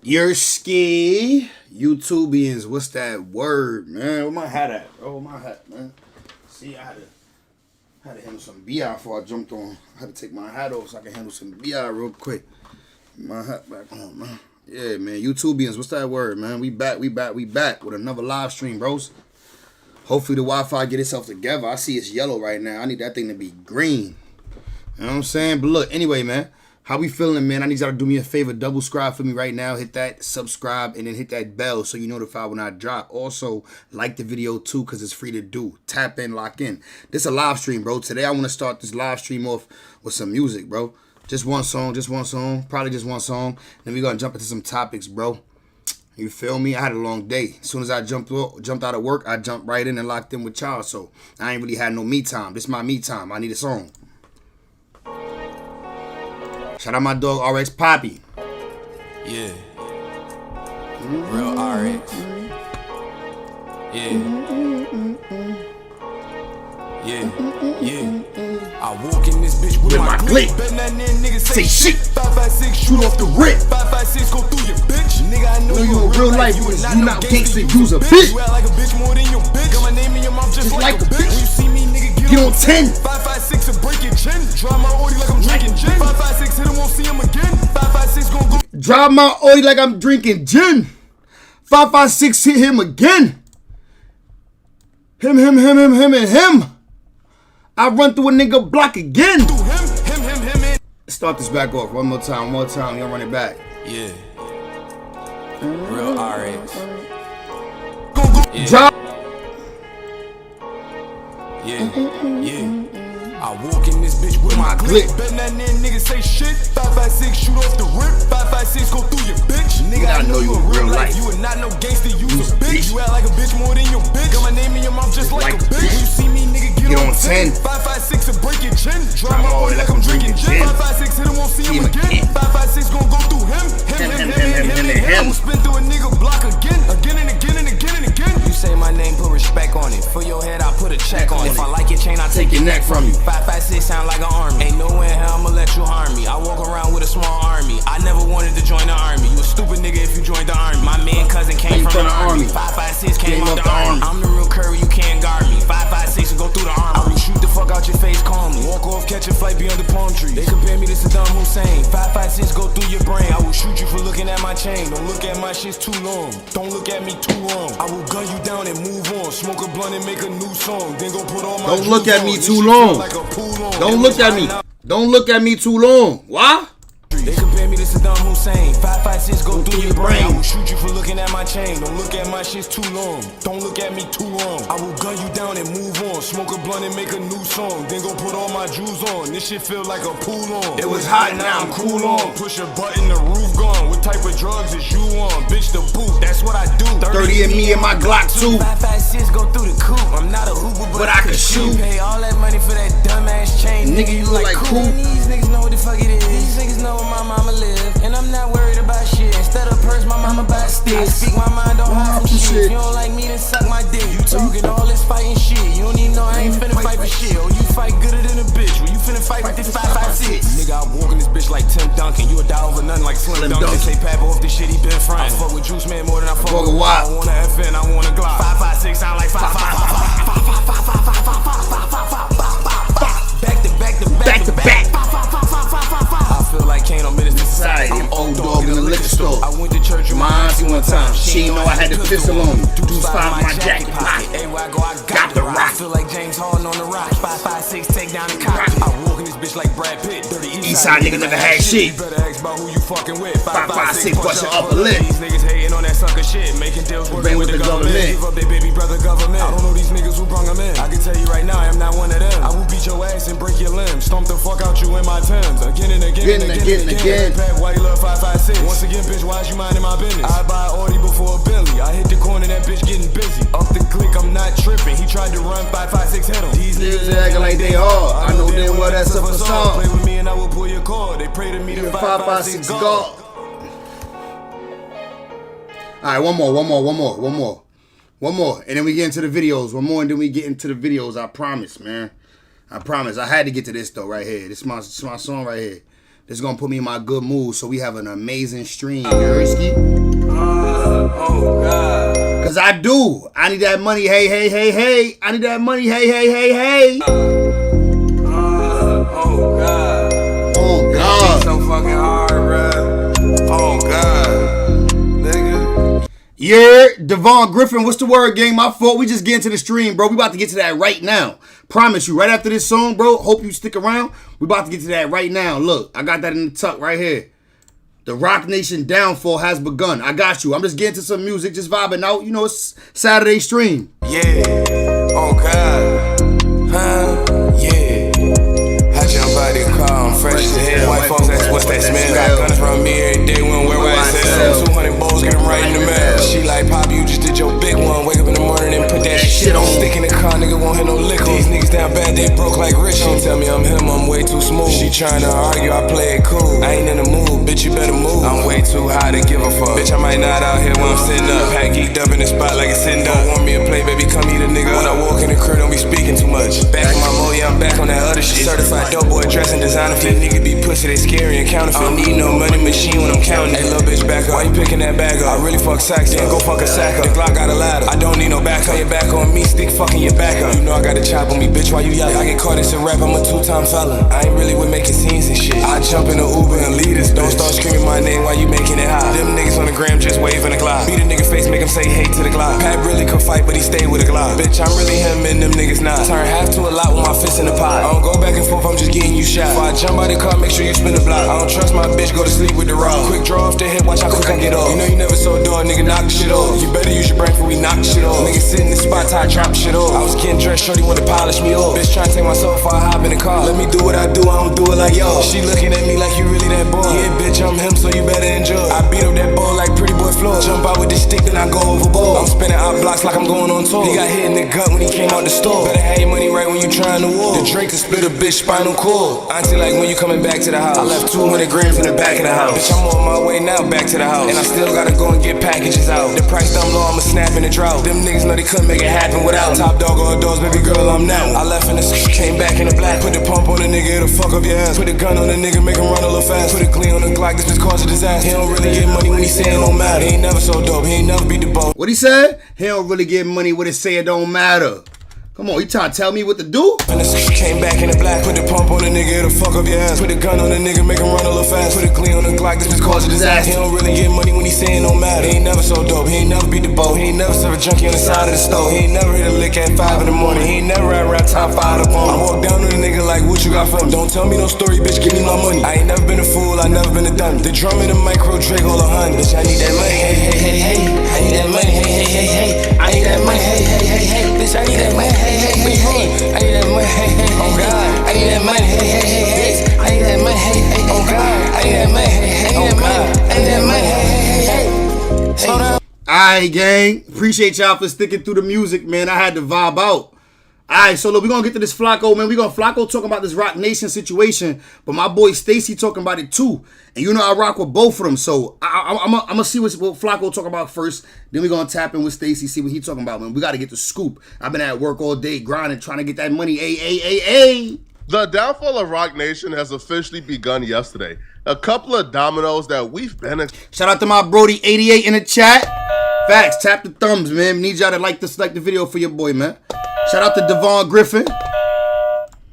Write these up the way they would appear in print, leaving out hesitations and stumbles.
Yerski, YouTubians, what's that word, man? Where my hat at? Oh, my hat, man. See, I had to handle some BI before I jumped on. I had to take my hat off so I can handle some BI real quick. My hat back on, man. Yeah, man. YouTubians, what's that word, man? We back with another live stream, bros. Hopefully the Wi-Fi get itself together. I see it's yellow right now. I need that thing to be green. You know what I'm saying? But look, anyway, man. How we feeling, man? I need y'all to do me a favor. Double subscribe for me right now. Hit that subscribe and then hit that bell so you're notified when I drop. Also, like the video too because it's free to do. Tap in, lock in. This is a live stream, bro. Today I want to start this live stream off with some music, bro. Just one song. Probably just one song. Then we're going to jump into some topics, bro. You feel me? I had a long day. As soon as I jumped out of work, I jumped right in and locked in with y'all. So I ain't really had no me time. This is my me time. I need a song. Shout out my dog RX Poppy. Yeah. Real RX. Yeah. Yeah. I walk in this bitch with my click. Say shit. 556 shoot off the rip. 556 go through your bitch. Nigga, I know you in real life. You not gangsta. You's a bitch. You act like a bitch more than your bitch. Got my name in your mouth just like a bitch. When you see me, nigga, get on 10. 556 and break your chin. Drive my Audi like I'm drinking gin. 556 hit him, won't see him again. 556 gon' go. Drive my Audi like I'm drinking gin. 556 hit him again. Him, and him. I run through a nigga block again. Him. Start this back off one more time. Y'all run it back. Yeah. Real RX. Drop. Yeah. I walk in this bitch with my click. Bet that nigga say shit. 556 shoot off the rip. 556 go through your bitch. Nigga, I know you in real life. You are not no gangster, you a bitch. You act like a bitch more than your bitch. Got my name in your mouth just like a bitch. When you see me, nigga, get on 10. 556 and break your chin. Drive my Audi like I'm drinking gin. 556 hit him, won't see him again. 556 gon' go through him. Him. I'ma spin through a nigga block again and again. You say my name, put respect on it. For your head, I put a check on it. If I like your chain, I take your neck from you. 556 sound like an army. Ain't no way in hell I'ma let you harm me. I walk around with a small army. I never wanted to join the army. You a stupid nigga if you joined the army. My man cousin came from the army. 556 came out the army. I'm the real Curry, you can't guard me. 556 will go through the army. I will shoot the fuck out your face, calm me. Walk off, catch a flight beyond the palm tree. They compare me to Saddam Hussein. 556 go through your brain. I will shoot you for looking at my chain. Don't look at my shit's too long. Don't look at me too long. I will gun you down and move on. Smoke a blunt and make a new song. Then go put all my. Don't look at me too long. Don't look at me. Don't look at me too long. Why? They compare me to Saddam Hussein. 556 go through your brain. I will shoot you for looking at my chain. Don't look at my shit's too long. Don't look at me too long. I will gun you down and move on. Smoke a blunt and make a new song. Then go put all my jewels on. This shit feel like a pool on. It was hot, now I'm cool on. Push a button, the roof gone. What type of drugs is you on? Bitch, the boot, that's what I do. 30 in me and my Glock too. 556 go through the coupe. I'm not a hooper, but I can shoot. Pay all that money for that dumbass chain. Nigga, you look like cool. These niggas know what the fuck it is. These niggas know where my mama live. And I'm not worried about shit. Instead of purse, my mama buy sticks. I speak my mind, don't hide from shit. You don't like me, then suck my dick. You talking all this fighting shit. You don't even know I ain't finna fight for shit. Oh, you fight gooder than a bitch. When you finna fight with this 556. Nigga, I walk in this bitch like Tim Duncan. You a die over nothing like Slim Duncan. They say Papa off this shit, he been frying. I fuck with Juice Man more than I fuck with Wild. I want a FN, I want a Glock. 556 sound like 555. Back to back. I feel like Kane on Minister Society. I'm old dog in the liquor store. I went to church with my auntie one time. She ain't know I had the pistol on me. Deuce five in my jacket pocket. Everywhere I go, I got the rock. I feel like James Harden on the rock. 556 take down the cop. I walk in this bitch like Brad Pitt. Dirty Eastside nigga never had shit. You better ask about who you fucking with. 556 bust your upper lip. These niggas hating on that sucker shit. Making deals working with the government. Give up their baby brother government. I don't know these niggas who brung them in. I can tell you right now, I am not one of them. I will beat your ass and break your limbs. Stomp the fuck out you in my Timbs. Again and again. Pat, why you love 556? Once again, bitch, why is you minding my business? I buy an Audi before a Bentley. I hit the corner, that bitch getting busy. Up the click, I'm not tripping. He tried to run 556, hit him. These niggas acting like they hard. I know damn well that's a facade. Play with me and I will pull your cord. They pray to me to 556 God. Alright, one more. And then we get into the videos. One more and then we get into the videos. I promise, man. I promise. I had to get to this though right here. This is my song right here. This is gonna put me in my good mood, so we have an amazing stream. You heard, Ski? Oh God. Cause I do. I need that money. Hey, hey, hey, hey. I need that money. Hey, hey, hey, hey. Oh God. Oh God. So fucking hard, bro. Oh God. Nigga. Yeah, Devon Griffin, what's the word, gang? My fault. We just get into the stream, bro. We about to get to that right now. Promise you, right after this song, bro. Hope you stick around. We about to get to that right now. Look, I got that in the tuck right here. The Roc Nation downfall has begun. I got you. I'm just getting to some music, just vibing out. You know, it's Saturday stream. Yeah. Oh God. Huh? Yeah. Hot your body calm, fresh as hell. White folks ask what's that smell. Got guns from me every day when we're right sell. 200 bowls, get them right in the mail. She like, Pop, you just did your big one. Wake up in the morning and put that shit on. Stick in the car, nigga won't hit no liquor. These niggas down bad, they broke like rich. She tell me I'm him, I'm way too smooth. She tryna argue, I play it cool. I ain't in the mood, bitch, you better move. I'm way too high to give a fuck. Bitch, I might not out here when I'm sitting up. Pack geeked up in the spot like it's sitting up. Want me a play, baby, come eat a nigga. When I walk in the crib, don't be speaking too much. Back in my mode, yeah, I'm back on that other shit. Certified dope boy, dressing designer fit. Nigga be pussy, they scary and counterfeit. I don't need no money machine when I'm counting. Hey, little bitch, back up. Why you picking that bag up? I really fuck sacks, then go fuck a sack up. The Glock got a ladder. I don't need no back up. Your back on me, stick fucking your back up. You know I got a chop on me, bitch, why you yelling? I get caught as a rap, I'm a two-time felon. I ain't really with making scenes and shit. I jump in the Uber and lead us. Don't start screaming my name while you making it hot. Them niggas on the gram just waving a Glock. Beat a nigga face, make him say hate to the Glock. Pat really could fight, but he stayed with a Glock. Bitch, I'm really him and them niggas not. Turn half to a lot with my fist in the pot. I don't go back and forth, I'm just getting you shot. Before I jump out the car, make sure you spin the block. I don't trust my bitch, go to sleep with the raw. Quick draw off the hip, watch how quick I get off. You know you never so dog, nigga, knock the shit off. You better use your brain before we knock the shit off. Nigga sit in the spot till I drop shit off. I was getting dressed, shorty wanna polish me off. Bitch tryna take my soul before I hop in the car. Let me do what I do, I don't do it like yo. She looking at me like you really that boy. Yeah, bitch, I'm him, so you better enjoy. I beat up that ball like pretty boy Floyd. Jump out with the stick, then I go overboard. I'm spinning out blocks like I'm going on tour. He got hit in the gut when he came out the store. Better have your money right when you trying to war. The Drake to split a bitch spinal cord. Auntie like when you coming back to the house. I left 200 grams in the back of the house. Bitch, I'm on my way now back to the house. And I still gotta go and get packages out. The price dumb low, I'ma snap in the drought. Them niggas know they couldn't make it happen without. Top dog all doors, baby girl, I'm now. I left in the came back in the black. Put the pump on the nigga, it'll fuck up your ass. Put a gun on the nigga, make him run a little fast. Put a clean on the Glock, this bitch cause a disaster. He don't really get money when he say it don't matter. He ain't never so dope, he ain't never beat the boat. What he said? He don't really get money when it say it don't matter. Come on, you trying to tell me what to do? And the came back in the black. Put the pump on the nigga, it'll fuck up your ass. Put a gun on the nigga, make him run a little fast. Put a clean on the Glock, this bitch cause a disaster. He don't really get money when he say it don't matter. He ain't never so dope, he ain't never beat the boat. He ain't never serve a junkie on the side of the stove. He ain't never hit a lick at 5 in the morning. He ain't never rap top 5 up on. I walk down on the nigga like, what you got from? Don't tell me no story, bitch, give me my money. I ain't never been a fool, I never been a dummy. The drum in the micro, Drake all 100. Bitch, I need that money, hey, hey, hey, hey. I need that money, hey, hey, hey, hey. I need that money, hey, hey, hey, hey. Bitch, I need that money, hey, hey, hey, hey. I need that money, hey, hey, oh God. I need that money, hey, hey, hey, hey. I need that money, hey, hey, oh God. I need that money, hey, hey, oh God. I need that money, hey, hey, hey, hey. Slow down. Alright, gang. Appreciate y'all for sticking through the music, man. I had to vibe out. Alright, so look, we're gonna get to this Flacco, man. Flacco talking about this Roc Nation situation, but my boy Stacy talking about it too. And you know I rock with both of them, so I'm gonna see what Flacco talking about first. Then we're gonna tap in with Stacy, see what he talking about, man. We gotta get the scoop. I've been at work all day grinding, trying to get that money. Ay. The downfall of Roc Nation has officially begun yesterday. A couple of dominoes that we've been... Shout out to my Brody88 in the chat. Facts, tap the thumbs, man. Need y'all to like the video for your boy, man. Shout out to Devon Griffin.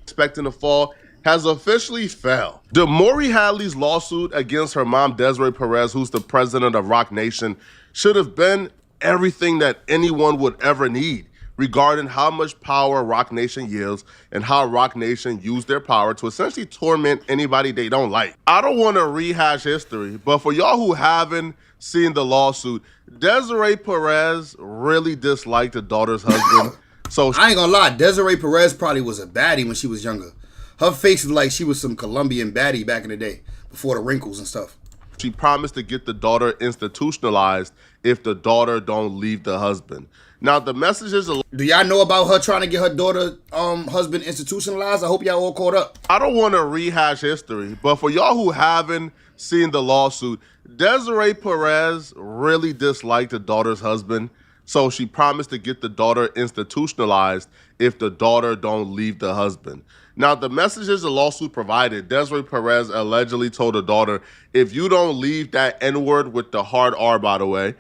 Expecting to fall has officially fell. DeMaury Hadley's lawsuit against her mom, Desiree Perez, who's the president of Roc Nation, should have been everything that anyone would ever need regarding how much power Roc Nation yields and how Roc Nation used their power to essentially torment anybody they don't like. I don't want to rehash history, but for y'all who haven't seen the lawsuit, Desiree Perez really disliked the daughter's husband. So I ain't gonna lie, Desiree Perez probably was a baddie when she was younger. Her face is like she was some Colombian baddie back in the day, before the wrinkles and stuff. She promised to get the daughter institutionalized if the daughter don't leave the husband. Now, the message is... Do y'all know about her trying to get her daughter husband institutionalized? I hope y'all all caught up. I don't want to rehash history, but for y'all who haven't seen the lawsuit, Desiree Perez really disliked the daughter's husband, so she promised to get the daughter institutionalized if the daughter don't leave the husband. Now, the messages the lawsuit provided, Desiree Perez allegedly told her daughter, if you don't leave that N-word with the hard R, by the way,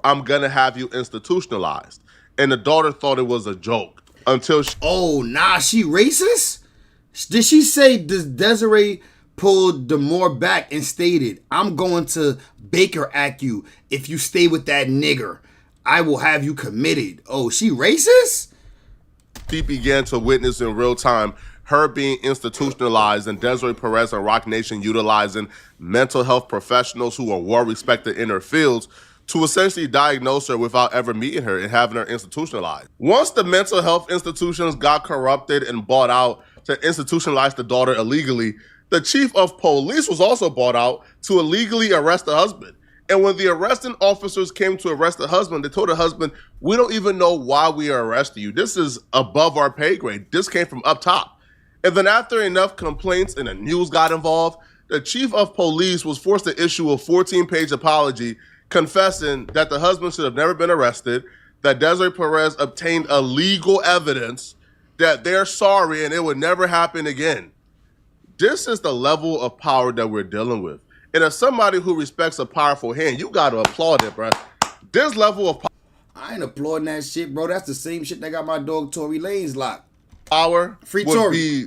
I'm going to have you institutionalized. And the daughter thought it was a joke until she... Oh, nah, she racist? Did she say Desiree pulled Demore back and stated, I'm going to Baker Act you if you stay with that nigger. I will have you committed. Oh, she racist? She began to witness in real time her being institutionalized and Desiree Perez and Roc Nation utilizing mental health professionals who are well respected in their fields to essentially diagnose her without ever meeting her and having her institutionalized. Once the mental health institutions got corrupted and bought out to institutionalize the daughter illegally, the chief of police was also bought out to illegally arrest the husband. And when the arresting officers came to arrest the husband, they told the husband, we don't even know why we are arresting you. This is above our pay grade. This came from up top. And then after enough complaints and the news got involved, the chief of police was forced to issue a 14-page apology confessing that the husband should have never been arrested, that Desiree Perez obtained illegal evidence, that they're sorry and it would never happen again. This is the level of power that we're dealing with. And as somebody who respects a powerful hand, you got to applaud it, bro. This level of I ain't applauding that shit, bro. That's the same shit that got my dog Tory Lanez locked. power Free would Tory. be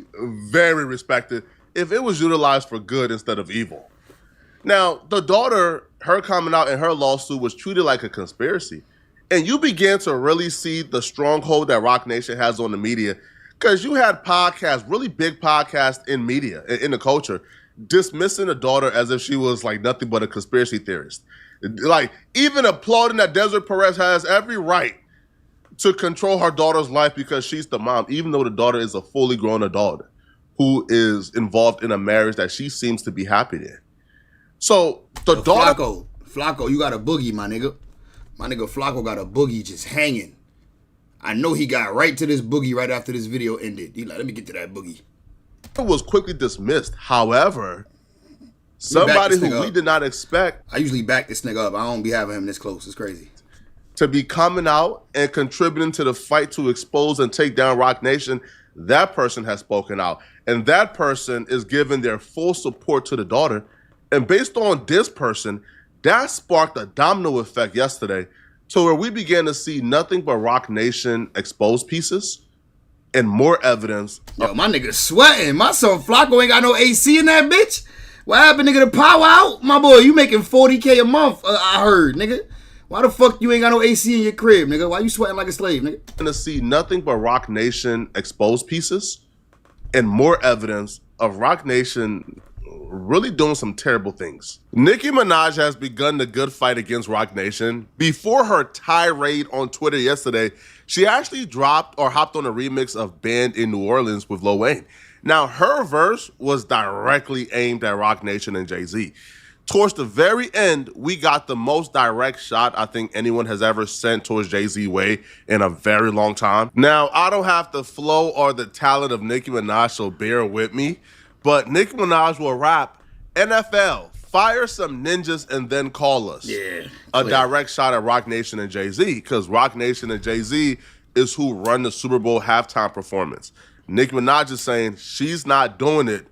very respected if it was utilized for good instead of evil. Now, the daughter, her coming out in her lawsuit was treated like a conspiracy. And you began to really see the stronghold that Roc Nation has on the media, because you had podcasts, really big podcasts in media, in the culture, dismissing the daughter as if she was like nothing but a conspiracy theorist. Like, even applauding that Desiree Perez has every right to control her daughter's life because she's the mom, even though the daughter is a fully grown adult who is involved in a marriage that she seems to be happy in. So the daughter... Flacco, you got a boogie, my nigga. My nigga Flacco got a boogie just hanging. I know he got right to this boogie right after this video ended. He like, let me get to that boogie. It was quickly dismissed. However, somebody who we did not expect... I usually back this nigga up. I don't be having him this close. It's crazy. To be coming out and contributing to the fight to expose and take down Roc Nation, that person has spoken out. And that person is giving their full support to the daughter. And based on this person, that sparked a domino effect yesterday to where we began to see nothing but Roc Nation exposed pieces and more evidence. Yo, my nigga sweating. My son Flacco ain't got no AC in that bitch. What happened, nigga? The power out? My boy, you making 40K a month, I heard, nigga. Why the fuck you ain't got no AC in your crib, nigga? Why you sweating like a slave, nigga? To see nothing but Roc Nation exposed pieces and more evidence of Roc Nation really doing some terrible things. Nicki Minaj has begun the good fight against Roc Nation. Before her tirade on Twitter yesterday, she actually dropped or hopped on a remix of Banned in New Orleans with Lil Wayne. Now, her verse was directly aimed at Roc Nation and Jay-Z. Towards the very end, we got the most direct shot I think anyone has ever sent towards Jay-Z way in a very long time. Now, I don't have the flow or the talent of Nicki Minaj, so bear with me. But Nicki Minaj will rap, NFL, fire some ninjas and then call us. Yeah. A direct shot at Roc Nation and Jay-Z, because Roc Nation and Jay-Z is who run the Super Bowl halftime performance. Nicki Minaj is saying she's not doing it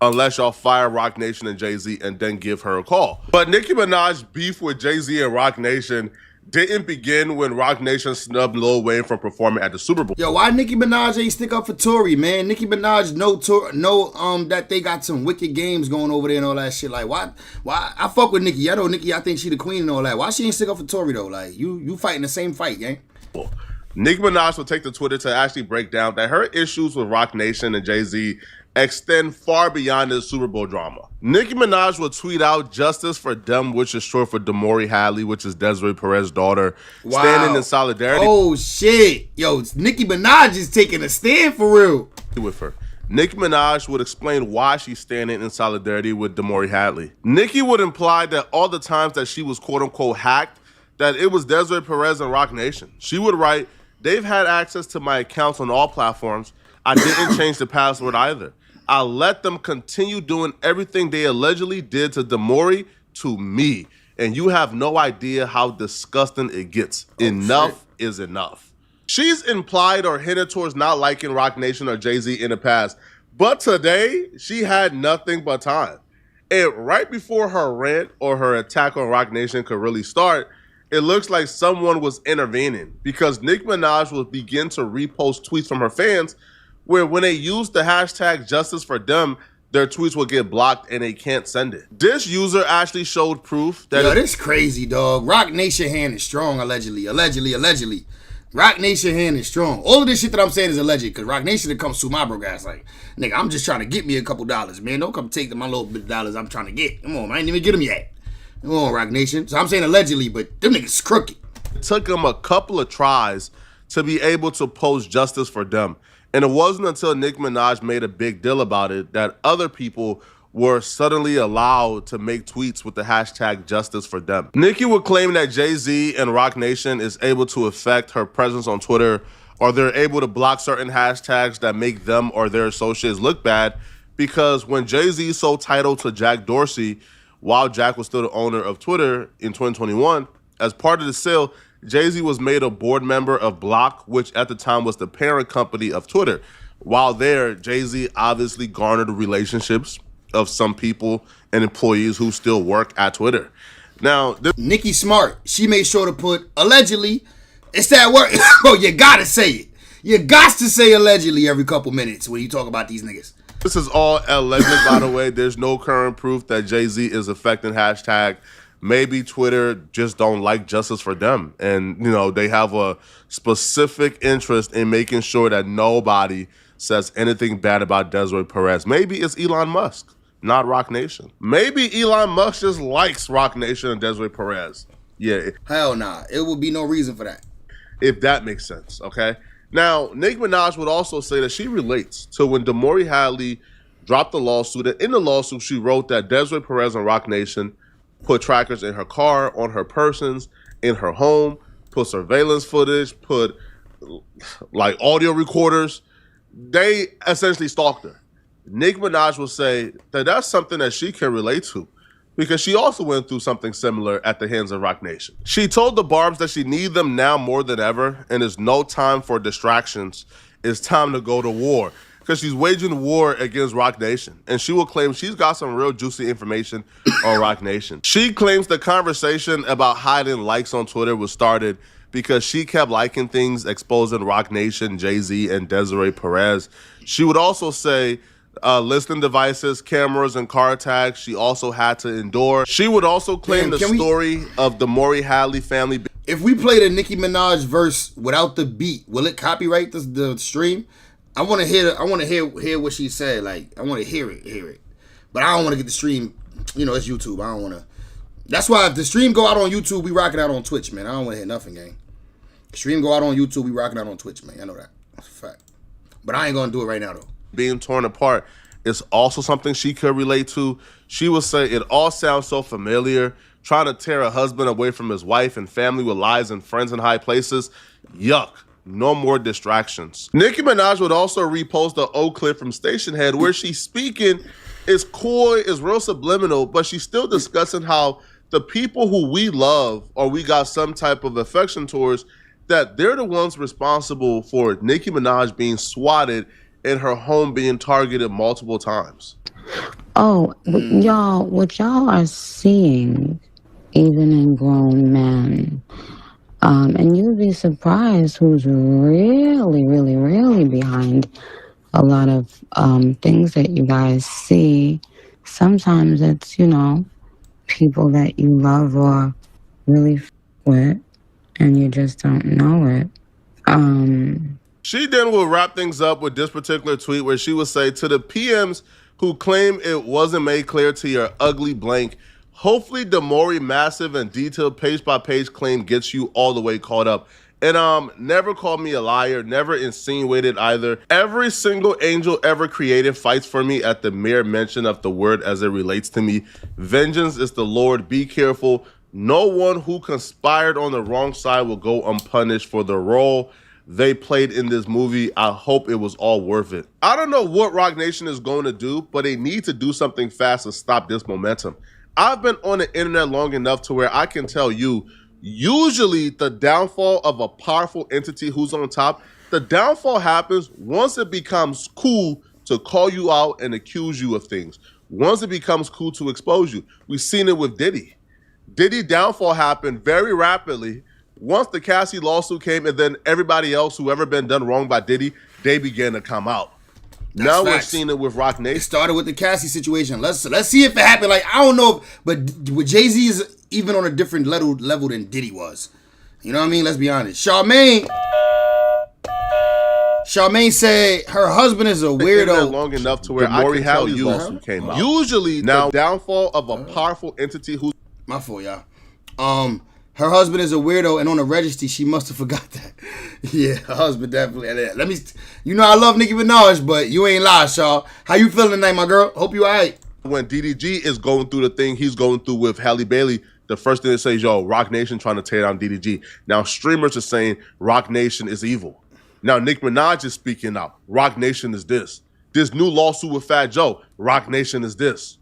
unless y'all fire Roc Nation and Jay-Z and then give her a call. But Nicki Minaj's beef with Jay-Z and Roc Nation didn't begin when Roc Nation snubbed Lil Wayne from performing at the Super Bowl. Yo, why Nicki Minaj ain't stick up for Tory, man? Nicki Minaj know that they got some wicked games going over there and all that shit. Like, why? I fuck with Nicki. I know Nicki, I think she the queen and all that. Why she ain't stick up for Tory, though? Like, you fighting the same fight, gang. Nicki Minaj will take to Twitter to actually break down that her issues with Roc Nation and Jay-Z extend far beyond the Super Bowl drama. Nicki Minaj will tweet out justice for Dem, which is short for Demore Hadley, which is Desiree Perez's daughter, standing in solidarity. Oh, shit. Yo, Nicki Minaj is taking a stand for real. With her. Nicki Minaj would explain why she's standing in solidarity with Demore Hadley. Nicki would imply that all the times that she was quote-unquote hacked, that it was Desiree Perez and Roc Nation. She would write, they've had access to my accounts on all platforms. I didn't change the password either. I let them continue doing everything they allegedly did to Demore to me. And you have no idea how disgusting it gets. Enough is enough. She's implied or hinted towards not liking Roc Nation or Jay-Z in the past, But today, she had nothing but time. And right before her rant or her attack on Roc Nation could really start, it looks like someone was intervening because Nicki Minaj will begin to repost tweets from her fans where when they use the hashtag justice for them, their tweets will get blocked and they can't send it. This user actually showed proof that... Yo, this crazy, dog. Roc Nation hand is strong, allegedly. Roc Nation hand is strong. All of this shit that I'm saying is alleged because Roc Nation to come sue my broke ass like, nigga, I'm just trying to get me a couple dollars, man. Don't come take my little bit of dollars I'm trying to get. Come on, I ain't even get them yet. Come on, Roc Nation. So I'm saying allegedly, but them niggas crooked. It took them a couple of tries to be able to post justice for them. And it wasn't until Nicki Minaj made a big deal about it that other people were suddenly allowed to make tweets with the hashtag justice for them. Nicki would claim that Jay-Z and Roc Nation is able to affect her presence on Twitter, or they're able to block certain hashtags that make them or their associates look bad, because when Jay-Z sold title to Jack Dorsey, while Jack was still the owner of Twitter in 2021, as part of the sale, Jay-Z was made a board member of Block, which at the time was the parent company of Twitter. While there, Jay-Z obviously garnered relationships of some people and employees who still work at Twitter. Now, Nicki smart. She made sure to put allegedly. It's that word. Bro, you gotta say it. You got to say allegedly every couple minutes when you talk about these niggas. This is all alleged, by the way. There's no current proof that Jay-Z is affecting hashtag. Maybe Twitter just don't like justice for them. And, you know, they have a specific interest in making sure that nobody says anything bad about Desiree Perez. Maybe it's Elon Musk, not Roc Nation. Maybe Elon Musk just likes Roc Nation and Desiree Perez. Yeah. Hell nah. It would be no reason for that. If that makes sense, okay? Now, Nicki Minaj would also say that she relates to when Damori Hadley dropped the lawsuit. And in the lawsuit, she wrote that Desiree Perez and Roc Nation put trackers in her car, on her persons, in her home, put surveillance footage, put like audio recorders. They essentially stalked her. Nicki Minaj will say that that's something that she can relate to because she also went through something similar at the hands of Roc Nation. She told the Barbs that she needs them now more than ever and there's no time for distractions. It's time to go to war because she's waging war against Roc Nation. And she will claim she's got some real juicy information on Roc Nation. She claims the conversation about hiding likes on Twitter was started because she kept liking things exposing Roc Nation, Jay-Z, and Desiree Perez. She would also say listening devices, cameras, and car tags she also had to endure. She would also claim the story of the Damori Hadley family. If we play the Nicki Minaj verse without the beat, will it copyright the stream? I want to hear what she said. Like, I want to hear it. But I don't want to get the stream. You know, it's YouTube. I don't want to. That's why if the stream go out on YouTube, we rock it out on Twitch, man. I don't want to hear nothing, gang. Stream go out on YouTube, we rock it out on Twitch, man. I know that. That's a fact. But I ain't going to do it right now, though. Being torn apart is also something she could relate to. She would say, it all sounds so familiar. Trying to tear a husband away from his wife and family with lies and friends in high places. Yuck. No more distractions. Nicki Minaj would also repost the old clip from Stationhead where she's speaking, is coy, is real subliminal, but she's still discussing how the people who we love or we got some type of affection towards, that they're the ones responsible for Nicki Minaj being swatted and her home being targeted multiple times. Oh, y'all, what y'all are seeing, even in grown men, and you'd be surprised who's really, really, really behind a lot of things that you guys see. Sometimes it's, you know, people that you love or really with, and you just don't know it. She then will wrap things up with this particular tweet where she will say, to the PMs who claim it wasn't made clear to your ugly blank, hopefully Damori massive and detailed page-by-page claim gets you all the way caught up. And never called me a liar, never insinuated either. Every single angel ever created fights for me at the mere mention of the word as it relates to me. Vengeance is the Lord, be careful. No one who conspired on the wrong side will go unpunished for the role they played in this movie. I hope it was all worth it. I don't know what Roc Nation is going to do, but they need to do something fast to stop this momentum. I've been on the internet long enough to where I can tell you, usually the downfall of a powerful entity who's on top, the downfall happens once it becomes cool to call you out and accuse you of things. Once it becomes cool to expose you. We've seen it with Diddy. Diddy downfall happened very rapidly once the Cassie lawsuit came, and then everybody else who ever been done wrong by Diddy, they began to come out. That's now facts. we're seeing it with Rock Nation. It started with the Cassie situation. Let's see if it happened. Like, I don't know, but with Jay-Z is even on a different level than Diddy was. You know what I mean? Let's be honest. Charmaine said her husband is a weirdo. Long enough to where Maury Hallie's lawsuit came out. Usually, now the downfall of a powerful entity who's my fault, y'all. Her husband is a weirdo, and on the registry, she must have forgot that. Yeah, her husband definitely. Let me. You know I love Nicki Minaj, but you ain't lied, y'all. How you feeling tonight, my girl? Hope you alright. When DDG is going through the thing he's going through with Halle Bailey, the first thing they say is, yo, Rock Nation trying to tear down DDG. Now streamers are saying Rock Nation is evil. Now Nicki Minaj is speaking out. Rock Nation is this. This new lawsuit with Fat Joe, Rock Nation is this.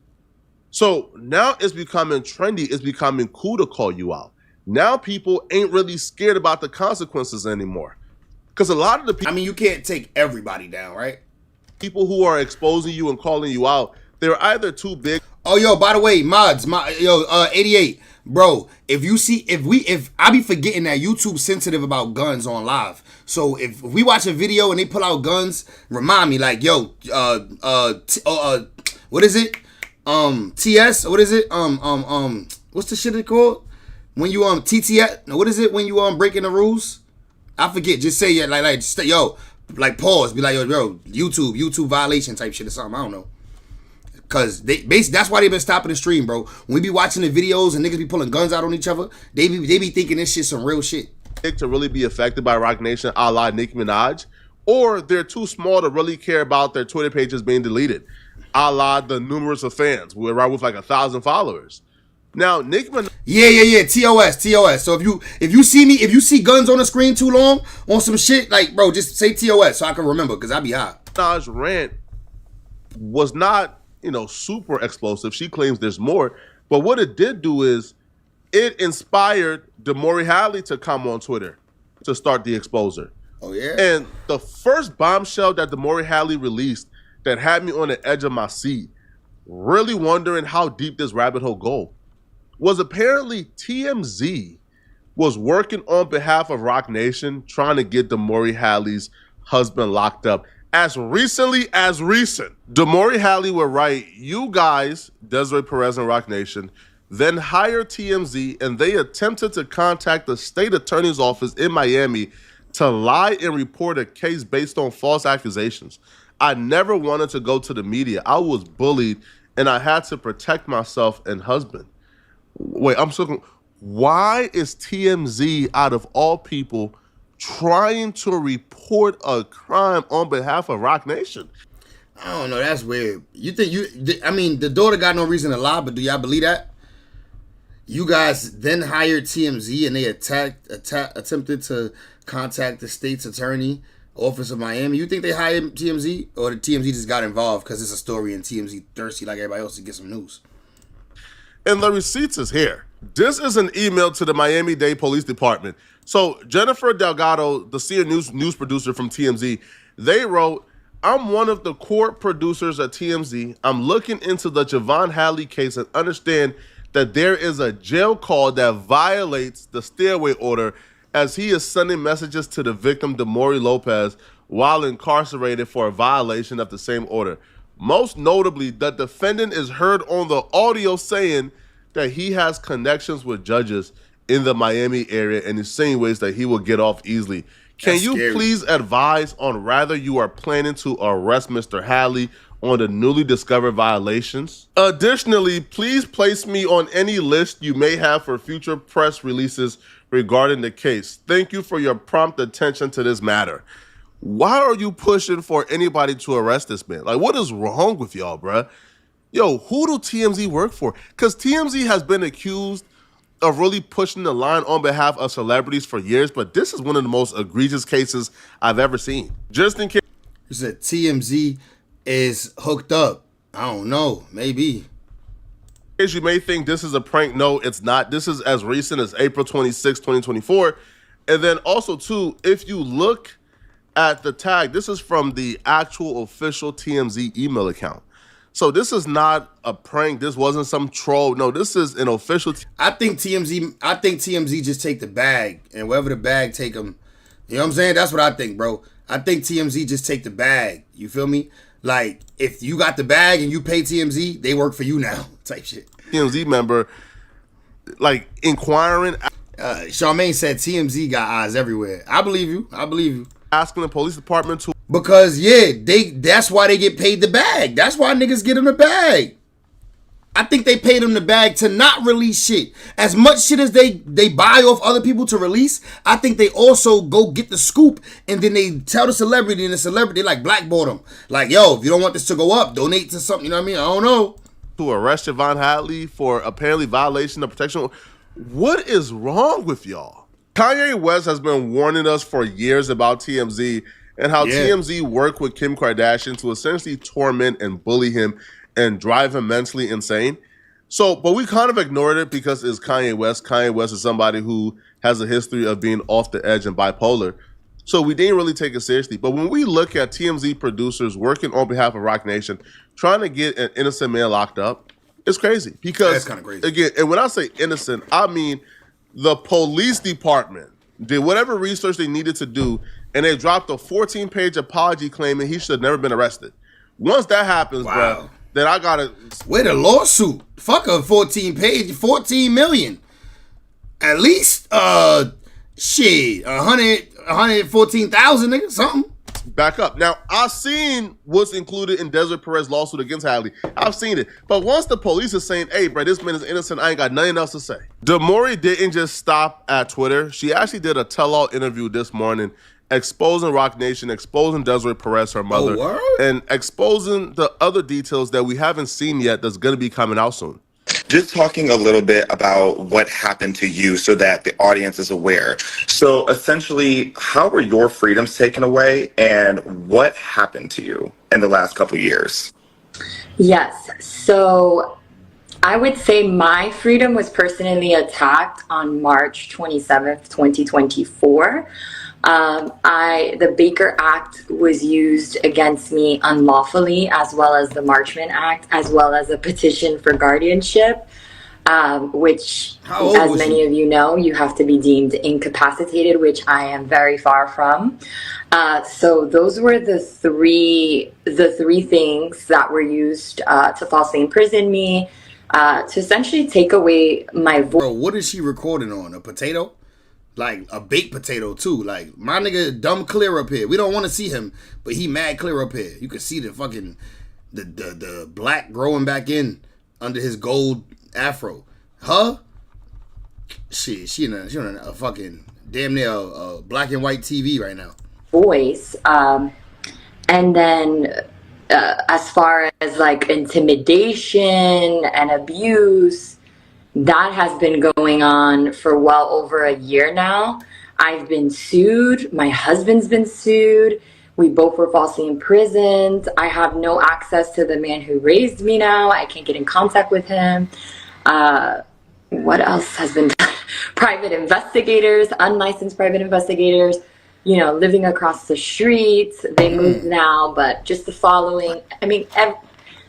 So now it's becoming trendy. It's becoming cool to call you out. Now people ain't really scared about the consequences anymore. Because a lot of the people... I mean, you can't take everybody down, right? People who are exposing you and calling you out, they're either too big... Oh, yo, by the way, mods, 88, bro, if I be forgetting that YouTube's sensitive about guns on live. So if we watch a video and they pull out guns, remind me, like, yo, what is it? TS, what is it? What's the shit it called? When you TTS, what is it when you breaking the rules? I forget. Just say it like pause. Be like yo, YouTube violation type shit or something. I don't know. Cause that's why they been stopping the stream, bro. When we be watching the videos and niggas be pulling guns out on each other, they be thinking this shit some real shit. To really be affected by Rock Nation, a la Nicki Minaj, or they're too small to really care about their Twitter pages being deleted, a la the numerous of fans. We're right with like 1,000 followers. Now, Nicki Minaj... Yeah. TOS. So if you see guns on the screen too long on some shit, like, bro, just say TOS so I can remember, because I be high. Minaj's rant was not, super explosive. She claims there's more. But what it did do is it inspired DeMaury Hallie to come on Twitter to start the exposer. Oh, yeah? And the first bombshell that DeMaury Hallie released that had me on the edge of my seat, really wondering how deep this rabbit hole go, was apparently TMZ was working on behalf of Rock Nation trying to get DeMaury Hallie's husband locked up. As recently as recent, DeMaury Hallie would write, you guys, Desiree Perez and Rock Nation, then hired TMZ and they attempted to contact the state attorney's office in Miami to lie and report a case based on false accusations. I never wanted to go to the media. I was bullied and I had to protect myself and husband. Wait, I'm so... Why is TMZ, out of all people, trying to report a crime on behalf of Rock Nation? I don't know. That's weird. The daughter got no reason to lie, but do y'all believe that? You guys then hired TMZ and they attempted to contact the state's attorney office of Miami. You think they hired TMZ, or the TMZ just got involved because it's a story and TMZ thirsty like everybody else to get some news? And the receipts is here. This is an email to the Miami-Dade Police Department. So Jennifer Delgado, the senior news producer from TMZ, they wrote, I'm one of the court producers at TMZ. I'm looking into the Javon Hallie case and understand that there is a jail call that violates the stay away order as he is sending messages to the victim, DeMaury Lopez, while incarcerated for a violation of the same order. Most notably, the defendant is heard on the audio saying that he has connections with judges in the Miami area and is saying ways that he will get off easily. Can you please advise on whether you are planning to arrest Mr. Hallie on the newly discovered violations? Additionally, please place me on any list you may have for future press releases regarding the case. Thank you for your prompt attention to this matter. Why are you pushing for anybody to arrest this man? Like, what is wrong with y'all, bruh? Yo, who do TMZ work for? Because TMZ has been accused of really pushing the line on behalf of celebrities for years, but this is one of the most egregious cases I've ever seen. Just in case you said TMZ is hooked up. I don't know, maybe. You may think this is a prank. No, it's not. This is as recent as April 26, 2024. And then also, too, if you look at the tag, this is from the actual official TMZ email account. So this is not a prank. This wasn't some troll. No, this is an official. I think TMZ just take the bag, and wherever the bag take them, you know what I'm saying? That's what I think, bro. I think TMZ just take the bag. You feel me? Like, if you got the bag and you pay TMZ, they work for you now, type shit. TMZ member, like, inquiring. Charmaine said TMZ got eyes everywhere. I believe you. Asking the police department to. Because, that's why they get paid the bag. That's why niggas get them the bag. I think they paid them the bag to not release shit. As much shit as they buy off other people to release, I think they also go get the scoop and then they tell the celebrity, and the celebrity like blackball them. Like, yo, if you don't want this to go up, donate to something, you know what I mean? I don't know. To arrest Javon Hadley for apparently violation of protection. What is wrong with y'all? Kanye West has been warning us for years about TMZ and how TMZ worked with Kim Kardashian to essentially torment and bully him and drive him mentally insane. So, but we kind of ignored it because it's Kanye West. Kanye West is somebody who has a history of being off the edge and bipolar. So we didn't really take it seriously. But when we look at TMZ producers working on behalf of Roc Nation, trying to get an innocent man locked up, it's crazy. Because, that's kind of crazy. Again, and when I say innocent, I mean the police department did whatever research they needed to do, and they dropped a 14-page apology claiming he should have never been arrested. Once that happens, bro, then I gotta. Wait, a lawsuit? Fuck a 14-page, 14 million. At least, shit, 114,000, nigga, something. Back up. Now, I've seen what's included in Desiree Perez's lawsuit against Hadley. I've seen it. But once the police is saying, hey, bro, this man is innocent, I ain't got nothing else to say. Damori didn't just stop at Twitter. She actually did a tell-all interview this morning exposing Roc Nation, exposing Desiree Perez, her mother, and exposing the other details that we haven't seen yet that's going to be coming out soon. Just talking a little bit about what happened to you so that the audience is aware. So essentially, how were your freedoms taken away and what happened to you in the last couple of years? Yes. So I would say my freedom was personally attacked on March 27th, 2024. The Baker Act was used against me unlawfully, as well as the Marchman Act, as well as a petition for guardianship, which, as many of you know, you have to be deemed incapacitated, which I am very far from. So those were the three things that were used to falsely imprison me, to essentially take away my voice. Bro, what is she recording on? A potato? Like a baked potato too. Like, my nigga dumb clear up here. We don't want to see him, but he mad clear up here. You can see the fucking the black growing back in under his gold afro. Huh? Shit, she on a fucking damn near a black and white TV right now. Voice, and then as far as like intimidation and abuse, that has been going on for well over a year now. I've been sued. My husband's been sued. We both were falsely imprisoned. I have no access to the man who raised me now. I can't get in contact with him. What else has been done? Private investigators, unlicensed private investigators, you know, living across the streets. They moved now, but just the following. I mean,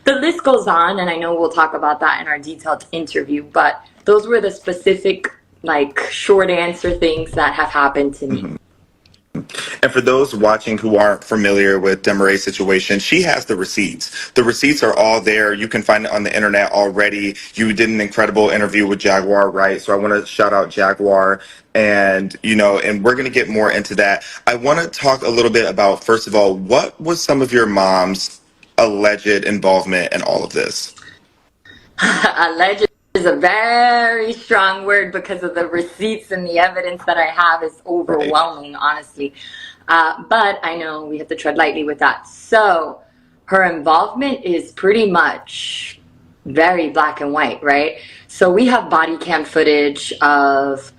the list goes on, and I know we'll talk about that in our detailed interview, but those were the specific, like, short answer things that have happened to me. And for those watching who aren't familiar with Demaree's situation, she has the receipts. The receipts are all there. You can find it on the internet already. You did an incredible interview with Jaguar, right? So I want to shout out Jaguar, and, you know, and we're going to get more into that. I want to talk a little bit about, first of all, what was some of your mom's alleged involvement in all of this? Alleged is a very strong word because of the receipts and the evidence that I have is overwhelming, honestly. But I know we have to tread lightly with that. So her involvement is pretty much very black and white, right? So we have body cam footage of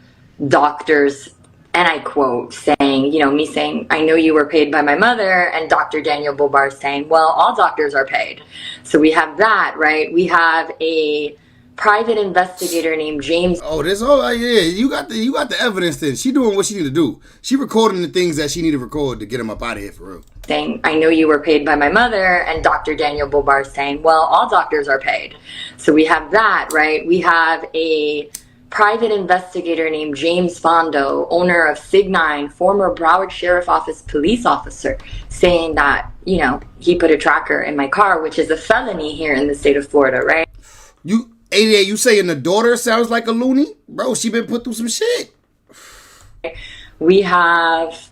doctors, and I quote, saying, you know, me saying, I know you were paid by my mother, and Dr. Daniel Bobar saying, well, all doctors are paid. So we have that, right? We have a private investigator named James. Oh, this yeah. You got the evidence. Then she doing what she need to do. She recording the things that she need to record to get him up out of here for real. Saying, I know you were paid by my mother, and Dr. Daniel Bobar saying, well, all doctors are paid. So we have that, right? We have a private investigator named James Fondo, owner of Sig9, former Broward Sheriff Office police officer, saying that, you know, he put a tracker in my car, which is a felony here in the state of Florida, right? You 88, you saying the daughter sounds like a loony? Bro, she been put through some shit. We have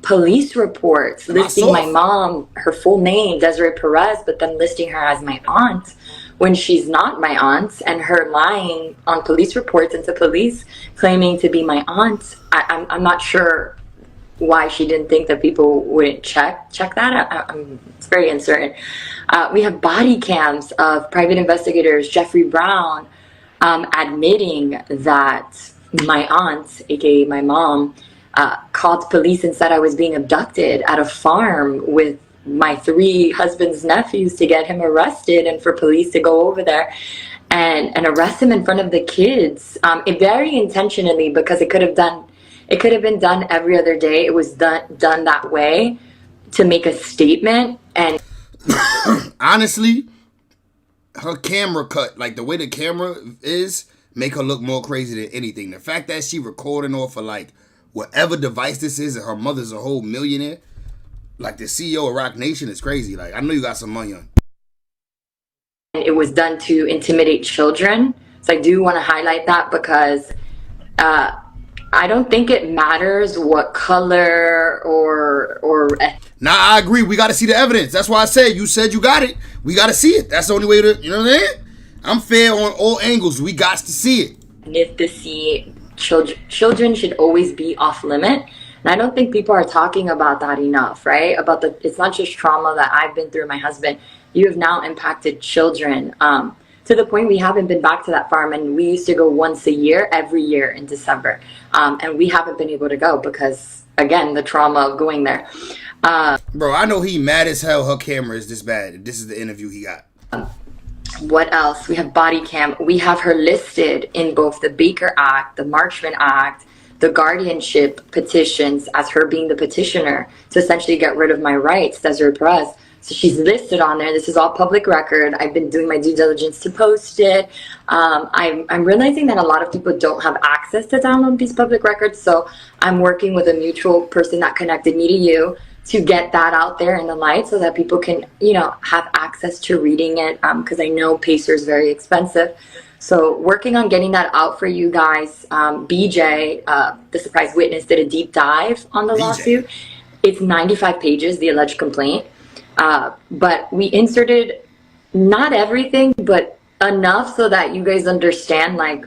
police reports listing my mom, her full name, Desiree Perez, but then listing her as my aunt when she's not my aunt, and her lying on police reports into police claiming to be my aunt. I'm not sure why she didn't think that people wouldn't check that. It's very uncertain. We have body cams of private investigators Jeffrey Brown admitting that my aunt, aka my mom, called police and said I was being abducted at a farm with my 3 husband's nephews to get him arrested, and for police to go over there and arrest him in front of the kids, very intentionally, because it could have been done every other day. It was done that way to make a statement. And honestly, her camera cut, like the way the camera is, make her look more crazy than anything. The fact that she recording off of like whatever device this is, and her mother's a whole millionaire, like the CEO of Rock Nation, is crazy. Like, I know you got some money on. It was done to intimidate children. So I do want to highlight that, because I don't think it matters what color or. Nah, I agree. We got to see the evidence. That's why I said you got it. We got to see it. That's the only way to, you know what I'm saying? I'm fair on all angles. We got to see it. Ethnicity, children should always be off limit. And I don't think people are talking about that enough, right? It's not just trauma that I've been through, my husband. You have now impacted children to the point we haven't been back to that farm. And we used to go once a year, every year in December. And we haven't been able to go because, again, the trauma of going there. Bro, I know he mad as hell her camera is this bad. This is the interview he got. What else? We have body cam. We have her listed in both the Baker Act, the Marchman Act, the guardianship petitions as her being the petitioner to essentially get rid of my rights, Desiree Perez. So she's listed on there. This is all public record. I've been doing my due diligence to post it. I'm realizing that a lot of people don't have access to download these public records. So I'm working with a mutual person that connected me to you to get that out there in the light so that people can, you know, have access to reading it, because I know Pacer is very expensive. So working on getting that out for you guys. BJ, the surprise witness, did a deep dive on the lawsuit. It's 95 pages, the alleged complaint. But we inserted not everything, but enough so that you guys understand, like,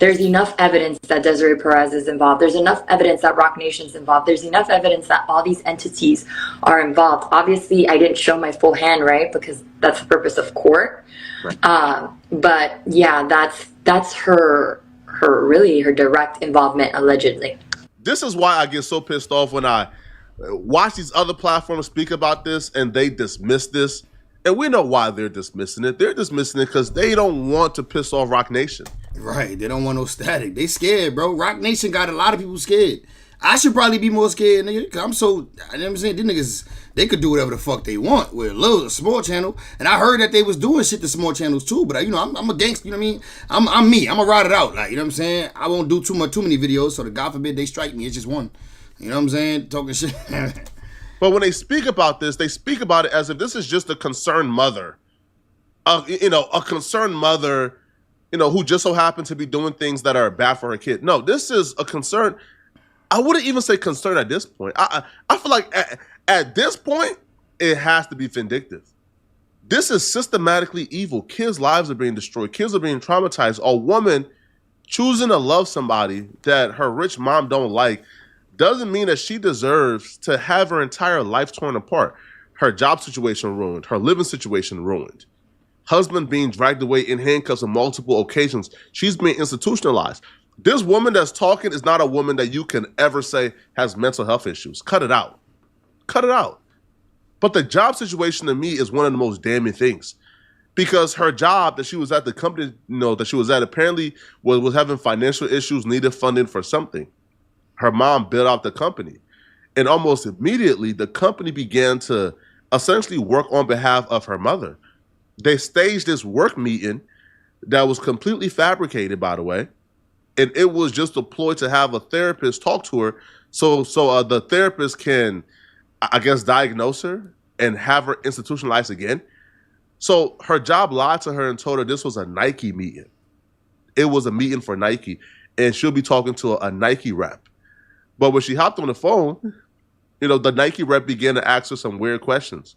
there's enough evidence that Desiree Perez is involved. There's enough evidence that Rock Nation's involved. There's enough evidence that all these entities are involved. Obviously, I didn't show my full hand, right? Because that's the purpose of court. Right. But yeah, that's her direct involvement, allegedly. This is why I get so pissed off when I watch these other platforms speak about this and they dismiss this. And we know why they're dismissing it. They're dismissing it because they don't want to piss off Rock Nation. Right. They don't want no static. They scared, bro. Rock Nation got a lot of people scared. I should probably be more scared, nigga, because I'm so, you know what I'm saying? These niggas, they could do whatever the fuck they want with a small channel. And I heard that they was doing shit to small channels too, but you know, I'm a gangster, you know what I mean? I'm me. I'm gonna ride it out, like, you know what I'm saying? I won't do too many videos, so that God forbid they strike me. It's just one. You know what I'm saying? Talking shit. But when they speak about this, they speak about it as if this is just a concerned mother. A concerned mother, who just so happened to be doing things that are bad for her kid. No, this is a concern. I wouldn't even say concern at this point. I feel like at this point, it has to be vindictive. This is systematically evil. Kids' lives are being destroyed. Kids are being traumatized. A woman choosing to love somebody that her rich mom don't like doesn't mean that she deserves to have her entire life torn apart. Her job situation ruined. Her living situation ruined. Husband being dragged away in handcuffs on multiple occasions. She's being institutionalized. This woman that's talking is not a woman that you can ever say has mental health issues. Cut it out. Cut it out. But the job situation to me is one of the most damning things. because her job that she was at, the company, that she was at, apparently was having financial issues, needed funding for something. Her mom bailed out the company. And almost immediately, the company began to essentially work on behalf of her mother. They staged this work meeting that was completely fabricated, by the way. And it was just a ploy to have a therapist talk to her so the therapist can, I guess, diagnose her and have her institutionalized again. So her job lied to her and told her this was a Nike meeting. It was a meeting for Nike, and she'll be talking to a Nike rep. But when she hopped on the phone, the Nike rep began to ask her some weird questions.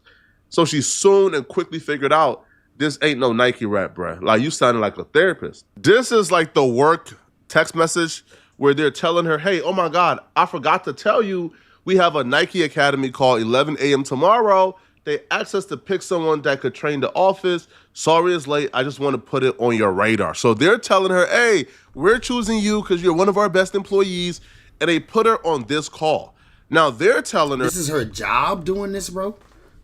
So she soon and quickly figured out, this ain't no Nike rep, bruh. Like, you sounding like a therapist. This is like the work text message where they're telling her, hey, oh my God, I forgot to tell you, we have a Nike Academy called 11 a.m. tomorrow. They asked us to pick someone that could train the office. Sorry it's late. I just want to put it on your radar. So they're telling her, hey, we're choosing you because you're one of our best employees. And they put her on this call. Now they're telling her. This is her job doing this, bro?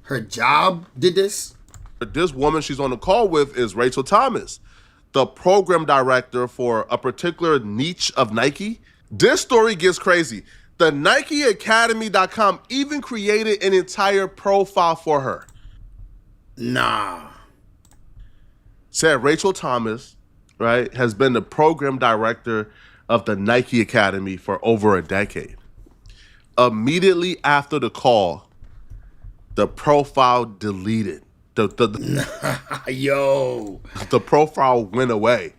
Her job did this? This woman she's on the call with is Rachel Thomas, the program director for a particular niche of Nike. This story gets crazy. The NikeAcademy.com even created an entire profile for her. Nah. Said Rachel Thomas, right, has been the program director of the Nike Academy for over a decade. Immediately after the call, the profile deleted. The profile went away.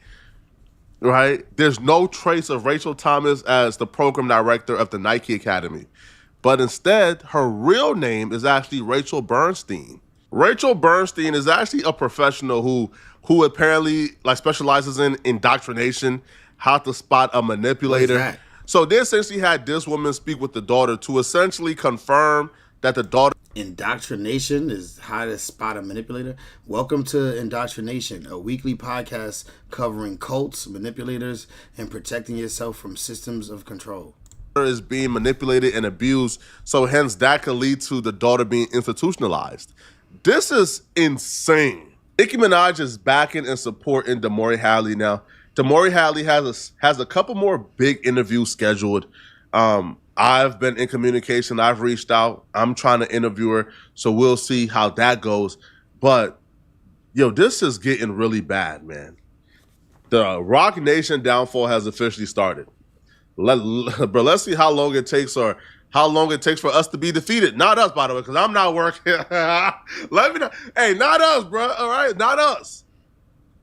Right? There's no trace of Rachel Thomas as the program director of the Nike Academy. But instead, her real name is actually Rachel Bernstein. Rachel Bernstein is actually a professional who apparently specializes in indoctrination, how to spot a manipulator. So they essentially had this woman speak with the daughter to essentially confirm that the daughter... Indoctrination is how to spot a manipulator. Welcome to Indoctrination, a weekly podcast covering cults, manipulators, and protecting yourself from systems of control. Is being manipulated and abused, so hence that could lead to the daughter being institutionalized. This is insane. Nicki Minaj is backing and supporting Damori Hadley now. Damori Hadley has a couple more big interviews scheduled. I've been in communication. I've reached out. I'm trying to interview her, so we'll see how that goes. But, this is getting really bad, man. The Rock Nation downfall has officially started. Let's see how long it takes for us to be defeated. Not us, by the way, because I'm not working. Let me know. Hey, not us, bro. All right, not us.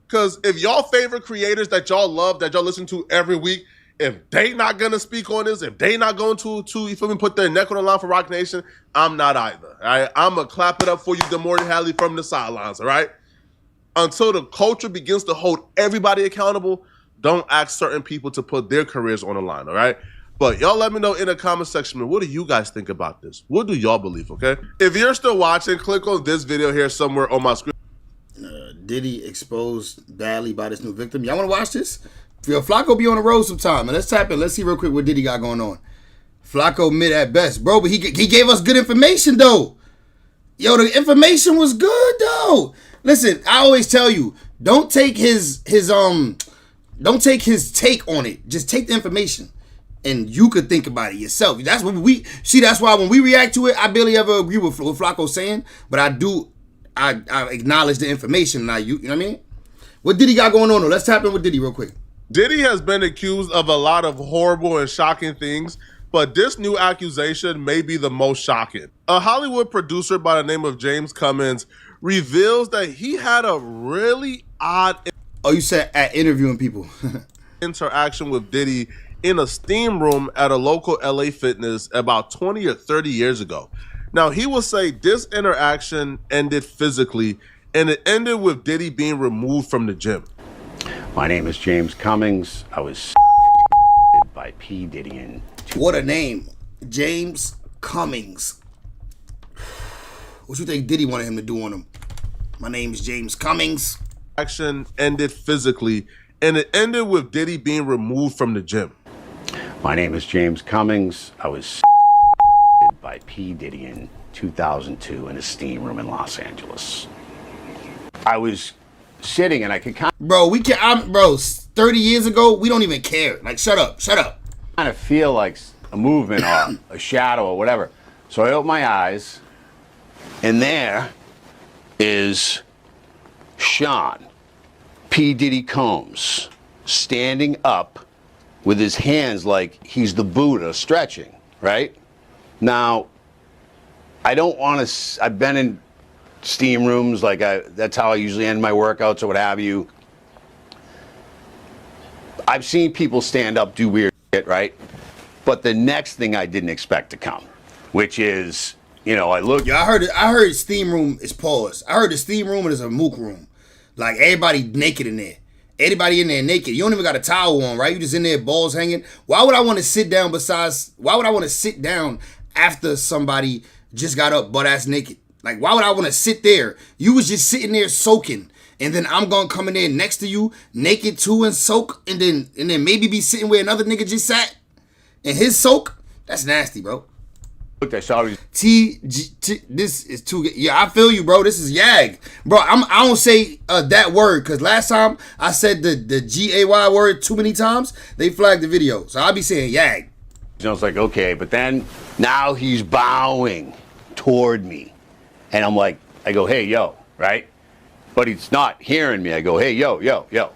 Because if y'all favorite creators that y'all love, that y'all listen to every week, if they not gonna speak on this, if they not going to you feel me, put their neck on the line for Rock Nation, I'm not either. All right, I'm gonna clap it up for you, Damori Hadley, from the sidelines. All right. Until the culture begins to hold everybody accountable, don't ask certain people to put their careers on the line. All right. But y'all let me know in the comment section, what do you guys think about this? What do y'all believe? Okay. If you're still watching, click on this video here somewhere on my screen. Diddy exposed badly by this new victim. Y'all want to watch this? Flacco be on the road sometime, and let's tap in. Let's see real quick what Diddy got going on. Flacco mid at best, bro, but he gave us good information though. Yo, the information was good though. Listen, I always tell you, don't take his take on it. Just take the information, and you could think about it yourself. That's what we see. That's why when we react to it, I barely ever agree with what Flacco's saying, but I do. I acknowledge the information. Now you know what I mean. What Diddy got going on though? Let's tap in with Diddy real quick. Diddy has been accused of a lot of horrible and shocking things, but this new accusation may be the most shocking. A Hollywood producer by the name of James Cummings reveals that he had a really odd... Oh, you said at interviewing people. ...interaction with Diddy in a steam room at a local LA Fitness about 20 or 30 years ago. Now, he will say this interaction ended physically, and it ended with Diddy being removed from the gym. My name is James Cummings. I was by P. Diddy in... What a name. James Cummings. What you think Diddy wanted him to do on him? My name is James Cummings. Action ended physically, and it ended with Diddy being removed from the gym. My name is James Cummings. I was by P. Diddy in 2002 in a steam room in Los Angeles. I was sitting, and I could kind Bro, we can. Bro, 30 years ago, we don't even care. Like, shut up, shut up. of feel like a movement or a shadow or whatever. So I open my eyes, and there is Sean P. Diddy Combs standing up with his hands like he's the Buddha stretching, right? Now, I don't want to, I've been in steam rooms, like that's how I usually end my workouts or what have you. I've seen people stand up, do weird shit, right? But the next thing I didn't expect to come, which is, you know, I look. Yeah, I heard steam room is paused. I heard the steam room is a mook room. Like, everybody naked in there. Everybody in there naked. You don't even got a towel on, right? You just in there, balls hanging. Why would I want to sit down why would I want to sit down after somebody just got up butt ass naked? Like, why would I want to sit there? You was just sitting there soaking. And then I'm going to come in there next to you, naked too, and soak. And then maybe be sitting where another nigga just sat. And his soak? That's nasty, bro. Look, I saw these. This is too. Yeah, I feel you, bro. This is yag, bro. I don't say that word because last time I said the GAY word too many times, they flagged the video. So I'll be saying yag. I was like, okay, but then now he's bowing toward me, and I'm like, I go, hey, yo, right? But he's not hearing me. I go, hey, yo, yo, yo.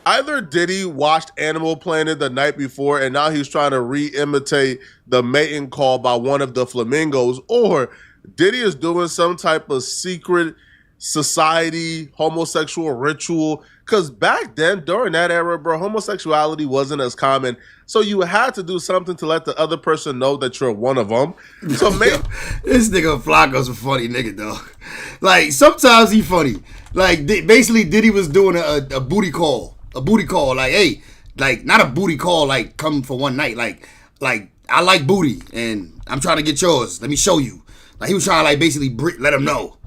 Either Diddy watched Animal Planet the night before and now he's trying to re-imitate the mating call by one of the flamingos, or Diddy is doing some type of secret society homosexual ritual. Because back then, during that era, bro, homosexuality wasn't as common. So you had to do something to let the other person know that you're one of them. So maybe this nigga Flacco's a funny nigga, though. Like, sometimes he funny. Like, basically, Diddy was doing a booty call. A booty call, like, hey, like, not a booty call, like, come for one night. Like, I like booty, and I'm trying to get yours. Let me show you. Like, he was trying to, like, basically let him know.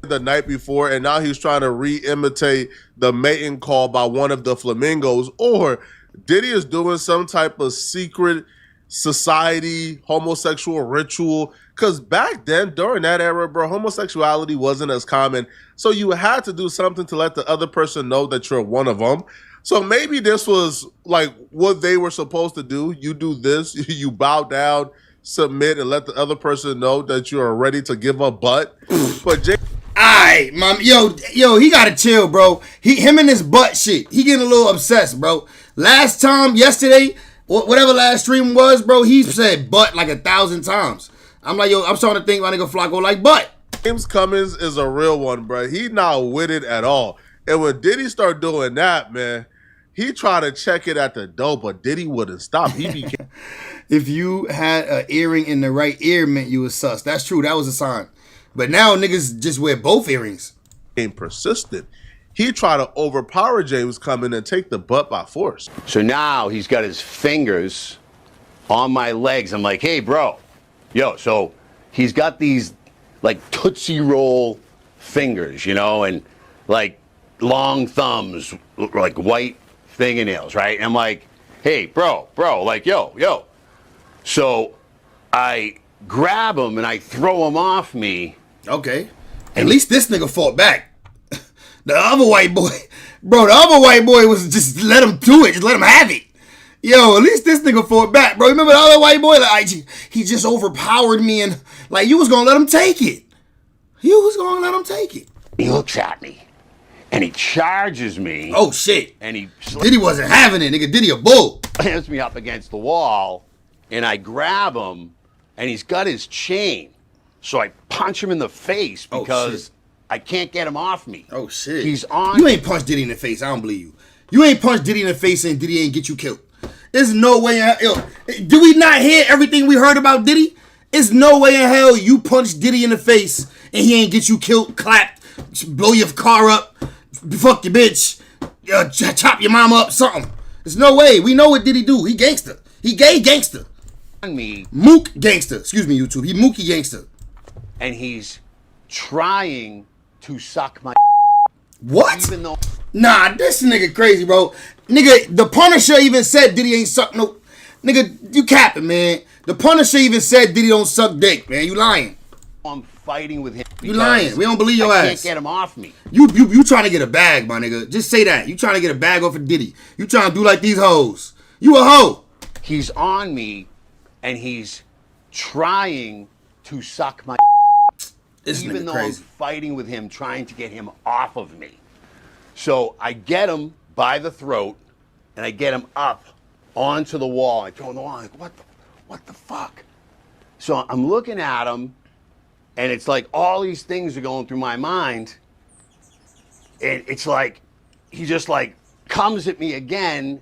The night before, and now he's trying to re-imitate the mating call by one of the flamingos, or Diddy is doing some type of secret society homosexual ritual. Because back then, during that era, bro, homosexuality wasn't as common. So you had to do something to let the other person know that you're one of them. So maybe this was like what they were supposed to do. You do this, you bow down, submit, and let the other person know that you are ready to give up butt. But Alright, mom, yo, he gotta chill, bro. Him and his butt shit. He getting a little obsessed, bro. Yesterday, whatever last stream was, bro, he said butt like 1,000 times. I'm like, yo, I'm starting to think my nigga Flacco like butt. James Cummings is a real one, bro. He not with it at all. And when Diddy start doing that, man, he tried to check it at the door, but Diddy wouldn't stop. He became. If you had an earring in the right ear, meant you was sus. That's true. That was a sign. But now niggas just wear both earrings. Persistent. He tried to overpower James Cummings and take the butt by force. So now he's got his fingers on my legs. I'm like, hey, bro. Yo, so he's got these like Tootsie Roll fingers, you know, and like long thumbs, like white fingernails, right? And I'm like, hey, bro, like, yo. So I grab him and I throw him off me. Okay. At least this nigga fought back. The other white boy, bro, was just let him do it. Just let him have it. Yo, at least this nigga fought back, bro. Remember the other white boy? Like, he just overpowered me and, like, you was going to let him take it. He looks at me and he charges me. Oh, shit. And he Diddy wasn't having it, nigga. Diddy a bull. Slams me up against the wall and I grab him and he's got his chain. So I punch him in the face because I can't get him off me. Oh, shit. He's on. You ain't punched Diddy in the face. I don't believe you. You ain't punched Diddy in the face and Diddy ain't get you killed. There's no way in hell. Yo, do we not hear everything we heard about Diddy? There's no way in hell you punch Diddy in the face and he ain't get you killed, clapped, blow your car up, fuck your bitch, chop your mama up, something. There's no way. We know what Diddy do. He gangster. He gay gangster. On me. Mook gangster. Excuse me, YouTube. He mookie gangster. And he's trying to suck my. What? Even though. Nah, this nigga crazy, bro. Nigga, the Punisher even said Diddy ain't suck no. Nigga, you capping, man. The Punisher even said Diddy don't suck dick, man. You lying. I'm fighting with him. You lying. We don't believe your I ass. Can't get him off me. You trying to get a bag, my nigga. Just say that. You trying to get a bag off of Diddy. You trying to do like these hoes. You a hoe. He's on me, and he's trying to suck my. This Even nigga though crazy. I'm fighting with him, trying to get him off of me. So I get him by the throat, and I get him up onto the wall. I throw him on the wall. I'm like, what the fuck? So I'm looking at him, and it's like all these things are going through my mind. And it's like, he just like comes at me again.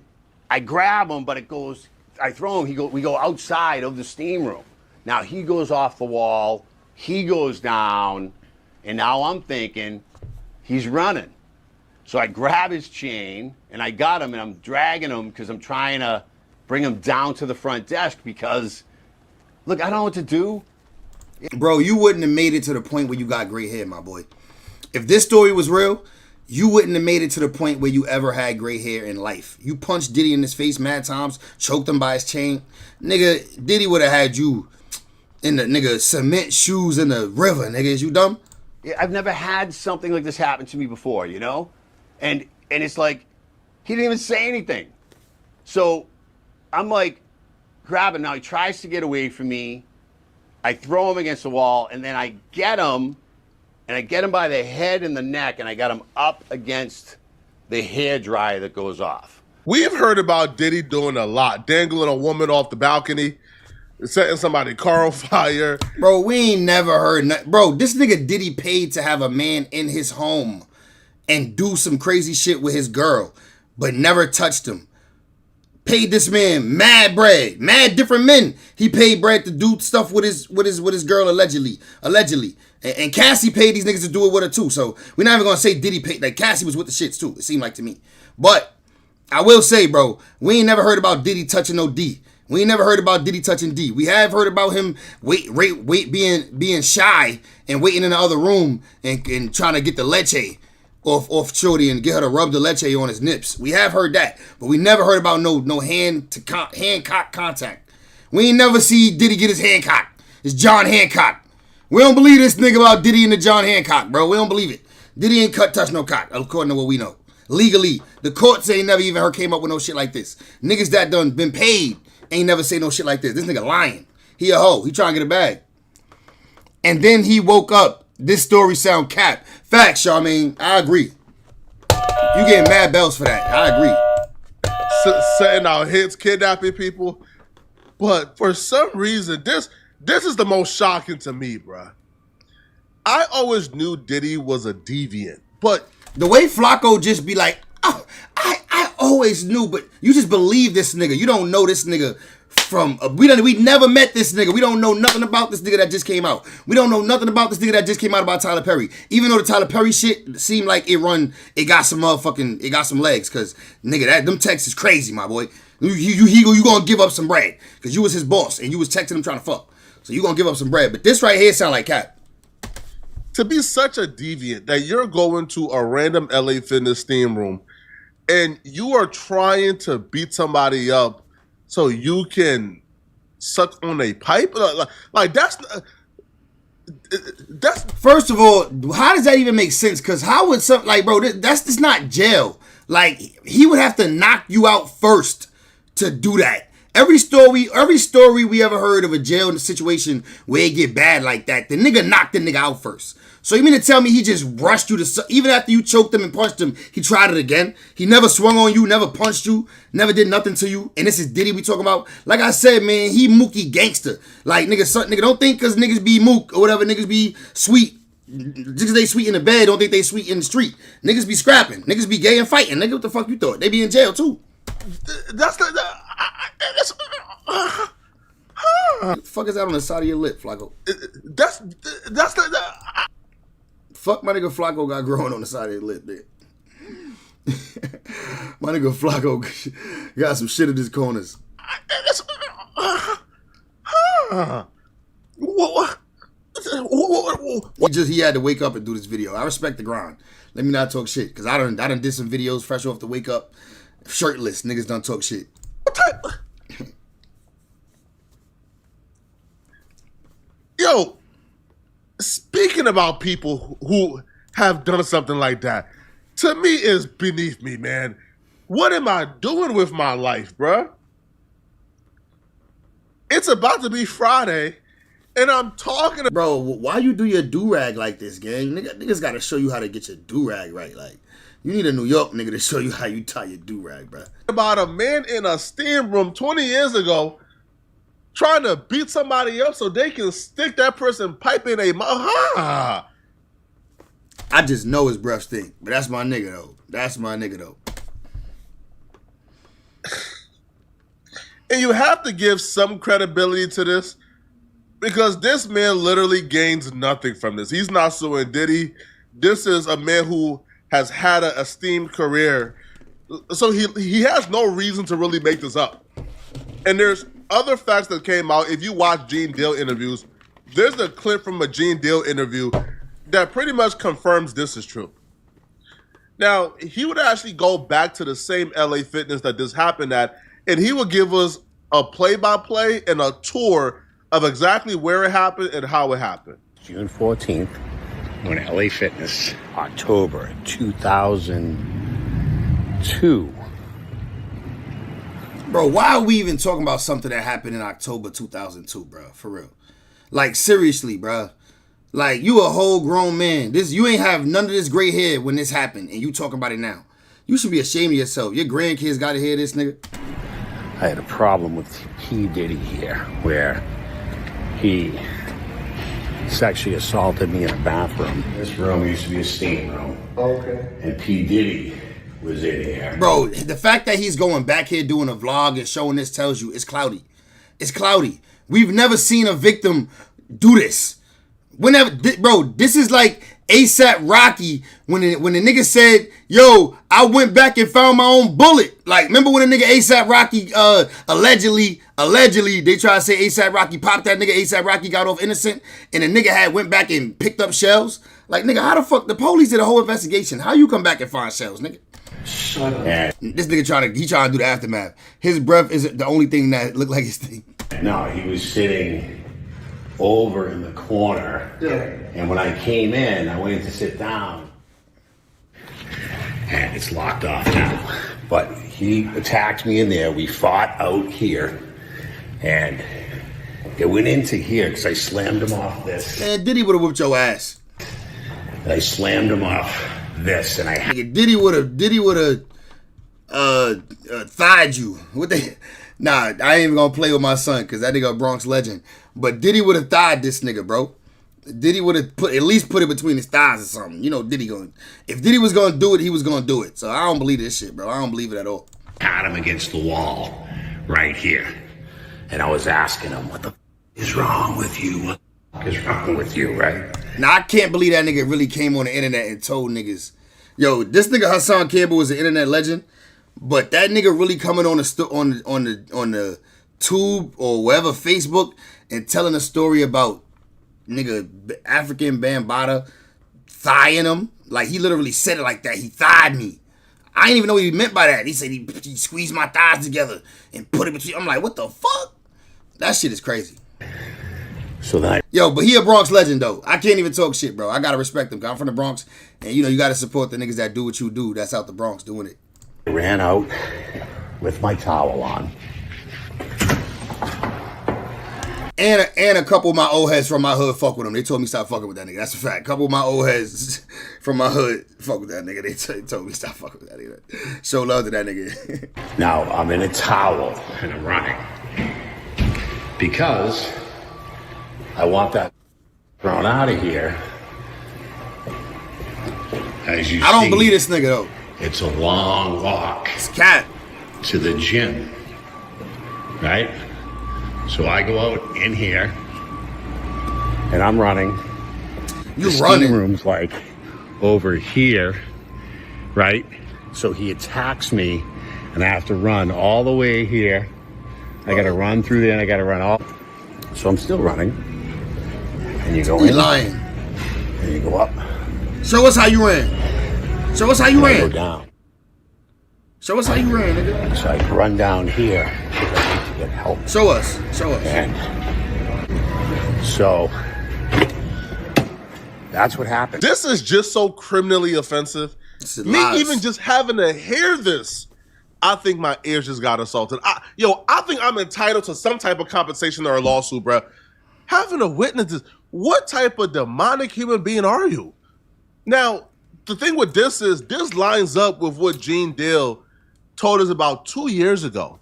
I grab him, but it goes, I throw him, we go outside of the steam room. Now he goes off the wall, he goes down, and now I'm thinking, he's running. So I grab his chain, and I got him, and I'm dragging him because I'm trying to bring him down to the front desk because, look, I don't know what to do. Bro, you wouldn't have made it to the point where you got gray hair, my boy. If this story was real, you wouldn't have made it to the point where you ever had gray hair in life. You punched Diddy in his face mad times, choked him by his chain. Nigga, Diddy would have had you in the nigga cement shoes in the river, nigga. Is you dumb? I've never had something like this happen to me before, you know? And it's like, he didn't even say anything. So I'm like, grabbing. Now he tries to get away from me. I throw him against the wall, and then I get him, and I get him by the head and the neck, and I got him up against the hair dryer that goes off. We've heard about Diddy doing a lot, dangling a woman off the balcony, setting somebody's car on fire. Bro, we ain't never heard nothing. Bro, this nigga Diddy paid to have a man in his home and do some crazy shit with his girl, but never touched him. Paid this man mad bread, mad different men. He paid bread to do stuff with his girl allegedly. And Cassie paid these niggas to do it with her too. So we're not even gonna say Diddy paid. Like Cassie was with the shits too. It seemed like to me. But I will say, bro, we ain't never heard about Diddy touching no D. We ain't never heard about Diddy touching D. We have heard about him being shy and waiting in the other room and trying to get the leche off Shorty and get her to rub the leche on his nips. We have heard that, but we never heard about no hand-cock contact. We ain't never see Diddy get his hand cocked. It's John Hancock. We don't believe this nigga about Diddy and the John Hancock, bro. We don't believe it. Diddy ain't touch no cock, according to what we know. Legally, the courts ain't never even came up with no shit like this. Niggas that done been paid ain't never say no shit like this. This nigga lying. He a hoe. He trying to get a bag. And then he woke up. This story sound cap. Facts, Charmaine. I agree. You getting mad bells for that. I agree. Setting out hits, kidnapping people. But for some reason, this is the most shocking to me, bruh. I always knew Diddy was a deviant, but the way Flacco just be like, oh, I always knew, but you just believe this nigga. You don't know this nigga from, we never met this nigga. We don't know nothing about this nigga that just came out. We don't know nothing about this nigga that just came out about Tyler Perry. Even though the Tyler Perry shit seemed like it got some legs, cause nigga, them texts is crazy, my boy. You gonna give up some bread, cause you was his boss and you was texting him trying to fuck. So you gonna give up some bread. But this right here sound like cap. To be such a deviant that you're going to a random LA Fitness steam room and you are trying to beat somebody up so you can suck on a pipe? Like that's first of all, how does that even make sense? Because how would something like, bro, that's not jail. Like, he would have to knock you out first to do that. Every story we ever heard of a jail situation where it get bad like that, the nigga knocked the nigga out first. So you mean to tell me he just rushed you to, even after you choked him and punched him, he tried it again? He never swung on you, never punched you, never did nothing to you, and this is Diddy we talking about? Like I said, man, he mookie gangster. Like, nigga, don't think because niggas be mook or whatever, niggas be sweet. Just because they sweet in the bed, don't think they sweet in the street. Niggas be scrapping. Niggas be gay and fighting. Nigga, what the fuck you thought? They be in jail too. What the fuck is that on the side of your lip, Flacco? Fuck my nigga Flacco got growing on the side of his lip, man. My nigga Flacco got some shit in his corners. He had to wake up and do this video. I respect the grind. Let me not talk shit, because I done did some videos fresh off the wake up. Shirtless. Niggas done talk shit. Yo, speaking about people who have done something like that, to me is beneath me, man. What am I doing with my life, bruh? It's about to be Friday, and I'm talking. Bro, why you do your do-rag like this, gang? Niggas gotta show you how to get your do-rag right. Like, you need a New York nigga to show you how you tie your do-rag, bro. About a man in a steam room 20 years ago trying to beat somebody up so they can stick that person pipe in a mouth. I just know his breath stink, but that's my nigga, though. That's my nigga, though. And you have to give some credibility to this because this man literally gains nothing from this. He's not suing Diddy. This is a man who has had an esteemed career. So he has no reason to really make this up. And there's other facts that came out. If you watch Gene Deal interviews, there's a clip from a Gene Deal interview that pretty much confirms this is true. Now, he would actually go back to the same LA Fitness that this happened at, and he would give us a play-by-play and a tour of exactly where it happened and how it happened. June 14th, when LA Fitness, October 2002. Bro, why are we even talking about something that happened in October 2002, bro? For real. Like, seriously, bro. Like, you a whole grown man. You ain't have none of this gray hair when this happened, and you talking about it now. You should be ashamed of yourself. Your grandkids got to hear this, nigga. I had a problem with P. Diddy here, where he sexually assaulted me in a bathroom. This room used to be a steam room. Okay. And P. Diddy was in here. Bro, the fact that he's going back here doing a vlog and showing this tells you it's cloudy. It's cloudy. We've never seen a victim do this. Bro, this is like ASAP Rocky when the nigga said, yo, I went back and found my own bullet. Like, remember when the nigga ASAP Rocky allegedly, they try to say ASAP Rocky popped that nigga, ASAP Rocky got off innocent, and the nigga went back and picked up shells? Like, nigga, how the fuck, the police did a whole investigation. How you come back and find shells, nigga? Shut up. This nigga trying to do the aftermath. His breath isn't the only thing that looked like his thing. No, he was sitting over in the corner. Yeah. And when I came in, I went to sit down. And it's locked off now. But he attacked me in there. We fought out here. And it went into here because I slammed him off this. Man, Diddy would have whooped your ass. And I slammed him off this. And Diddy would have thigh'd you. Nah, I ain't even gonna play with my son because that nigga a Bronx legend. But Diddy would have thigh'd this nigga, bro. Diddy would have at least put it between his thighs or something. You know, if Diddy was gonna do it, he was gonna do it. So I don't believe this shit, bro. I don't believe it at all. Had him against the wall right here. And I was asking him, what the f is wrong with you? What the f is wrong with you, right? Now, I can't believe that nigga really came on the internet and told niggas, yo, this nigga Hassan Campbell is an internet legend, but that nigga really coming on the tube or wherever, Facebook, and telling a story about nigga African Bambaataa thighing him. Like, he literally said it like that. He thighed me. I didn't even know what he meant by that. He said he squeezed my thighs together and put it between. I'm like, what the fuck? That shit is crazy. So that yo, but he a Bronx legend though. I can't even talk shit, bro. I gotta respect him. I'm from the Bronx, and you know you gotta support the niggas that do what you do. That's out the Bronx doing it. I ran out with my towel on. And a couple of my old heads from my hood fuck with him. They told me stop fucking with that nigga. That's a fact. A couple of my old heads from my hood fuck with that nigga. They told me stop fucking with that nigga. Show love to that nigga. Now I'm in a towel and I'm running because I want that thrown out of here. As you see, I don't believe this nigga though. It's a long walk. It's cat to the gym, right? So I go out in here, and I'm running. You the running? Steam room's like over here, right? So he attacks me, and I have to run all the way here. I got to run through there, and I got to run all. So I'm still running. And you go in. Lying. And you go up. Show us how you ran. Show us how you ran. I go down. Show us how you ran, nigga. So I run down here. Get help. Show us. Show us. And so That's what happened. This is just so criminally offensive. Me lies. even just having to hear this, I think my ears just got assaulted. I think I'm entitled to some type of compensation or a lawsuit, bro. Having to witness this, what type of demonic human being are you? Now, the thing with this is, this lines up with what Gene Deal told us about 2 years ago.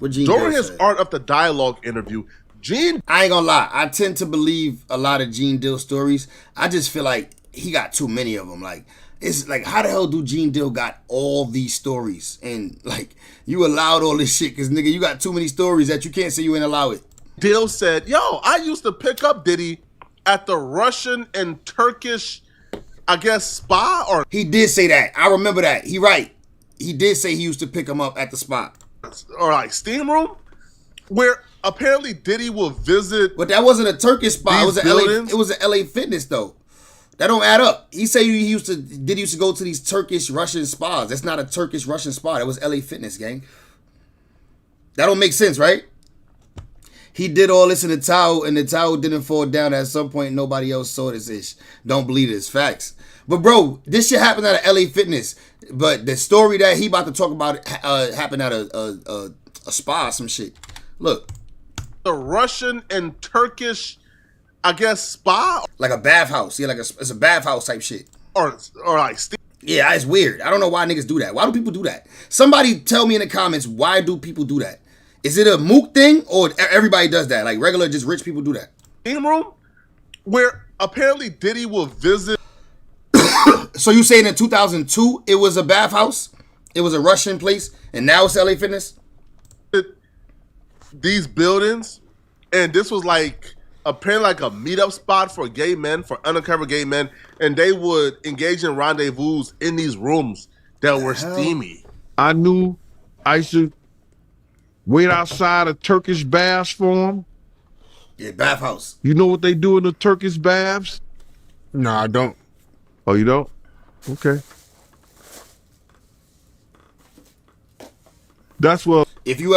During his Art of the Dialogue interview, Gene... I ain't gonna lie, I tend to believe a lot of Gene Deal stories. I just feel like he got too many of them. Like, it's like, how the hell do Gene Deal got all these stories? And like, you allowed all this shit because nigga, you got too many stories that you can't say you ain't allow it. Deal said, yo, I used to pick up Diddy at the Russian and Turkish, I guess, spa, or... He did say that. I remember that. He right. He did say he used to pick him up at the spot. Or like steam room, where apparently Diddy will visit. But that wasn't a Turkish spa. It was an LA Fitness though. That don't add up. He said Diddy used to go to these Turkish Russian spas. That's not a Turkish Russian spa. That was LA Fitness, gang. That don't make sense, right? He did all this in the towel, and the towel didn't fall down. At some point, nobody else saw this ish. Don't believe this. Facts. But bro, this shit happened at a LA Fitness. But the story that he about to talk about happened at a spa or some shit. Look. The Russian and Turkish, I guess, spa? Like a bathhouse. Yeah, it's a bathhouse type shit. Or like... Yeah, it's weird. I don't know why niggas do that. Why do people do that? Somebody tell me in the comments, why do people do that? Is it a mook thing or everybody does that? Like regular, just rich people do that. Steam room where apparently Diddy will visit. So you saying in 2002 it was a bathhouse? It was a Russian place and now it's LA Fitness? These buildings, and this was like apparently like a meetup spot for gay men, for undercover gay men, and they would engage in rendezvous in these rooms that were steamy. I knew I should wait outside of Turkish baths for them. Yeah, bathhouse. You know what they do in the Turkish baths? No, I don't. Oh, you don't? Okay. That's what... If you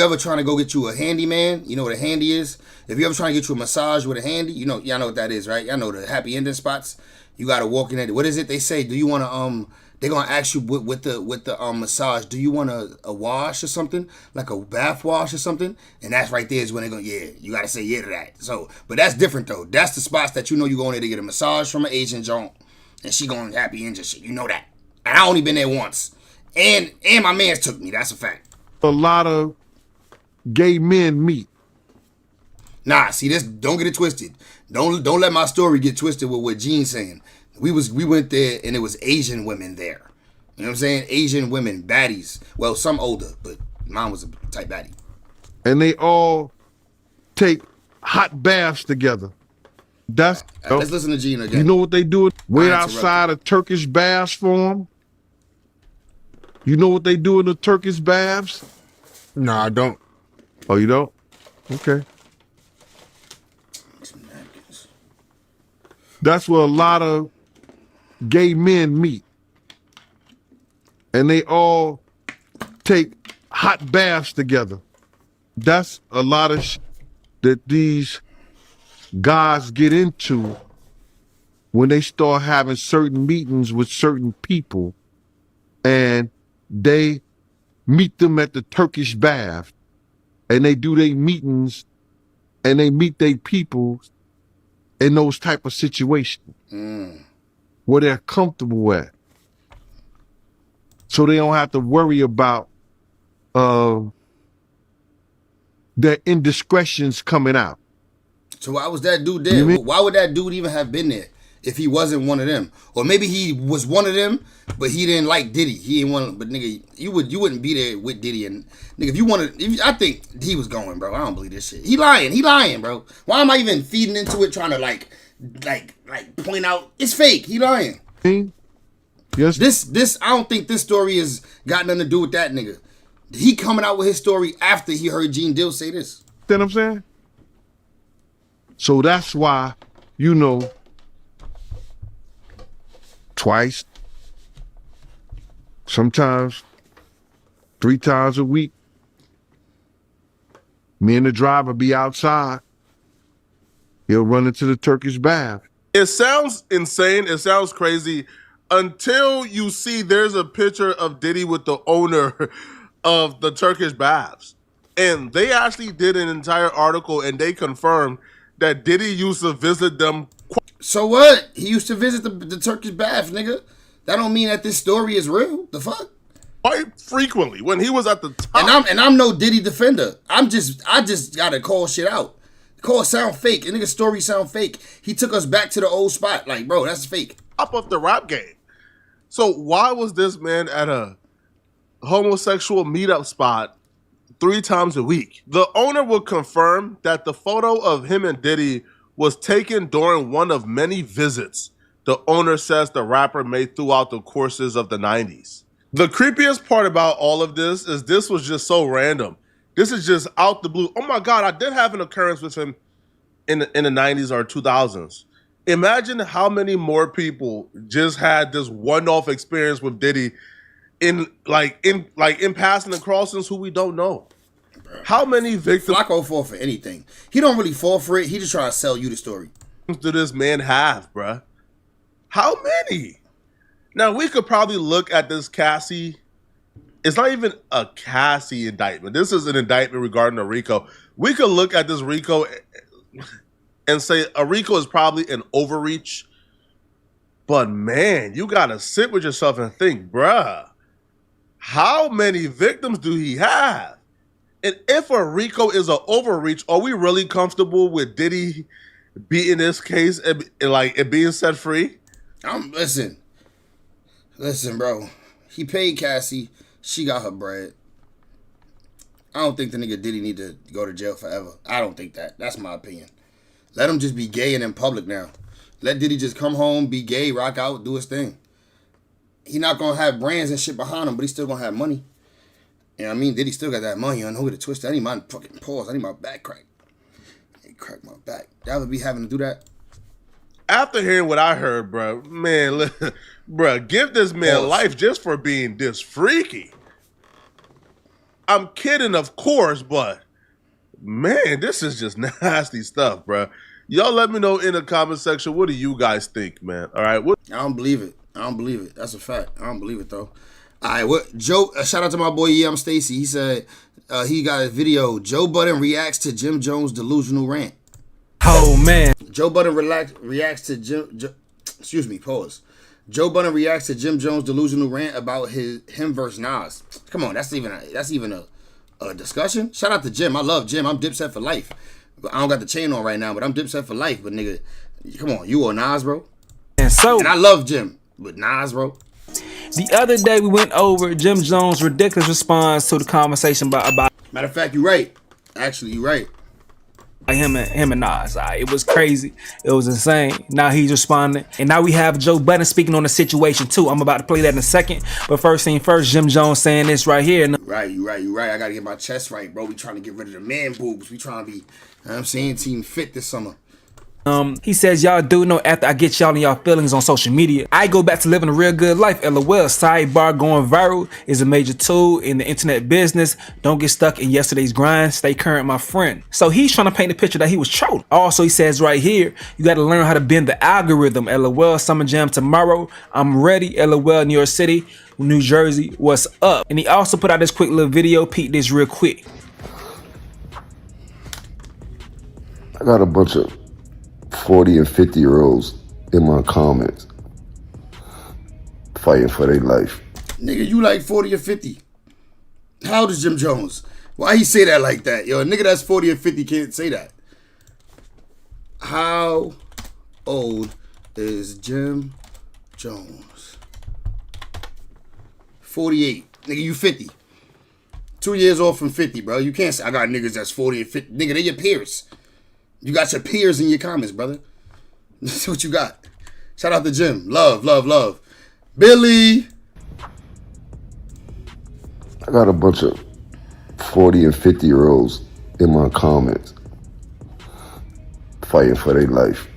ever trying to go get you a handyman, you know what a handy is? If you ever trying to get you a massage with a handy, y'all know what that is, right? Y'all know the happy ending spots. You got to walk in there. What is it they say? Do you want to, they're going to ask you with the massage, do you want a wash or something? Like a bath wash or something? And that's right there is when they're going, yeah, you got to say yeah to that. So, but that's different though. That's the spots that you know you going there to get a massage from an Asian joint. And she going happy ending shit. You know that. And I only been there once. And my mans took me. That's a fact. A lot of gay men meet. Nah, see this. Don't get it twisted. Don't let my story get twisted with what Gene's saying. We went there and it was Asian women there. You know what I'm saying? Asian women, baddies. Well, some older, but mine was a type baddie. And they all take hot baths together. Let's listen to Gene again. You know what they do? Wait outside of Turkish baths for them. You know what they do in the Turkish baths? No, I don't. Oh, you don't? Okay. That's where a lot of gay men meet. And they all take hot baths together. That's a lot of shit that these guys get into when they start having certain meetings with certain people and they meet them at the Turkish bath and they do their meetings and they meet their people in those type of situations where they're comfortable at. So they don't have to worry about their indiscretions coming out. So why was that dude there? Why would that dude even have been there if he wasn't one of them? Or maybe he was one of them, but he didn't like Diddy. He didn't want. But nigga, you wouldn't be there with Diddy. And nigga, if you wanted, I think he was going, bro. I don't believe this shit. He lying, bro. Why am I even feeding into it, trying to like point out it's fake? He lying. Yes. This I don't think this story has got nothing to do with that nigga. He coming out with his story after he heard Gene Deal say this. You know what I'm saying? So that's why, twice, sometimes 3 times a week, me and the driver be outside. He'll run into the Turkish bath. It sounds insane. It sounds crazy until you see there's a picture of Diddy with the owner of the Turkish baths. And they actually did an entire article and they confirmed that Diddy used to visit them. So what? He used to visit the Turkish bath, nigga. That don't mean that this story is real. The fuck? Quite frequently when he was at the top. And I'm no Diddy defender. I just gotta call shit out. Call it sound fake. A nigga story sound fake. He took us back to the old spot. Like, bro, that's fake. Top of the rap game. So why was this man at a homosexual meetup spot 3 times a week? The owner will confirm that the photo of him and Diddy was taken during one of many visits the owner says the rapper made throughout the courses of the 90s. The creepiest part about all of this is this was just so random. This is just out the blue. Oh my God, I did have an occurrence with him in the 90s or 2000s. Imagine how many more people just had this one-off experience with Diddy in passing and crossings who we don't know. How many victims Flacco fall for anything. He don't really fall for it. He just trying to sell you the story. Do this man have, bruh? How many? Now, we could probably look at this Cassie. It's not even a Cassie indictment. This is an indictment regarding a RICO. We could look at this RICO and say a RICO is probably an overreach. But, man, you got to sit with yourself and think, bruh, how many victims do he have? And if a RICO is an overreach, are we really comfortable with Diddy beating this case and being set free? Listen, bro. He paid Cassie. She got her bread. I don't think the nigga Diddy need to go to jail forever. I don't think that. That's my opinion. Let him just be gay and in public now. Let Diddy just come home, be gay, rock out, do his thing. He not gonna have brands and shit behind him, but he still gonna have money. You know what I mean? Diddy still got that money. I know who to twist. I need my fucking pause. I need my back crack. I need to crack my back. Y'all would be having to do that? After hearing what I heard, bro, man, bro, give this man life just for being this freaky. I'm kidding, of course, but man, this is just nasty stuff, bro. Y'all let me know in the comment section, what do you guys think, man? All right. I don't believe it. That's a fact. I don't believe it, though. All right, what Joe? Shout out to my boy, I'm Stacy. He said he got a video. Joe Budden reacts to Jim Jones' delusional rant. Oh man, Joe Budden reacts to pause. Joe Budden reacts to Jim Jones' delusional rant about him versus Nas. Come on, that's even a discussion. Shout out to Jim. I love Jim. I'm Dipset for life. I don't got the chain on right now, but I'm Dipset for life. But nigga, come on, you or Nas, bro? And I love Jim, but Nas, bro. The other day we went over Jim Jones' ridiculous response to the conversation about. Matter of fact, you right. Actually, you right. Him and Nas. It was crazy. It was insane. Now he's responding. And now we have Joe Budden speaking on the situation too. I'm about to play that in a second. But first thing first, Jim Jones saying this right here. Right, you right. I gotta get my chest right, bro. We trying to get rid of the man boobs. We trying to be, you know what I'm saying, team fit this summer. He says, y'all do know after I get y'all in y'all feelings on social media, I go back to living a real good life. LOL. Sidebar, going viral is a major tool in the internet business. Don't get stuck in yesterday's grind. Stay current, my friend. So he's trying to paint the picture that he was trolling. Also, he says right here, you got to learn how to bend the algorithm. LOL. Summer Jam tomorrow. I'm ready. LOL. New York City, New Jersey. What's up? And he also put out this quick little video. Peep this real quick. I got a bunch of 40 and 50-year-olds in my comments fighting for their life. Nigga, you like 40 or 50. How old is Jim Jones? Why he say that like that? Yo, a nigga that's 40 or 50 can't say that. How old is Jim Jones? 48. Nigga, you 50. 2 years off from 50, bro. You can't say, I got niggas that's 40 and 50. Nigga, they your peers. You got your peers in your comments, brother. That's what you got. Shout out to Jim. Love, love, love. Billy. I got a bunch of 40 and 50-year-olds in my comments fighting for their life.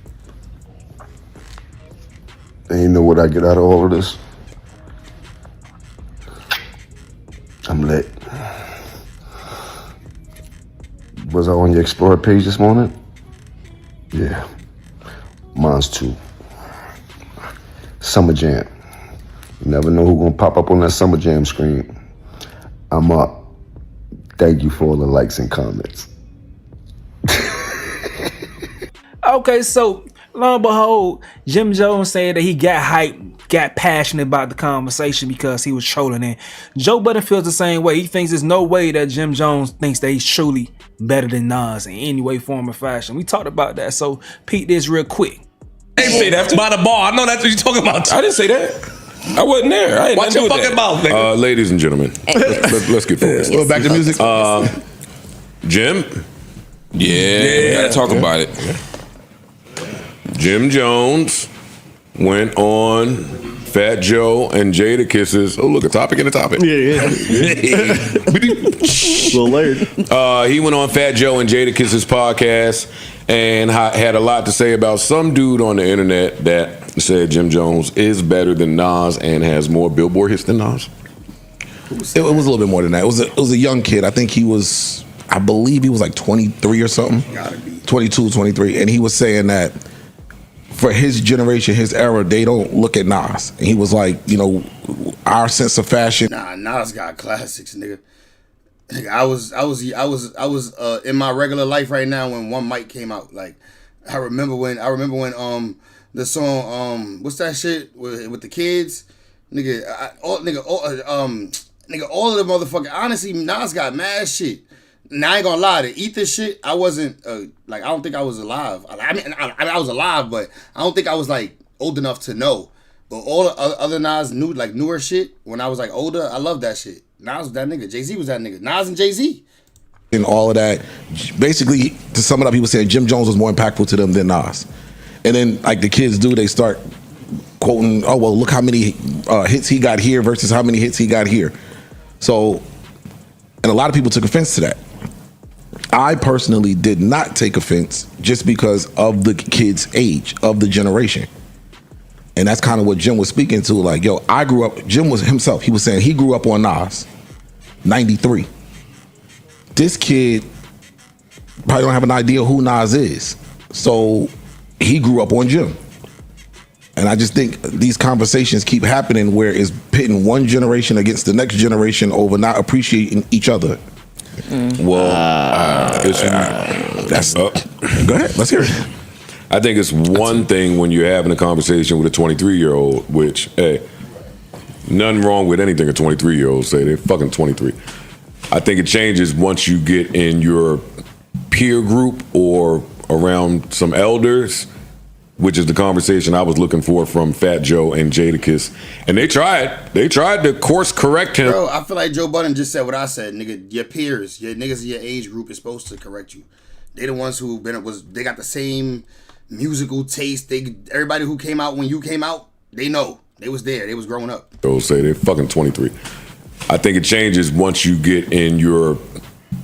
And you know what I get out of all of this? I'm lit. Was I on your Explorer page this morning? Yeah, mine's too. Summer Jam. You never know who's gonna pop up on that Summer Jam screen. I'm up. Thank you for all the likes and comments. Okay, so lo and behold, Jim Jones said that he got hyped, got passionate about the conversation because he was trolling. And Joe Budden feels the same way. He thinks there's no way that Jim Jones thinks that he's truly better than Nas in any way, form, or fashion. We talked about that, so peep this real quick. Hey, say that by the bar. I know that's what you're talking about. I didn't say that. I wasn't there. I Watch your fucking mouth, nigga. Ladies and gentlemen, let's get focused. Well, back to music. Jim? Yeah, gotta talk about it. Jim Jones went on Fat Joe and Jadakiss's. Oh, look, a topic in a topic. Yeah. A little layered. He went on Fat Joe and Jadakiss's podcast and had a lot to say about some dude on the internet that said Jim Jones is better than Nas and has more Billboard hits than Nas. It was a little bit more than that. It was a young kid. I think I believe he was like 23 or something. 22, 23. And he was saying that for his generation, his era, they don't look at Nas. And he was like, our sense of fashion. Nah, Nas got classics, nigga. I was in my regular life right now when One Mic came out. Like, I remember when the song what's that shit with the kids, all of the motherfuckers. Honestly, Nas got mad shit. Now I ain't gonna lie, the Ether shit, I wasn't I don't think I was alive. I was alive, but I don't think I was like old enough to know. But all the other Nas newer shit, when I was like older, I loved that shit. Nas was that nigga. Jay-Z was that nigga. Nas and Jay-Z. And all of that. Basically, to sum it up, he was saying Jim Jones was more impactful to them than Nas. And then like the kids do, they start quoting, oh, well, look how many hits he got here versus how many hits he got here. So, and a lot of people took offense to that. I personally did not take offense just because of the kid's age, of the generation. And that's kind of what Jim was speaking to. Like, yo, I grew up, Jim was himself. He was saying he grew up on Nas, 93. This kid probably don't have an idea who Nas is. So he grew up on Jim. And I just think these conversations keep happening where it's pitting one generation against the next generation over not appreciating each other. Well, go ahead, let's hear it. I think it's one thing when you're having a conversation with a 23-year-old, which, hey, nothing wrong with anything a 23-year-old say. They're fucking 23. I think it changes once you get in your peer group or around some elders, which is the conversation I was looking for from Fat Joe and Jadakiss. And they tried to course correct him. Bro, I feel like Joe Budden just said what I said, nigga. Your peers, your niggas in your age group is supposed to correct you. They the ones who they got the same musical taste. Everybody who came out when you came out, they know. They was there. They was growing up. They'll say they're fucking 23. I think it changes once you get in your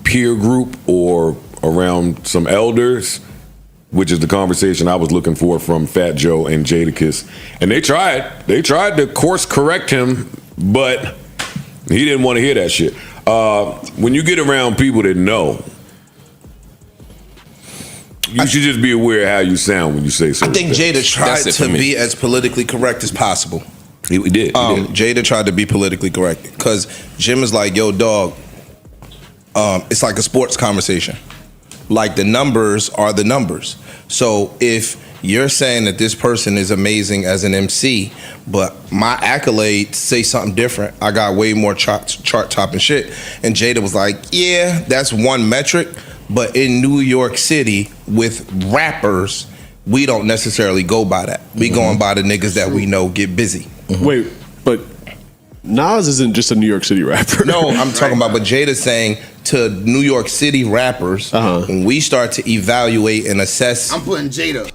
peer group or around some elders, which is the conversation I was looking for from Fat Joe and Jadakiss. And they tried to course correct him, but he didn't want to hear that shit. When you get around people that know, you should just be aware of how you sound when you say something. I think Jada tried to be as politically correct as possible. He did. Jada tried to be politically correct because Jim is like, yo, dog, it's like a sports conversation. Like the numbers are the numbers. So if you're saying that this person is amazing as an MC, but my accolades say something different, I got way more chart topping shit. And Jada was like, yeah, that's one metric. But in New York City with rappers, we don't necessarily go by that. We going by the niggas that we know get busy. Wait, but Nas isn't just a New York City rapper. No, I'm talking about, but Jada's saying to New York City rappers, when we start to evaluate and assess. I'm putting Jada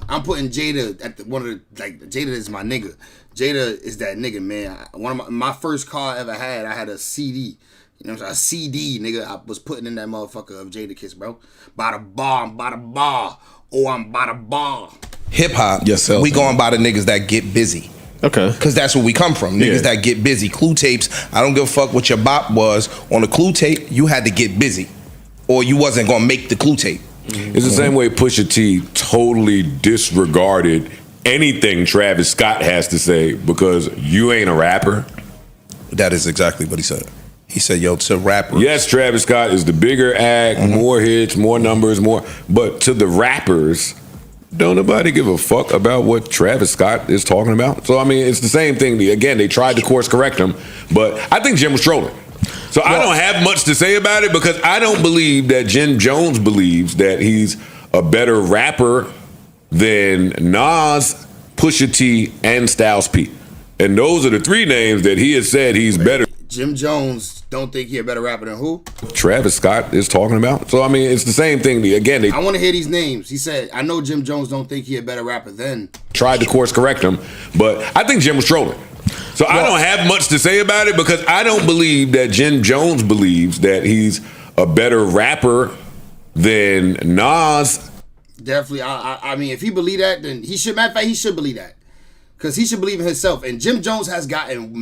at Jada is my nigga. Jada is that nigga, man. One of my first car I ever had, I had a CD. You know what I'm saying? A CD, nigga, I was putting in that motherfucker of Jadakiss, bro. By the bar, I'm by the bar. Oh, I'm by the bar. Hip hop, we going by the niggas that get busy. Okay. Because that's where we come from. Niggas that get busy. Clue tapes, I don't give a fuck what your bop was. On the Clue tape, you had to get busy. Or you wasn't going to make the Clue tape. It's the same way Pusha T totally disregarded anything Travis Scott has to say because you ain't a rapper. That is exactly what he said. He said, yo, to rappers. Yes, Travis Scott is the bigger act, more hits, more numbers, more. But to the rappers, don't nobody give a fuck about what Travis Scott is talking about. So, I mean, it's the same thing. Again, they tried to course correct him, but I think Jim was trolling. So I don't have much to say about it because I don't believe that Jim Jones believes that he's a better rapper than Nas, Pusha T, and Styles P. And those are the three names that he has said he's better. Jim Jones don't think he a better rapper than who? Travis Scott is talking about. So, I mean, it's the same thing. Again, they I want to hear these names. He said, I know Jim Jones don't think he a better rapper than. tried to course correct him, but I think Jim was trolling. So I don't have much to say about it because I don't believe that Jim Jones believes that he's a better rapper than Nas. Definitely. I mean, if he believe that, then he should. Matter of fact, he should believe that. Because he should believe in himself. And Jim Jones has gotten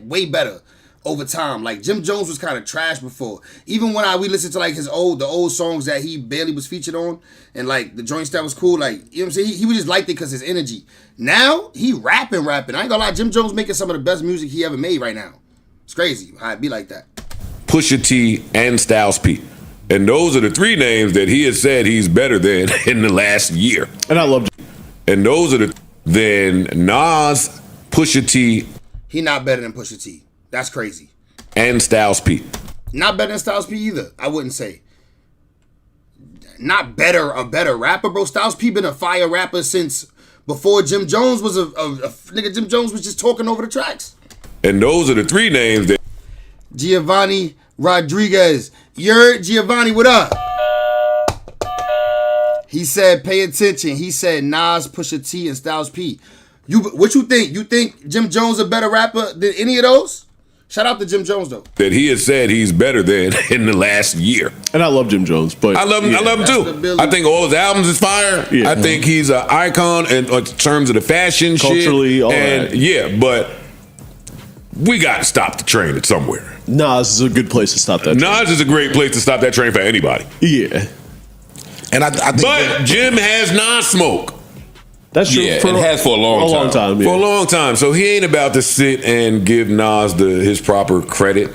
way better over time. Like, Jim Jones was kind of trash before. Even when we listened to, like, the old songs that he barely was featured on, and, like, the joints that was cool, like, you know what I'm saying? He just liked it because his energy. Now, he rapping. I ain't gonna lie, Jim Jones making some of the best music he ever made right now. It's crazy how it be like that. Pusha T, and Styles P. And those are the three names that he has said he's better than in the last year. And I loved it. And those are the then Nas, Pusha T. He not better than Pusha T. That's crazy. And Styles P. Not better than Styles P either, I wouldn't say. Not a better rapper, bro. Styles P been a fire rapper since before Jim Jones was a nigga. Jim Jones was just talking over the tracks. And those are the three names that Giovanni Rodriguez. Giovanni, what up? He said, pay attention. He said Nas, Pusha T, and Styles P. What you think? You think Jim Jones a better rapper than any of those? Shout out to Jim Jones though. that he has said he's better than in the last year. And I love Jim Jones, but I love him. I love him too. I think all his albums is fire. Yeah. I think he's an icon in terms of the fashion Culturally, shit. all and that. yeah, but we got to stop the train at somewhere. Nas is a good place to stop that. Nas is a great place to stop that train for anybody. Yeah. And I think but Jim has non-smoke. That's true. Yeah, and has for a long time. Yeah. For a long time. So he ain't about to sit and give Nas his proper credit.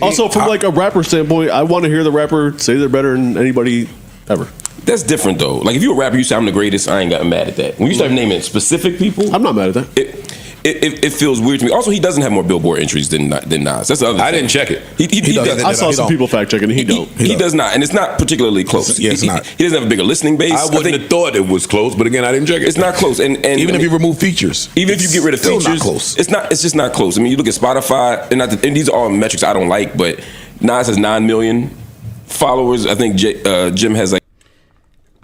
Also, from like a rapper standpoint, I want to hear the rapper say they're better than anybody ever. That's different though. Like if you're a rapper, you say I'm the greatest. I ain't gotten mad at that. When you start naming specific people, I'm not mad at that. It feels weird to me. Also, he doesn't have more Billboard entries than Nas. That's the other thing. I didn't check it. He does. I saw some people fact checking. He don't. He does not, and it's not particularly close. Yeah, it's not. He doesn't have a bigger listening base. I wouldn't have thought it was close, but again, I didn't check it. It's not close, and even if you remove features, even if you get rid of still features, not close. It's not. It's just not close. I mean, you look at Spotify, and these are all metrics I don't like, but Nas has 9 million followers. I think Jim has like.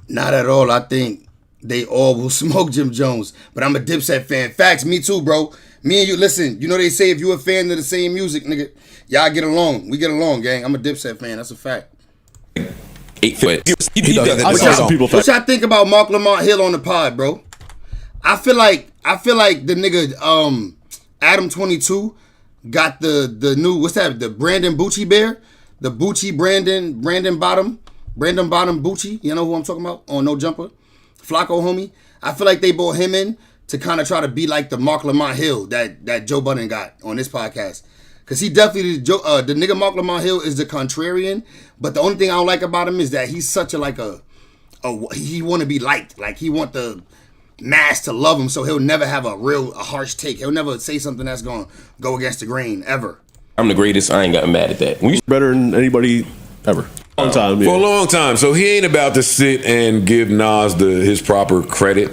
Not at all. I think they all will smoke Jim Jones, but I'm a Dipset fan. Facts, me too, bro. Me and you, listen, you know they say if you a fan of the same music, nigga, y'all get along. We get along, gang. I'm a Dipset fan. That's a fact. 8 foot. I saw some people What fact. y'all think about Mark Lamont Hill on the pod, bro? I feel like the nigga Adam 22 got the new, what's that? The Brandon Bucci bear, the Bucci Brandon Bottom Bucci. You know who I'm talking about? On No Jumper, Flacco homie. I feel like they brought him in to kind of try to be like the Mark Lamont Hill that Joe Budden got on this podcast. Cause he definitely the nigga Mark Lamont Hill is the contrarian, but the only thing I don't like about him is that he's such a he want to be liked, like he want the mass to love him, so he'll never have a harsh take. He'll never say something that's gonna go against the grain ever. I'm the greatest. I ain't gotten mad at that. When you Better than anybody ever. Long time. For Yeah. a long time. So he ain't about to sit and give Nas his proper credit.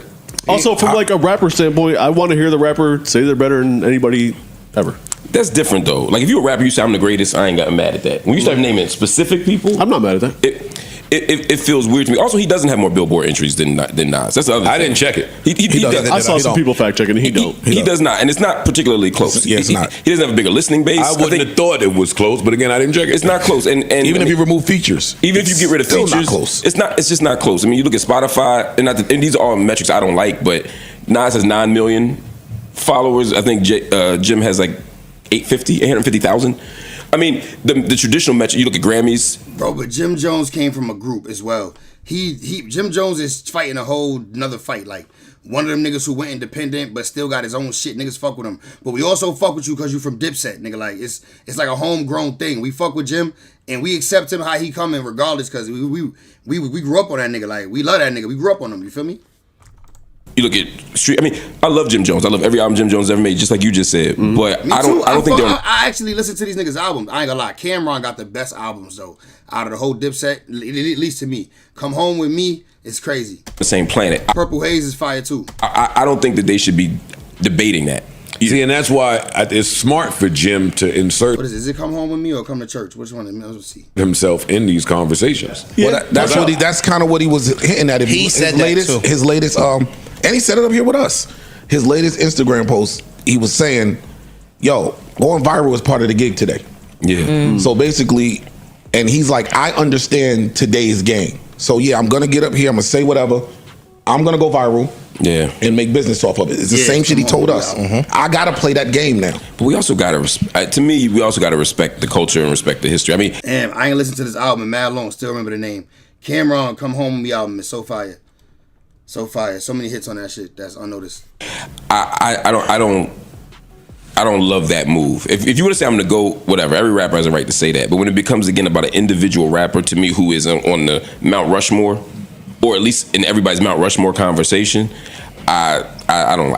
Also, from like a rapper standpoint, I want to hear the rapper say they're better than anybody ever. That's different though. Like if you're a rapper, you say I'm the greatest. I ain't gotten mad at that. When you start naming specific people, I'm not mad at that. It feels weird to me. Also, he doesn't have more Billboard entries than Nas. That's the other. I thing. didn't check it. He does. I saw some people fact checking. He don't. He does not, and it's not particularly close. Yeah, it's not. He doesn't have a bigger listening base. I wouldn't have thought it was close, but again, I didn't check it. It's not close, and even if you remove features, even if you get rid of still features, not close. it's not. It's just not close. I mean, you look at Spotify, and these are all metrics I don't like, but Nas has 9 million followers. I think Jim has like 850,000. I mean, the traditional metric. You look at Grammys, bro. But Jim Jones came from a group as well. Jim Jones is fighting a whole another fight. Like one of them niggas who went independent but still got his own shit. Niggas fuck with him. But we also fuck with you because you from Dipset, nigga. Like it's like a homegrown thing. We fuck with Jim and we accept him how he coming regardless because we grew up on that nigga. Like we love that nigga. We grew up on him. You feel me? You look at street. I mean, I love Jim Jones. I love every album Jim Jones ever made, just like you just said. Mm-hmm. But I don't think they're. I actually listen to these niggas' albums. I ain't gonna lie. Cameron got the best albums though out of the whole Dipset, at least to me. Come Home With Me is crazy. The same planet. Purple Haze is fire too. I don't think that they should be debating that. See, and that's why it's smart for Jim to insert What is it? Is it Come Home With Me or Come to Church? Which one? Let's see. himself in these conversations. Yeah. Well, that's kind of what he was hitting at. He said that too. His latest, and he said it up here with us. His latest Instagram post, he was saying, "Yo, going viral was part of the gig today." Yeah. So basically, and he's like, "I understand today's game. So yeah, I'm gonna get up here. I'm gonna say whatever. I'm gonna go viral." Yeah, and make business off of it. It's the same shit he told us. I gotta play that game now. But we also gotta, to me, we also gotta respect the culture and respect the history. I mean, damn, I ain't listened to this album in mad long. Still remember the name. Cameron Come Home With Me album is so fire, so fire. So many hits on that shit that's unnoticed. I don't love that move. If you were to say I'm gonna go, whatever, every rapper has a right to say that. But when it becomes again about an individual rapper, to me, who is on the Mount Rushmore, or at least in everybody's Mount Rushmore conversation, I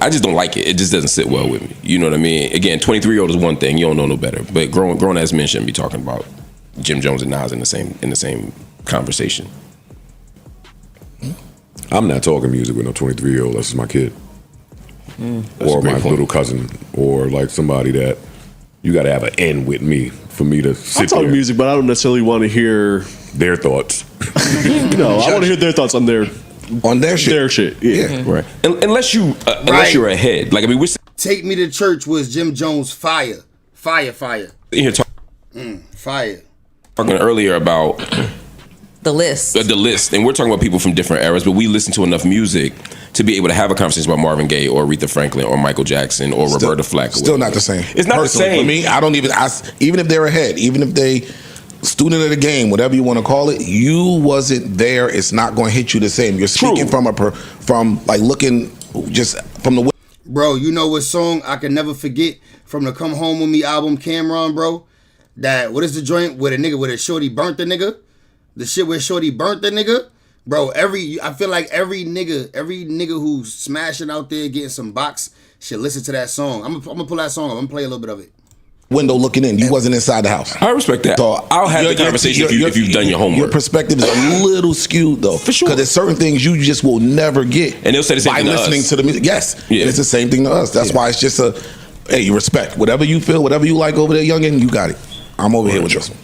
just don't like it. It just doesn't sit well with me. You know what I mean? Again, 23-year-old is one thing. You don't know no better. But grown ass men shouldn't be talking about Jim Jones and Nas in the same conversation. I'm not talking music with no 23-year-old. That's my kid, or my little cousin, or like somebody that you got to have an end with me for me to sit I talk there. music, but I don't necessarily want to hear their thoughts. No, I want to hear their thoughts on their shit. Their shit. Yeah. Right. Unless you're ahead. Like I mean, Take Me to Church was Jim Jones fire. Fire. Fire. Talking earlier about the list. The list, and we're talking about people from different eras, but we listen to enough music to be able to have a conversation about Marvin Gaye or Aretha Franklin or Michael Jackson or Roberta Flack. Still not the same. It's not Personally, the same. for me. I don't even. Even if they're ahead, even if they student of the game, whatever you want to call it, you wasn't there. It's not going to hit you the same. You're speaking from like looking just from the. Bro, you know what song I can never forget from the Come Home With Me album, Cameron, bro? That, what is the joint where a shorty burnt the nigga? The shit where shorty burnt the nigga? Bro, I feel like every nigga who's smashing out there getting some box should listen to that song. I'm gonna pull that song up. I'm gonna play a little bit of it. Window looking in. You wasn't inside the house. I respect that. So I'll have the conversation if you've done your homework. Your perspective is a little skewed though. For sure. Because there's certain things you just will never get. And they'll say the same by thing to listening us. to the music. Yes. Yeah. And it's the same thing to us. That's why it's just hey, you respect. Whatever you feel, whatever you like over there, youngin', you got it. I'm over here with this one.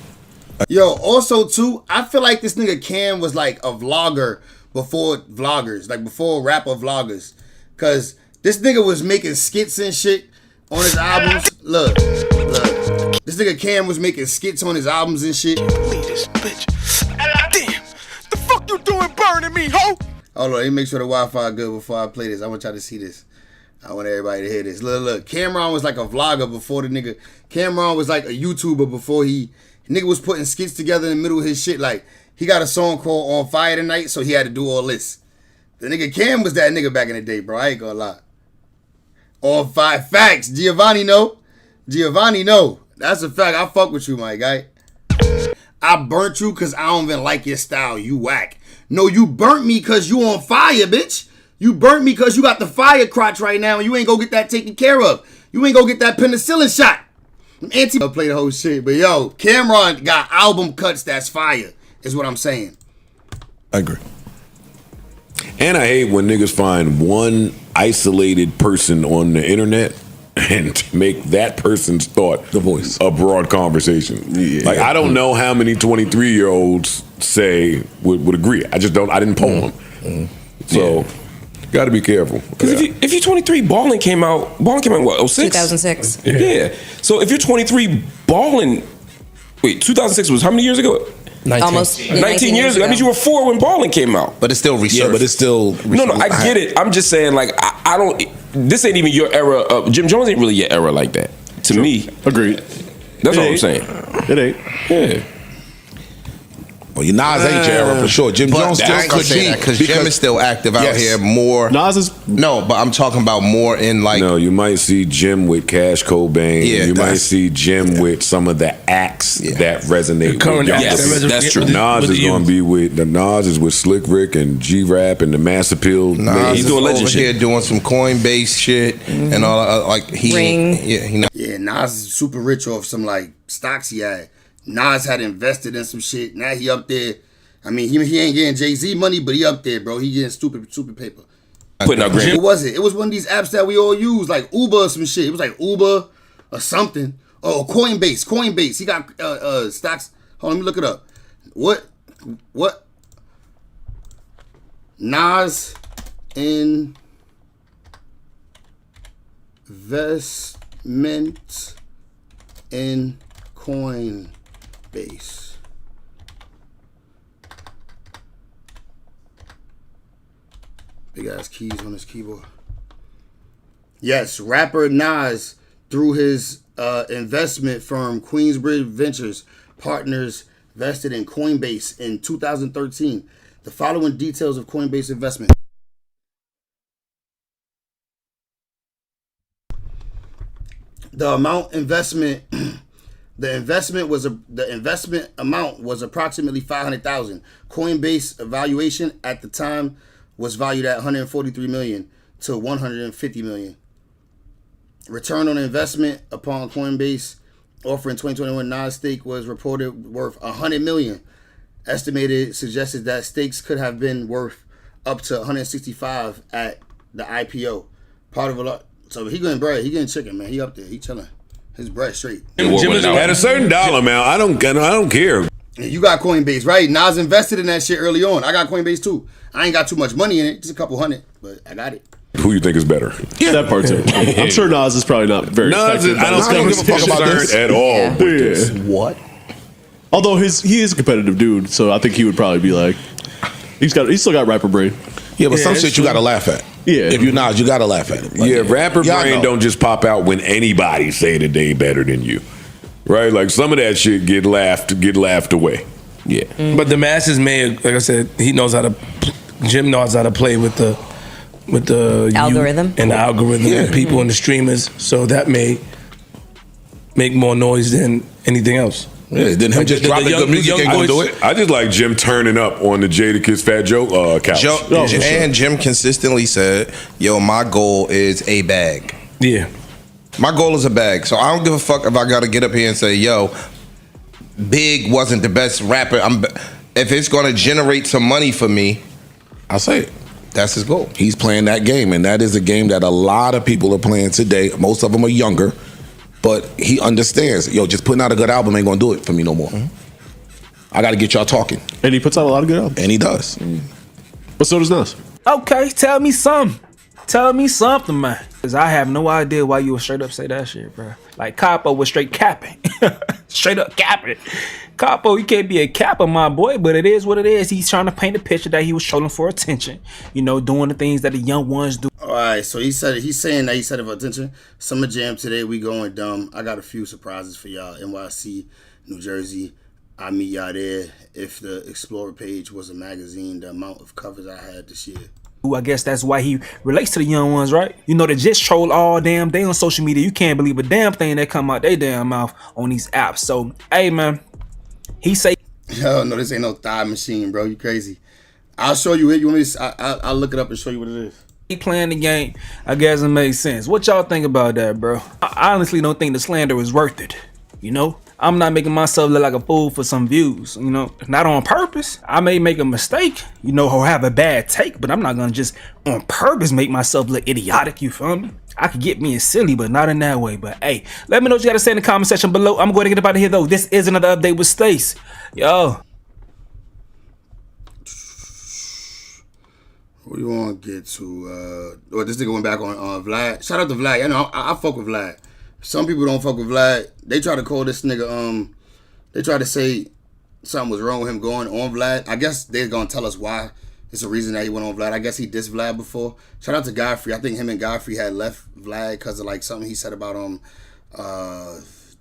Yo, also too, I feel like this nigga Cam was like a vlogger before vloggers, like before rapper vloggers. Cause this nigga was making skits and shit on his albums. Look. This nigga Cam was making skits on his albums and shit. Leave this bitch. Damn. The fuck you doing burning me, ho? Hold on, let me make sure the Wi-Fi good before I play this. I want y'all to see this. I want everybody to hear this. Look. Cameron was like a vlogger before the nigga. Cameron was like a YouTuber before nigga was putting skits together in the middle of his shit. Like, he got a song called On Fire Tonight, so he had to do all this. The nigga Cam was that nigga back in the day, bro. I ain't gonna lie. On Fire. Facts. Giovanni know. That's a fact. I fuck with you, my guy. I burnt you because I don't even like your style. You whack. No, you burnt me because you on fire, bitch. You burnt me because you got the fire crotch right now and you ain't go get that taken care of. You ain't go get that penicillin shot. I'll play the whole shit. But yo, Cameron got album cuts that's fire, is what I'm saying. I agree. And I hate when niggas find one isolated person on the internet and make that person's thought the voice a broad conversation. Yeah. Like I don't know how many 23-year-olds say would agree. I didn't poll them. So got to be careful. Because if you're 23, Ballin' came out in what, 06? 2006. Yeah. So if you're 23, Ballin', wait, 2006 was how many years ago? 19. Almost 19 years ago. That means you were 4 when Ballin' came out. But it's still research. Yeah, but it's still No, I get it. I'm just saying, like, I don't. This ain't even your era. Jim Jones ain't really your era like that. To me, agreed. That's all I'm saying. It ain't. Yeah. Well, your Nas ain't your era for sure. Jim Jones I still ain't gonna could say be that because Jim is still active out here more. Nas is no, but I'm talking about more in like. No, you might see Jim with Cash Cobain. Yeah, you might that's- see Jim with some of the acts that resonate. current with younger acts that people. resonate That's true. Nas with is the going to be with the Nas is with Slick Rick and G Rap and the Mass Appeal. Nas he's is doing legend over here doing some Coinbase shit and all like he. Ring. Yeah, Nas is super rich off some like stocks he had. Nas had invested in some shit. Now he up there. I mean, he ain't getting Jay-Z money, but he up there, bro. He getting stupid paper. Putting out grand. What was it? It was one of these apps that we all use, like Uber or some shit. It was like Uber or something. Oh, Coinbase. He got stocks. Hold on, let me look it up. What? Nas investment in Coinbase. Big ass keys on his keyboard. Yes, rapper Nas, through his investment firm Queensbridge Ventures Partners, vested in Coinbase in 2013. The following details of Coinbase investment. The investment amount was approximately $500,000. Coinbase evaluation at the time was valued at $143 million to $150 million. Return on investment upon Coinbase offer in 2021, Nas stake was reported worth $100 million. Estimated suggested that stakes could have been worth up to $165 at the IPO. Part of a lot. So he getting bread. He getting chicken, man. He up there. He chilling. His bread straight. At a certain dollar amount, I don't care. You got Coinbase, right? Nas invested in that shit early on. I got Coinbase too. I ain't got too much money in it, just a couple hundred, but I got it. Who you think is better? That part too. I'm sure Nas is probably not very Nas effective. I don't give a fuck about this at all. With this. What? Although he is a competitive dude, so I think he would probably be like, he's still got rapper brain. Yeah, but some shit you gotta laugh at. Yeah. If you're Nas, you gotta laugh at it. Yeah, rapper Y'all brain know. don't just pop out when anybody say that they better than you, right? Like some of that shit get laughed away. Yeah, but the masses may, like I said, Jim knows how to play with the Algorithm. youth and the algorithm and people and the streamers, so that may make more noise than anything else. Yeah, then him just dropping good music ain't gonna do it. I just like Jim turning up on the Jadakiss Fat Joe couch. And Jim consistently said, "Yo, my goal is a bag." Yeah, my goal is a bag. So I don't give a fuck if I gotta get up here and say, "Yo, Big wasn't the best rapper." If it's gonna generate some money for me, I'll say it. That's his goal. He's playing that game, and that is a game that a lot of people are playing today. Most of them are younger, but he understands. Yo, just putting out a good album ain't gonna do it for me no more. I got to get y'all talking. And he puts out a lot of good albums. And he does. But so does Nas. Okay, tell me something. Tell me something, man. Cause I have no idea why you would straight up say that shit, bro. Like Capo was straight capping. Straight up capping. Capo, you can't be a capper, my boy, but it is what it is. He's trying to paint a picture that he was trolling for attention. You know, doing the things that the young ones do. All right, so he's saying that he said it for attention. Summer Jam today, we going dumb. I got a few surprises for y'all. NYC, New Jersey. I meet y'all there. If the Explorer page was a magazine, the amount of covers I had this year. I guess that's why he relates to the young ones, right? You know, they just troll all damn day on social media. You can't believe a damn thing that come out their damn mouth on these apps. So, hey, man, he say, Yo, no, this ain't no thigh machine, bro. You crazy. I'll show you it. You want me to, I'll look it up and show you what it is. He playing the game. I guess it makes sense. What y'all think about that, bro? I honestly don't think the slander is worth it. You know? I'm not making myself look like a fool for some views, you know, not on purpose. I may make a mistake, you know, or have a bad take, but I'm not gonna just on purpose make myself look idiotic, you feel me? I could get being silly, but not in that way. But hey, let me know what you gotta say in the comment section below. I'm going to get up out of here though. This is another update with Stace. Yo. What do you want to get to? This nigga went back on Vlad. Shout out to Vlad. I know I fuck with Vlad. Some people don't fuck with Vlad. They try to call this nigga, they try to say something was wrong with him going on Vlad. I guess they're going to tell us why. It's a reason that he went on Vlad. I guess he dissed Vlad before. Shout out to Godfrey. I think him and Godfrey had left Vlad because of like something he said about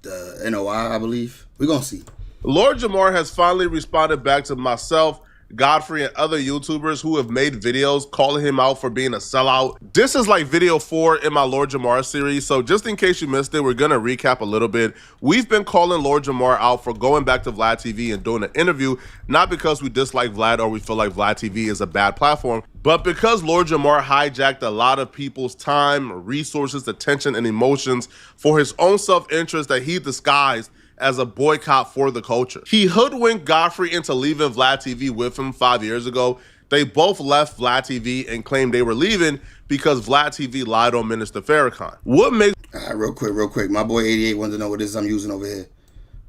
the NOI, I believe. We're gonna see. Lord Jamar has finally responded back to myself, Godfrey, and other YouTubers who have made videos calling him out for being a sellout. This is like video 4 in my Lord Jamar series, so just in case you missed it, we're gonna recap a little bit. We've been calling Lord Jamar out for going back to Vlad TV and doing an interview, not because we dislike Vlad or we feel like Vlad TV is a bad platform, but because Lord Jamar hijacked a lot of people's time, resources, attention, and emotions for his own self-interest that he disguised as a boycott for the culture. He hoodwinked Godfrey into leaving Vlad TV with him 5 years ago. They both left Vlad TV and claimed they were leaving because Vlad TV lied on Minister Farrakhan. What makes... All right, real quick. My boy 88 wanted to know what this is I'm using over here.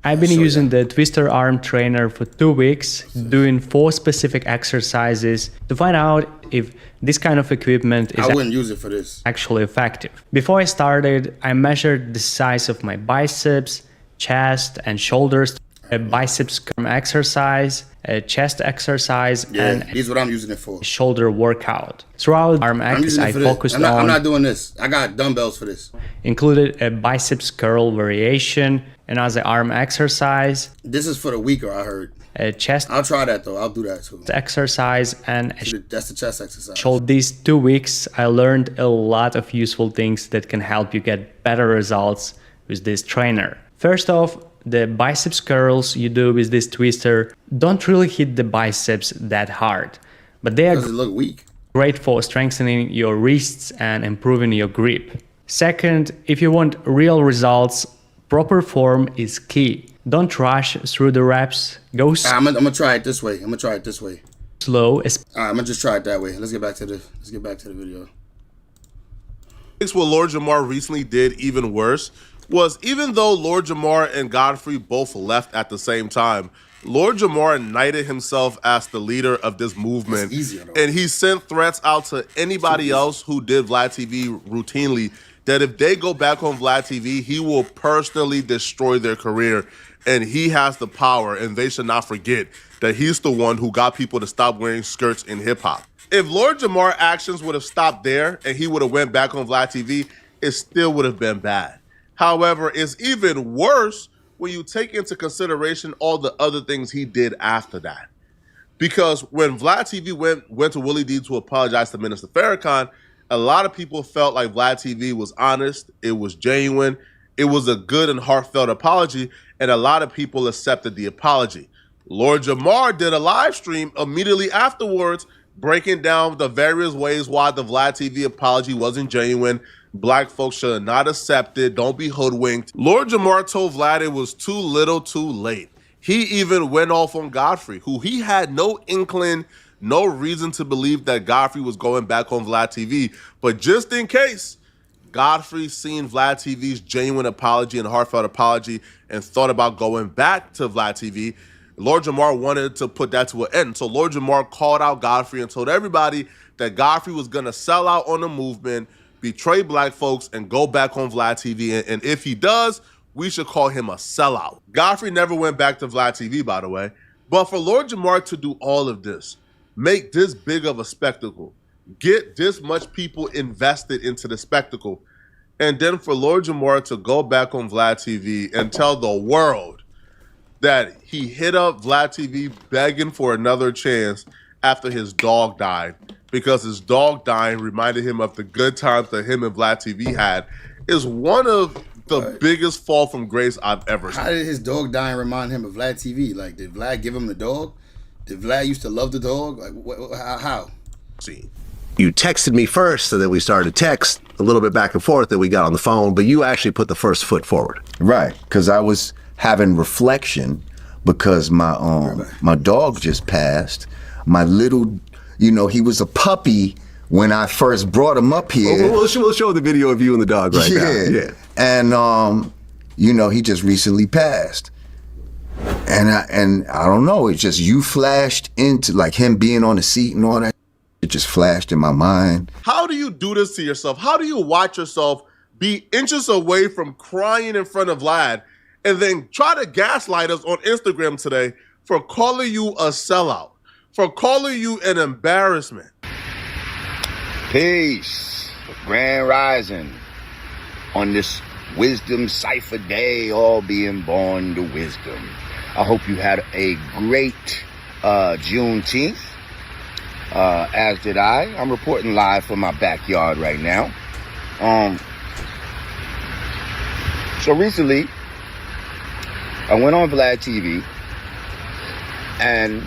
I've been using the Twister Arm Trainer for 2 weeks, doing 4 specific exercises to find out if this kind of equipment is I wouldn't use it for this. actually effective. Before I started, I measured the size of my biceps, chest, and shoulders, a biceps curl exercise, a chest exercise, and here's what I'm using it for. Shoulder workout. Throughout arm X, I focused on... I'm not doing this. I got dumbbells for this. Included a biceps curl variation, another arm exercise. This is for the weaker, I heard. A chest... I'll try that though. I'll do that too. Exercise and... That's the chest exercise. So these 2 weeks, I learned a lot of useful things that can help you get better results with this trainer. First off, the biceps curls you do with this twister don't really hit the biceps that hard, but they are look weak. Great for strengthening your wrists and improving your grip. Second, if you want real results, proper form is key. Don't rush through the reps. Go I'm gonna try it this way. slow. Alright, I'm gonna just try it that way. Let's get back to the video. What Lord Jamar recently did even worse was, even though Lord Jamar and Godfrey both left at the same time, Lord Jamar knighted himself as the leader of this movement, and he sent threats out to anybody else who did Vlad TV routinely that if they go back on Vlad TV, he will personally destroy their career, and he has the power, and they should not forget that he's the one who got people to stop wearing skirts in hip-hop. If Lord Jamar's actions would have stopped there and he would have went back on Vlad TV, it still would have been bad. However, it's even worse when you take into consideration all the other things he did after that. Because when Vlad TV went to Willie D to apologize to Minister Farrakhan, a lot of people felt like Vlad TV was honest, it was genuine, it was a good and heartfelt apology, and a lot of people accepted the apology. Lord Jamar did a live stream immediately afterwards, breaking down the various ways why the Vlad TV apology wasn't genuine. Black folks should not accept it. Don't be hoodwinked. Lord Jamar told Vlad it was too little too late. He even went off on Godfrey, who he had no inkling, no reason to believe that Godfrey was going back on Vlad TV. But just in case, Godfrey seen Vlad TV's genuine apology and heartfelt apology and thought about going back to Vlad TV, Lord Jamar wanted to put that to an end. So Lord Jamar called out Godfrey and told everybody that Godfrey was going to sell out on the movement, betray black folks, and go back on Vlad TV. And if he does, we should call him a sellout. Godfrey never went back to Vlad TV, by the way. But for Lord Jamar to do all of this, make this big of a spectacle, get this much people invested into the spectacle, and then for Lord Jamar to go back on Vlad TV and tell the world that he hit up Vlad TV begging for another chance after his dog died, because his dog dying reminded him of the good times that him and Vlad TV had, is one of the biggest fall from grace I've ever seen. How did his dog dying remind him of Vlad TV? Like, did Vlad give him the dog? Did Vlad used to love the dog? Like, how? See. You texted me first, so then we started to text a little bit back and forth, then we got on the phone, but you actually put the first foot forward. Right, because I was having reflection because my dog just passed. My little, he was a puppy when I first brought him up here. We'll show the video of you and the dog right now. Yeah. And, he just recently passed. And I don't know, it's just you flashed into, like, him being on the seat and all that. It just flashed in my mind. How do you do this to yourself? How do you watch yourself be inches away from crying in front of Vlad and then try to gaslight us on Instagram today for calling you a sellout, for calling you an embarrassment? Peace. Grand Rising on this Wisdom Cypher Day, all being born to wisdom. I hope you had a great Juneteenth, as did I. I'm reporting live from my backyard right now. So recently, I went on Vlad TV, and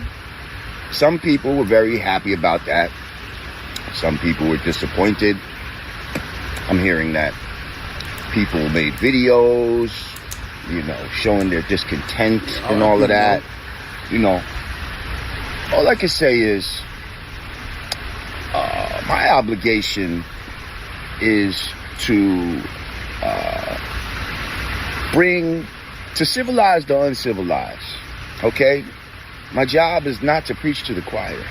some people were very happy about that. Some people were disappointed. I'm hearing that people made videos, you know, showing their discontent and all of that. You know, all I can say is my obligation is to to civilize the uncivilized, okay? My job is not to preach to the choir.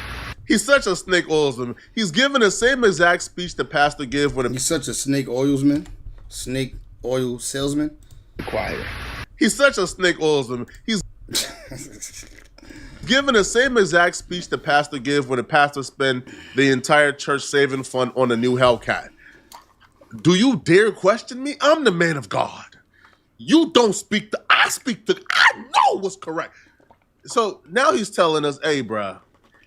He's such a snake oilsman. He's giving the same exact speech the pastor gave when he's such a snake oilsman, snake oil salesman. Choir. He's such a snake oilsman. He's giving the same exact speech the pastor gave when the pastor spent the entire church saving fund on a new Hellcat. Do you dare question me? I'm the man of God. You don't speak to, I speak to, I know what's correct. So now he's telling us, hey, bruh,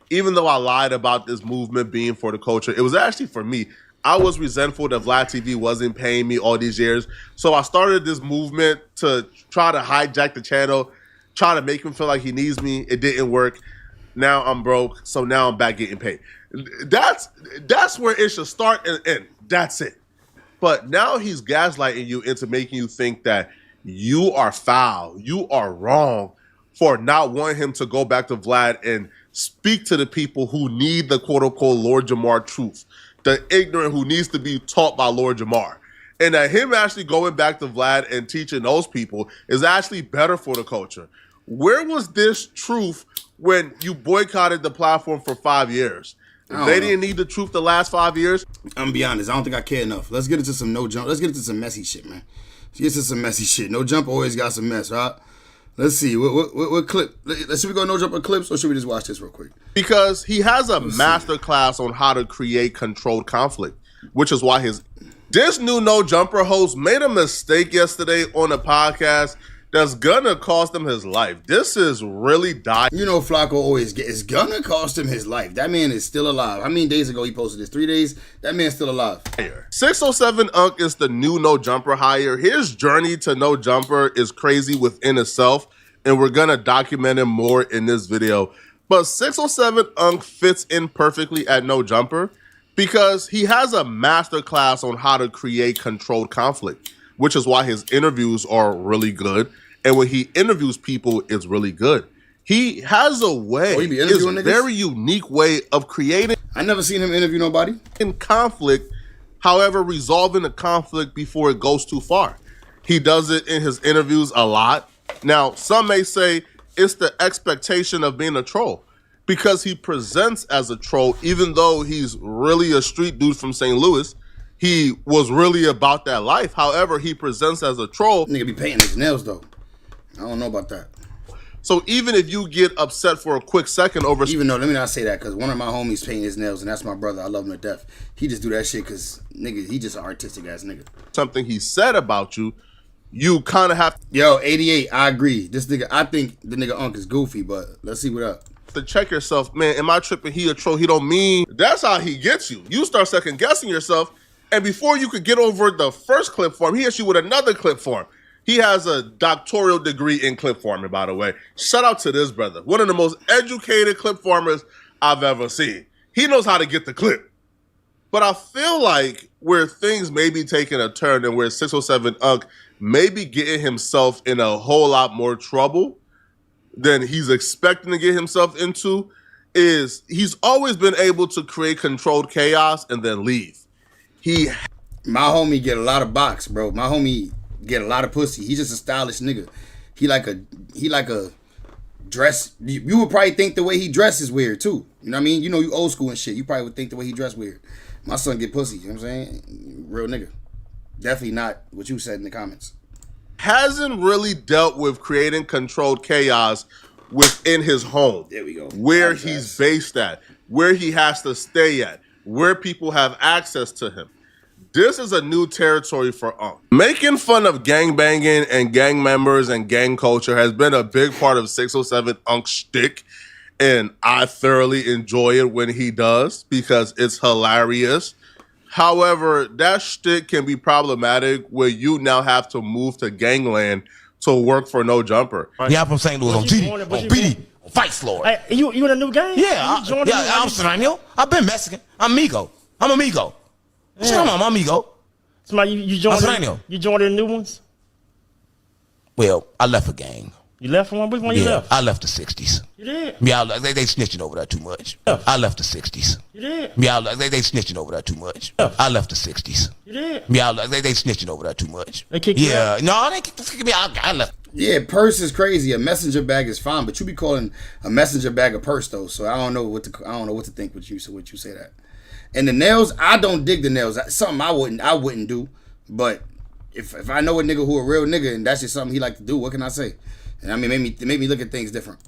even though I lied about this movement being for the culture, it was actually for me. I was resentful that Vlad TV wasn't paying me all these years. So I started this movement to try to hijack the channel, try to make him feel like he needs me. It didn't work. Now I'm broke. So now I'm back getting paid. That's where it should start and end. That's it. But now he's gaslighting you into making you think that you are foul, you are wrong for not wanting him to go back to Vlad and speak to the people who need the quote-unquote Lord Jamar truth, the ignorant who needs to be taught by Lord Jamar. And that him actually going back to Vlad and teaching those people is actually better for the culture. Where was this truth when you boycotted the platform for 5 years? They didn't need the truth the last 5 years. I'm gonna be honest, I don't think I care enough. Let's get into some no jump. Let's get into some messy shit, man. Let's get into some messy shit. No jump always got some mess, right? Let's see. What clip? Should we go no jumper clips or should we just watch this real quick? Because he has a master class on how to create controlled conflict, which is why this new no jumper host made a mistake yesterday on a podcast that's gonna cost him his life. This is really dire. You know, Flacco always it's gonna cost him his life. That man is still alive. How many days ago he posted this? 3 days? That man's still alive. 607 Unk is the new no jumper hire. His journey to no jumper is crazy within itself, and we're gonna document him more in this video. But 607 Unk fits in perfectly at no jumper because he has a master class on how to create controlled conflict, which is why his interviews are really good. And when he interviews people, it's really good. He has a way, it's a very unique way of creating. I never seen him interview nobody. In conflict, however, resolving a conflict before it goes too far. He does it in his interviews a lot. Now, some may say it's the expectation of being a troll because he presents as a troll, even though he's really a street dude from St. Louis. He was really about that life. However, he presents as a troll. Nigga be painting his nails though. I don't know about that. So even if you get upset for a quick second over... Even though, let me not say that, because one of my homies painting his nails, and that's my brother. I love him to death. He just do that shit because, nigga, he just an artistic ass nigga. Something he said about you, you kind of have... Yo, 88, I agree. This nigga, I think the nigga Unk is goofy, but let's see what up. To check yourself, man, am I tripping? He a troll, he don't mean... That's how he gets you. You start second guessing yourself. And before you could get over the first clip form, he hits you with another clip form. He has a doctoral degree in clip forming, by the way. Shout out to this brother. One of the most educated clip formers I've ever seen. He knows how to get the clip. But I feel like where things may be taking a turn and where 607 Unk may be getting himself in a whole lot more trouble than he's expecting to get himself into is he's always been able to create controlled chaos and then leave. My homie get a lot of box, bro. My homie get a lot of pussy. He's just a stylish nigga. He like a dress. You would probably think the way he dresses is weird too. You know what I mean? You know, you old school and shit. You probably would think the way he dressed weird. My son get pussy. You know what I'm saying? Real nigga. Definitely not what you said in the comments. Hasn't really dealt with creating controlled chaos within his home. There we go. Where he's based at, where he has to stay at, where people have access to him. This is a new territory for Unk. Making fun of gang banging and gang members and gang culture has been a big part of 607 Unk's shtick, and I thoroughly enjoy it when he does because it's hilarious. However, that shtick can be problematic where you now have to move to gangland to work for No Jumper. Yeah, I'm from St. Louis on GD, on BD, on Fight Floor. Hey, you in a new gang? Yeah, I'm Serrano. I've been Mexican. I'm Migo. I'm amigo. Yeah. Shut up, I'm amigo. Somebody, you joined? You joined the new ones? Well, I left a gang. You left one? Which one you left? I left the 60s. You did? Yeah, they snitching over there too much. I left the 60s. You did? Yeah, they snitching over there too much. I left the 60s. You did? Yeah, they snitching over there too much. They kicked you out? No, they kicked me out. I left. Yeah, purse is crazy. A messenger bag is fine, but you be calling a messenger bag a purse though. So I don't know what to think with you. So what you say that. And the nails, I don't dig the nails. Something I wouldn't do. But if I know a nigga who a real nigga and that's just something he like to do, what can I say? And I mean, it made me look at things different.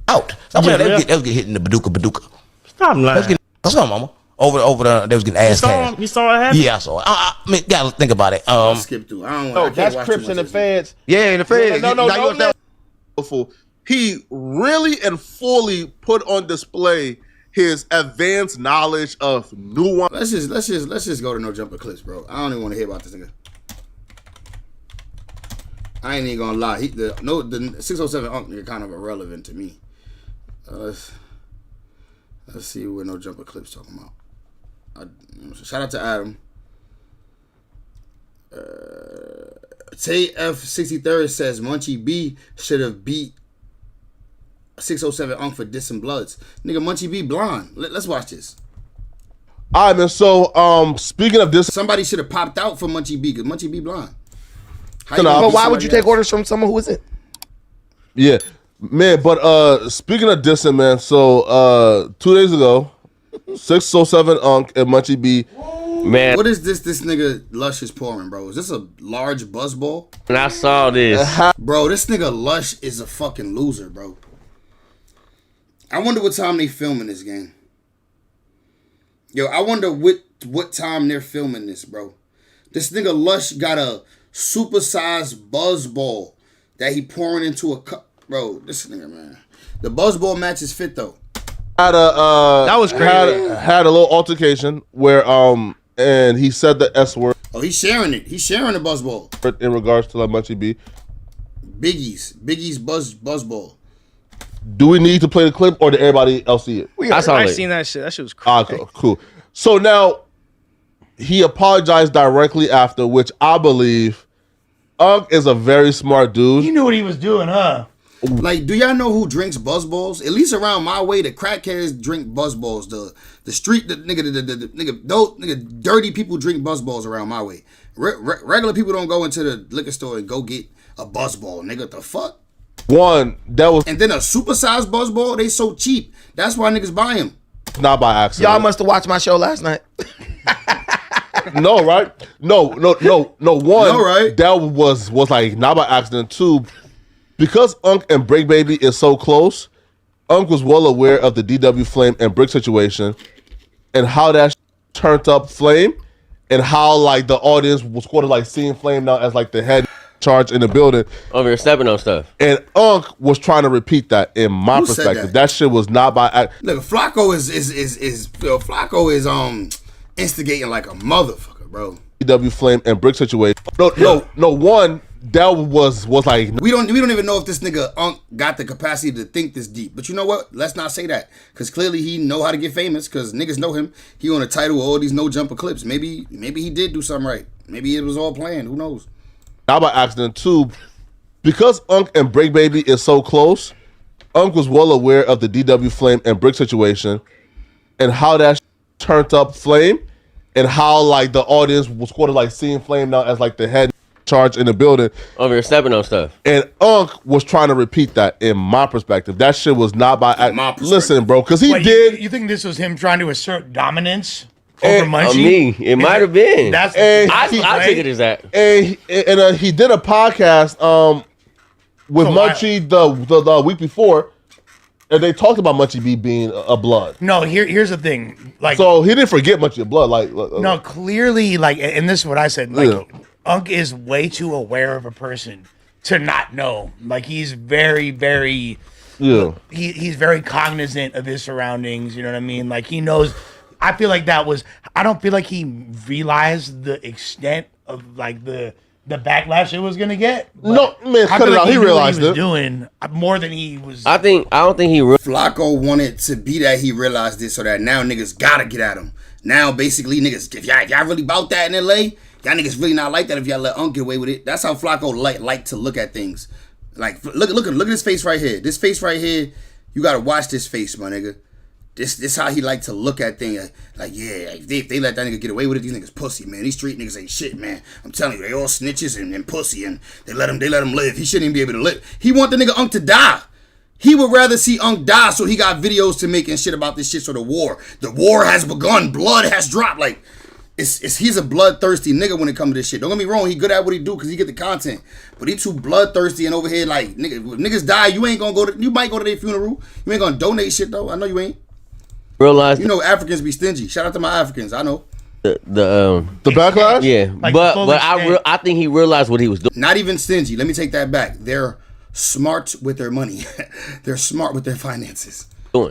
Out. They was getting hit in the Baduka. Stop lying. What's up, mama? Over there, they was getting ass tased. You saw it happen? Yeah, I saw it. I mean, gotta think about it. Skip through. I don't. No, that's Crips and the Feds. Yeah, in the Feds. No. He really and fully put on display his advanced knowledge of nuance. Let's just go to No Jumper clips, bro. I don't even want to hear about this nigga. I ain't even gonna lie. The 607 Unk nigga kind of irrelevant to me. Let's see what No Jumper clips talking about. Shout out to Adam. Tay F63 says Munchie B should have beat 607 Unk for dissing Bloods. Nigga, Munchie B blind. Let's watch this. All right, man. So, speaking of this, somebody should have popped out for Munchie B because Munchie B blind. But why would you take orders from someone who isn't? Yeah, man. But speaking of dissing, man. So 2 days ago, 607 Unk and Munchie B. Man, what is this nigga Lush is pouring, bro? Is this a large buzzball? And I saw this. Bro, this nigga Lush is a fucking loser, bro. I wonder what time they filming this game. Yo, I wonder what time they're filming this, bro. This nigga Lush got a supersized buzzball that he pouring into a cup. Bro, this nigga, man. The buzzball matches fit, though. That was crazy. Had a little altercation where and he said the S word. Oh, he's sharing it. He's sharing the buzzball. In regards to like Munchie B. Biggie's buzzball. Do we need to play the clip or did everybody else see it? I seen that shit. That shit was crazy. Cool. So now he apologized directly after, which I believe Unk is a very smart dude. He knew what he was doing, huh? Like, do y'all know who drinks buzzballs? At least around my way, the crackheads drink buzzballs. The street, the nigga, dirty people drink buzzballs around my way. Regular people don't go into the liquor store and go get a buzzball, nigga. The fuck? One that was, and then a supersized buzzball. They so cheap. That's why niggas buy them. Not by accident. Y'all must have watched my show last night. No, right? No. One, no, right? That was like not by accident. Two, because Unk and Break Baby is so close, Unk was well aware of the DW Flame and Brick situation and how that turned up Flame and how like the audience was sort of like seeing Flame now as like the head charge in the building. Over here stepping on stuff. And Unk was trying to repeat that in my Who said perspective. That shit was not by accident. Look, Flacco is instigating like a motherfucker, bro. DW Flame and Brick situation. No. One that was like we don't even know if this nigga Unk got the capacity to think this deep. But you know what? Let's not say that because clearly he know how to get famous because niggas know him. He on the title of all these No Jumper clips. Maybe he did do something right. Maybe it was all planned. Who knows? Not by accident. Two, because Unk and Break Baby is so close, Unk was well aware of the DW Flame and Brick situation and how that turned up Flame and how like the audience was sort of like seeing Flame now as like the head charge in the building. Over here stepping on stuff. And Unk was trying to repeat that in my perspective. That shit was not by accident. Listen, bro, because he did. You think this was him trying to assert dominance over Munchie? Me, it might have been. That's I take it as that. And he did a podcast with Munchie the week before. And they talked about Munchie B being a blood. No, here's the thing. Like, so he didn't forget Munchie blood. No, clearly, like, and this is what I said. Like, Unc is way too aware of a person to not know. Like, he's very, very. Yeah. He's very cognizant of his surroundings. You know what I mean? Like, he knows. I feel like that was. I don't feel like he realized the extent of like the backlash it was gonna get. No, man, cut it out. He realized what he was it. doing more than he was. I don't think he. Flacco wanted to be that. He realized it, so that now niggas gotta get at him. Now basically niggas, if y'all really about that in LA, y'all niggas really not like that. If y'all let Unc get away with it, that's how Flacco like to look at things. Like look at this face right here. This face right here, you gotta watch this face, my nigga. This how he like to look at things. Like, yeah, if they let that nigga get away with it, these niggas pussy, man. These street niggas ain't shit, man. I'm telling you, they all snitches and pussy, and they let him live. He shouldn't even be able to live. He want the nigga Unc to die. He would rather see Unc die, so he got videos to make and shit about this shit. So the war has begun. Blood has dropped. Like, he's a bloodthirsty nigga when it comes to this shit. Don't get me wrong, he good at what he do because he get the content. But he too bloodthirsty and over here like niggas die. You ain't gonna you might go to their funeral. You ain't gonna donate shit though. I know you ain't. Realize you know Africans be stingy. Shout out to my Africans. I know. The backlash. Yeah, Like but fully I think he realized what he was doing. Not even stingy. Let me take that back. They're smart with their money. They're smart with their finances.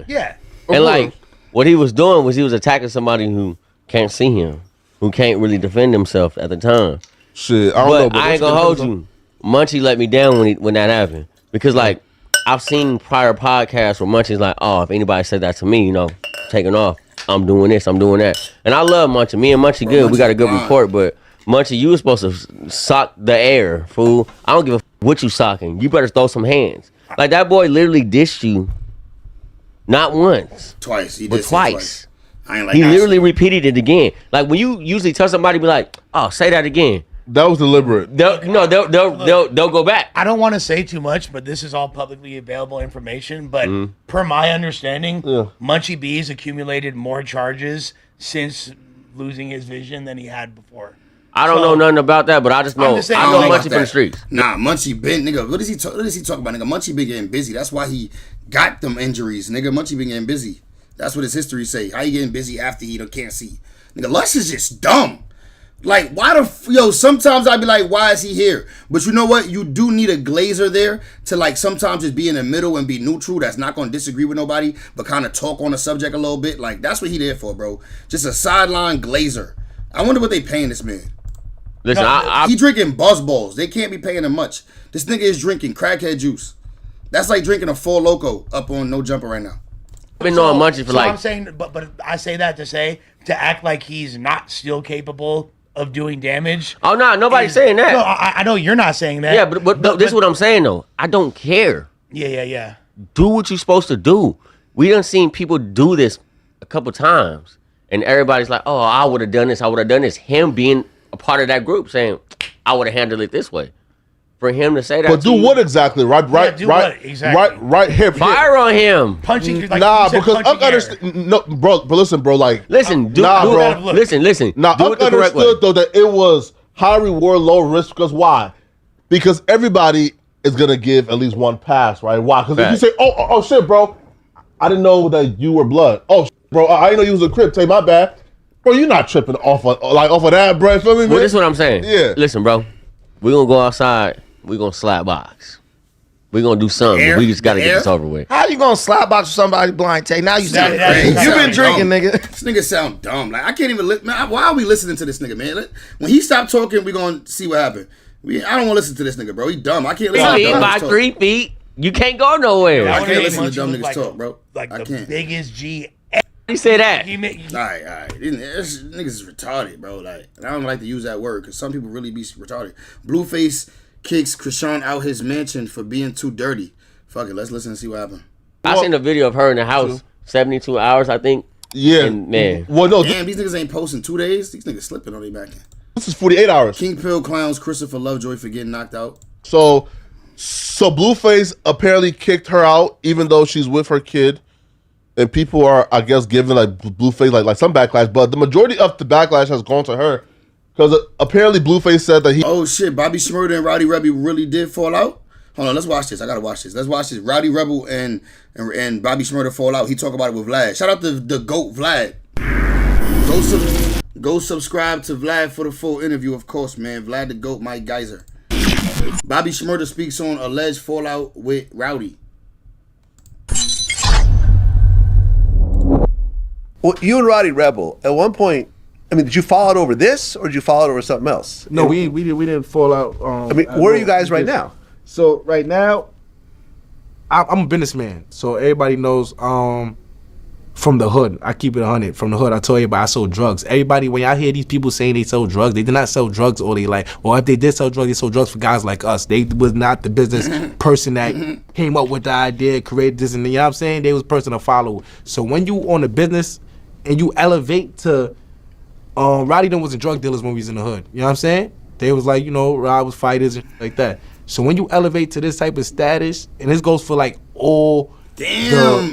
Yeah. And like what he was doing was he was attacking somebody who can't see him, who can't really defend himself at the time. Shit, I don't know. But I ain't gonna hold you. Munchie let me down when that happened because like I've seen prior podcasts where Munchie's like, oh, if anybody said that to me, taking off, I'm doing this, I'm doing that, and I love Munchie. Me and Munchie good. We got a good report, but Munchie, you was supposed to sock the air, fool. I don't give a what you socking. You better throw some hands. Like that boy literally dissed you, not once, twice. He but did twice. I ain't like He literally repeated it again. Like when you usually tell somebody, be like, "Oh, say that again." That was deliberate. They'll go back. I don't want to say too much, but this is all publicly available information. But per my understanding, Munchie B's accumulated more charges since losing his vision than he had before. I don't know nothing about that, but I just know I know Munchie from the streets. Nah, Munchie been nigga. What does he talk about, nigga? Munchie been getting busy. That's why he got them injuries, nigga. Munchie been getting busy. That's what his history say. How you getting busy after he can't see? Nigga, Lush is just dumb. Like, why sometimes I be like, why is he here? But you know what? You do need a glazer there to like sometimes just be in the middle and be neutral. That's not going to disagree with nobody, but kind of talk on the subject a little bit. Like, that's what he there for, bro. Just a sideline glazer. I wonder what they paying this man. Listen, he drinking Buzz Balls. They can't be paying him much. This nigga is drinking crackhead juice. That's like drinking a Four Loko up on No Jumper right now. I've been knowing Munchie for I'm saying, but I say that to act like he's not still capable of doing damage. Oh no, nobody's saying that. No, I know you're not saying that. Yeah, but this is what I'm saying though. I don't care. Yeah. Do what you're supposed to do. We done seen people do this a couple times, and everybody's like, "Oh, I would have done this. I would have done this." Him being a part of that group, saying, "I would have handled it this way." For him to say that, But do what exactly? Right here. Fire on him. Punching. Like nah, because Unc understood. No, bro. But listen, bro. Like, listen, bro. Listen. Now, Unc understood though that it was high reward, low risk. Because why? Because everybody is gonna give at least one pass, right? Why? Because if you say, "Oh, shit, bro, I didn't know that you were blood." Oh, bro, I didn't know you was a Crip. Take my bad, bro. You're not tripping off of that, bro. Feel me, man? Well, this is what I'm saying. Yeah. Listen, bro. We're gonna go outside. We're gonna slap box. We're gonna do something. We just gotta get this over with. How you gonna slap box with somebody blind take? Now you sound crazy. You been drinking, nigga. This nigga sound dumb. Like, I can't even man, why are we listening to this nigga, man? When he stop talking, we gonna see what happened. I don't want to listen to this nigga, bro. He dumb. I can't listen to dumb by niggas 3 feet. You can't go nowhere. I can't listen to dumb niggas talk, bro. Like I the can't. biggest G. You say that. All right. This niggas is retarded, bro. Like, and I don't like to use that word because some people really be retarded. Blueface kicks Krishan out his mansion for being too dirty. Fuck it, let's listen and see what happened. I seen a video of her in the house, 72 hours, I think. Yeah. And man. Well, no. Damn, these niggas ain't posting 2 days. These niggas slipping on their back end. This is 48 hours. King Pill clowns Christopher Lovejoy for getting knocked out. So Blueface apparently kicked her out, even though she's with her kid. And people are, I guess, giving like Blueface like some backlash, but the majority of the backlash has gone to her because apparently Blueface said that he. Oh shit! Bobby Shmurda and Roddy Rebby really did fall out. Hold on, let's watch this. I gotta watch this. Let's watch this. Rowdy Rebel and Bobby Shmurda fall out. He talk about it with Vlad. Shout out to the GOAT Vlad. Go subscribe to Vlad for the full interview, of course, man. Vlad the GOAT, Mike Geyser. Bobby Shmurda speaks on alleged fallout with Rowdy. Well, you and Rowdy Rebel, at one point, I mean, did you fall out over this or did you fall out over something else? No, we didn't fall out. I mean, where are you guys right now? So right now, I'm a businessman. So everybody knows from the hood. I keep it 100. From the hood, I tell everybody I sold drugs. Everybody, when y'all hear these people saying they sell drugs, they did not sell drugs or they like, or if they did sell drugs, they sold drugs for guys like us. They was not the business person that came up with the idea, created this, and you know what I'm saying? They was a person to follow. So when you on the business and you elevate to, Rowdy them wasn't drug dealers when we was in the hood. You know what I'm saying? They was like, you know, Rod was fighters and like that. So when you elevate to this type of status, and this goes for like all the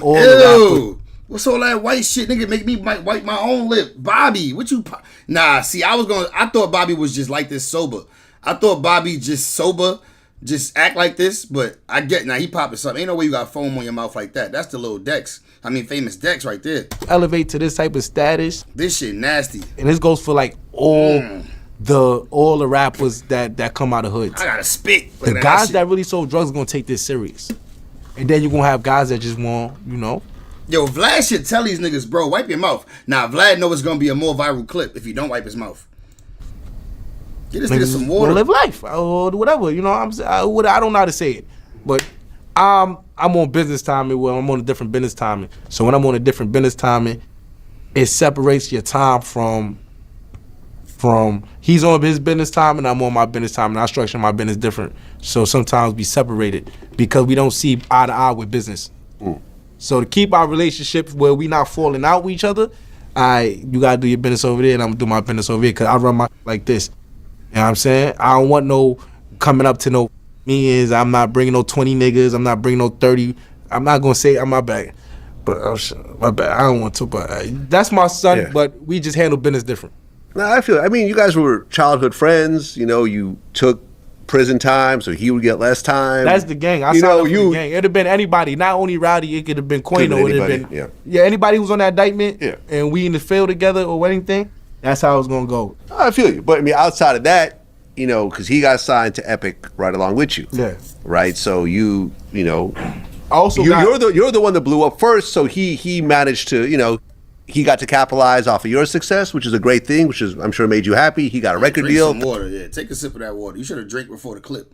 rappers. What's all that white shit, nigga? Make me wipe my own lip. Bobby, what you? Nah, see, I thought Bobby was just like this sober. I thought Bobby just sober, just act like this. But I get now he popping something. Ain't no way you got foam on your mouth like that. That's the little Dex. I mean, famous Dex right there. Elevate to this type of status. This shit nasty. And this goes for like all the rappers that come out of hoods. I gotta spit. The guys that really sold drugs are gonna take this serious, and then you're gonna have guys that just want, you know. Yo, Vlad should tell these niggas, bro, wipe your mouth. Now, Vlad know it's gonna be a more viral clip if you don't wipe his mouth. Get this nigga some water. Live life or whatever, you know. I don't know how to say it, but I'm on business timing. Well, I'm on a different business timing. So when I'm on a different business timing, it separates your time from he's on his business time and I'm on my business time, and I structure my business different. So sometimes we separated because we don't see eye to eye with business. So to keep our relationship where we not falling out with each other, you gotta do your business over there and I'm gonna do my business over here because I run my like this. You know what I'm saying? I don't want no coming up to no meetings. I'm not bringing no 20 niggas. I'm not bringing no 30. I'm not gonna say I'm my bad, but my bad. I don't want to, but that's my son. Yeah. But we just handle business different. No, I mean, you guys were childhood friends. You know, you took prison time, so he would get less time. That's the gang. I signed up for the gang. It'd have been anybody, not only Rowdy. It could have been Quino. It would have been anybody who was on that indictment. Yeah. And we in the field together or anything. That's how it was gonna go. I feel you, but I mean, outside of that, you know, because he got signed to Epic right along with you. Yeah. Right. So you know, also you're the one that blew up first. So he managed to, you know, he got to capitalize off of your success, which is a great thing, which is I'm sure made you happy. He got a record deal. Some water, yeah. Take a sip of that water. You should have drank before the clip.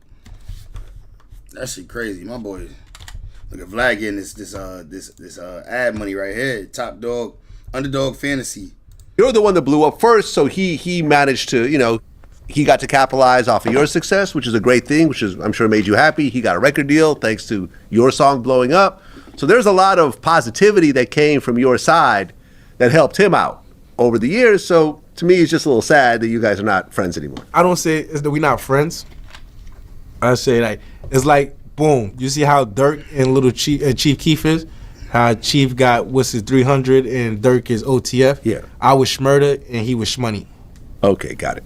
That shit crazy, my boy. Look at Vlad getting this ad money right here. Top dog, underdog fantasy. You're the one that blew up first, so he managed to, you know, he got to capitalize off of your success, which is a great thing, which is I'm sure made you happy. He got a record deal thanks to your song blowing up. So there's a lot of positivity that came from your side that helped him out over the years. So to me, it's just a little sad that you guys are not friends anymore. I don't say it's that we're not friends. I say like it's like boom. You see how Dirk and Little Chief Keef is? How Chief got what's his 300 and Dirk is OTF? Yeah. I was Shmurda and he was Shmoney. Okay, got it.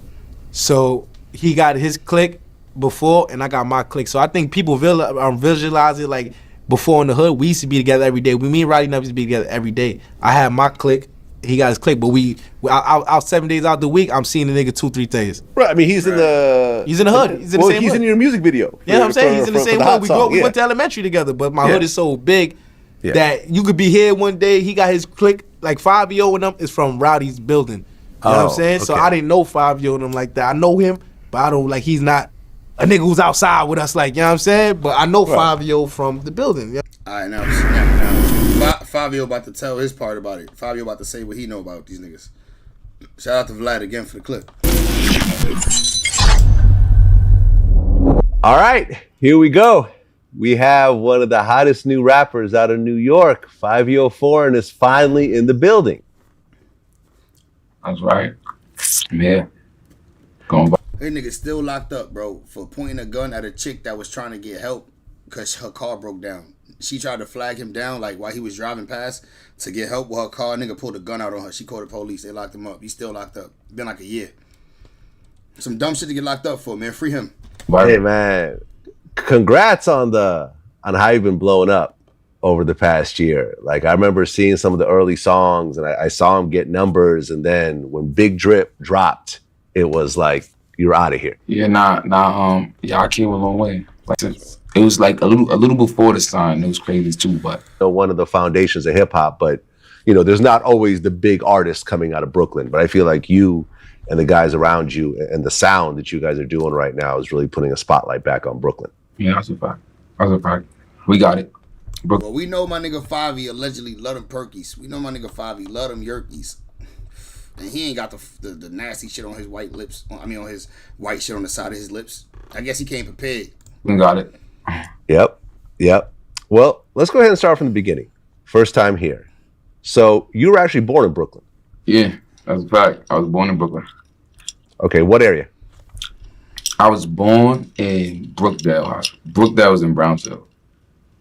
So he got his clique before and I got my clique. So I think people visualize it like before in the hood, we used to be together every day. Me and Roddy never used to be together every day. I had my clique, he got his clique, but we out 7 days out the week, I'm seeing the nigga 2-3 days. Right, I mean, he's in the hood. He's in the same hood. He's in your music video. Yeah, I'm saying he's in the same hood. We went to elementary together, but my hood is so big that you could be here one day. He got his clique, like 5-Yo and them is from Rowdy's building. You know what I'm saying? So I didn't know 5-Yo and them like that. I know him, but I don't like he's not a nigga who's outside with us, like, you know what I'm saying? But I know 5-Yo from the building. Yeah. All right, now 5-Yo about to tell his part about it. 5-Yo about to say what he know about these niggas. Shout out to Vlad again for the clip. All right, here we go. We have one of the hottest new rappers out of New York. 5-Yo Foreign is finally in the building. That's right. I'm here. Going back. Hey, nigga still locked up, bro, for pointing a gun at a chick that was trying to get help because her car broke down. She tried to flag him down, like, while he was driving past to get help with her car. Nigga pulled a gun out on her. She called the police. They locked him up. He's still locked up. Been like a year. Some dumb shit to get locked up for, man. Free him. Hey, man. congrats on how you've been blowing up over the past year. Like, I remember seeing some of the early songs, and I saw him get numbers, and then when Big Drip dropped, it was like, you're out of here. Yeah, I came a long way. Like, it was like a little before the sign. It was crazy too, but one of the foundations of hip hop. But there's not always the big artists coming out of Brooklyn. But I feel like you and the guys around you and the sound that you guys are doing right now is really putting a spotlight back on Brooklyn. Yeah, that's a fact. We got it. Well, we know my nigga Favi allegedly love them perkies. We know my nigga Favi love them yerkies. And he ain't got the nasty shit on his white lips. On his white shit on the side of his lips. I guess he came prepared. We got it. Yep. Well, let's go ahead and start from the beginning. First time here. So you were actually born in Brooklyn? Yeah, that's a fact. I was born in Brooklyn. Okay, what area? I was born in Brookdale. Brookdale was in Brownsville.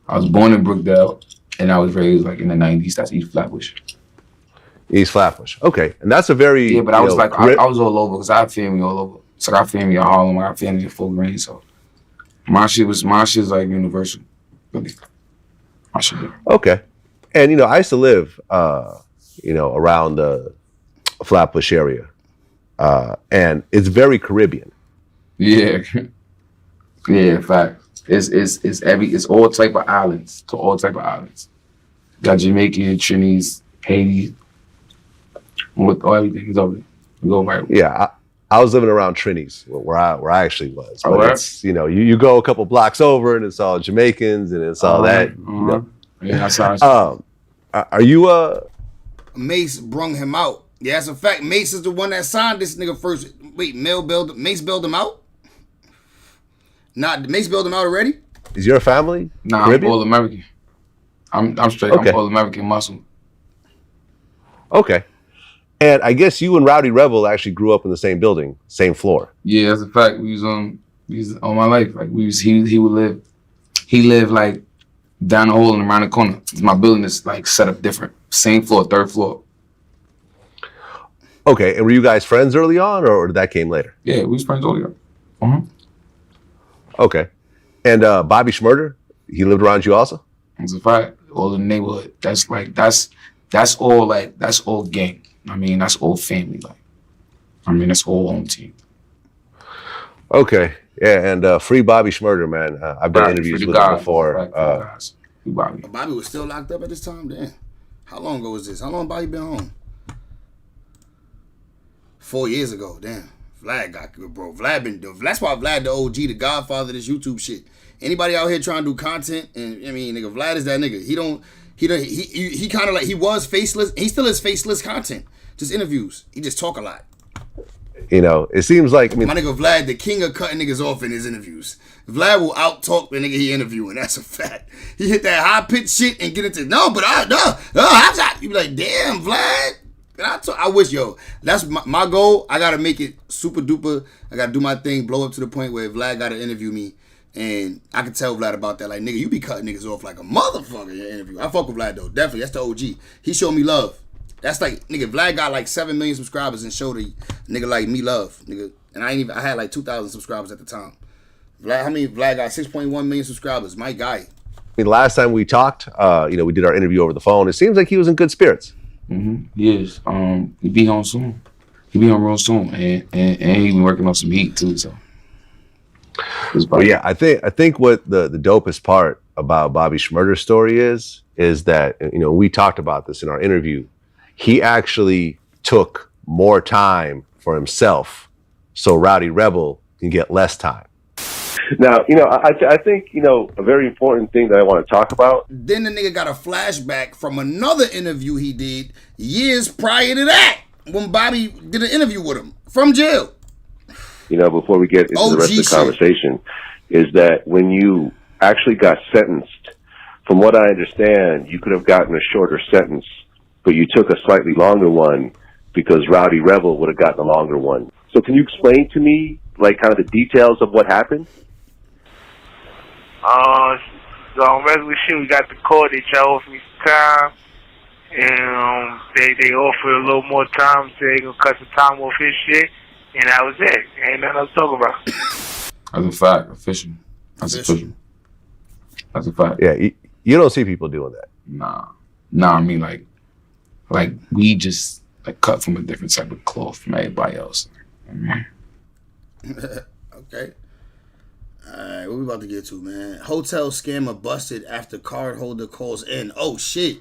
I was born in Brookdale, and I was raised like in the 90s. That's East Flatbush. East Flatbush. Okay, and that's a very but I was like I was all over because I have family all over. So I got family in Harlem. I got family in Full Green. So my shit was like universal. Really, my shit. Okay, and I used to live around the Flatbush area, and it's very Caribbean. Yeah, in fact, it's all type of islands. To all type of islands. Got Jamaican, Trinidad, Haiti. With everything is over there. We go right. Yeah, I was living around Trinity's where I actually was. But right. It's you go a couple blocks over and it's all Jamaicans and it's all that. Yeah, that's how. Are you Mace brung him out? Yeah, that's a fact. Mace is the one that signed this nigga first. Wait, Mace bailed him out? Mace bailed him out already? Is your family? Nah, Caribbean? I'm all American. I'm straight. Okay. I'm all American muscle. Okay. And I guess you and Rowdy Rebel actually grew up in the same building, same floor. Yeah, that's a fact. We was on my life. Like he lived like down the hall and around the corner. My building is like set up different. Same floor, third floor. Okay, and were you guys friends early on, or did that came later? Yeah, we was friends early on. Okay, and Bobby Shmurda, he lived around you also? That's a fact. All in the neighborhood. That's all gang. I mean, that's all family. That's all home team. Okay, yeah, and free Bobby Shmurda, man. I've done interviews with him before. Bobby was still locked up at this time. Damn, how long ago was this? How long Bobby been home? 4 years ago. Damn, Vlad got good, bro. That's why Vlad the OG, the godfather of this YouTube shit. Anybody out here trying to do content, and nigga, Vlad is that nigga. He kind of like, he was faceless. He still is faceless content. Just interviews. He just talk a lot. It seems like my nigga Vlad, the king of cutting niggas off in his interviews. Vlad will out talk the nigga he interviewing. That's a fact. He hit that high pitched shit and get into you be like, damn, Vlad. I wish, that's my goal. I gotta make it super duper. I gotta do my thing, blow up to the point where Vlad gotta interview me. And I can tell Vlad about that. Like, nigga, you be cutting niggas off like a motherfucker in your interview. I fuck with Vlad, though. Definitely. That's the OG. He showed me love. That's like, nigga, Vlad got like 7 million subscribers and showed a nigga like me love, nigga. And I had like 2,000 subscribers at the time. Vlad got 6.1 million subscribers. My guy. Last time we talked, we did our interview over the phone. It seems like he was in good spirits. Mm-hmm. Yes. He be home soon. He be home real soon. And he been working on some heat, too, so. Well, yeah, I think what the dopest part about Bobby Shmurda's story is that, we talked about this in our interview. He actually took more time for himself so Rowdy Rebel can get less time. Now, I think, a very important thing that I want to talk about. Then the nigga got a flashback from another interview he did years prior to that, when Bobby did an interview with him from jail. Before we get into the rest of the conversation, is that when you actually got sentenced, from what I understand, you could have gotten a shorter sentence, but you took a slightly longer one because Rowdy Rebel would have gotten a longer one. So can you explain to me, kind of the details of what happened? So on regular shit, we got the court. They try to offer me some time, and they offer a little more time, so they gonna cut some time off his shit. And that was it. Ain't nothing else to talk about. That's a fact. Official. That's official. That's a fact. Yeah, you don't see people doing that. Nah, I mean like we just like cut from a different type of cloth from everybody else. Okay. Alright, what we about to get to, man? Hotel scammer busted after cardholder calls in. Oh shit.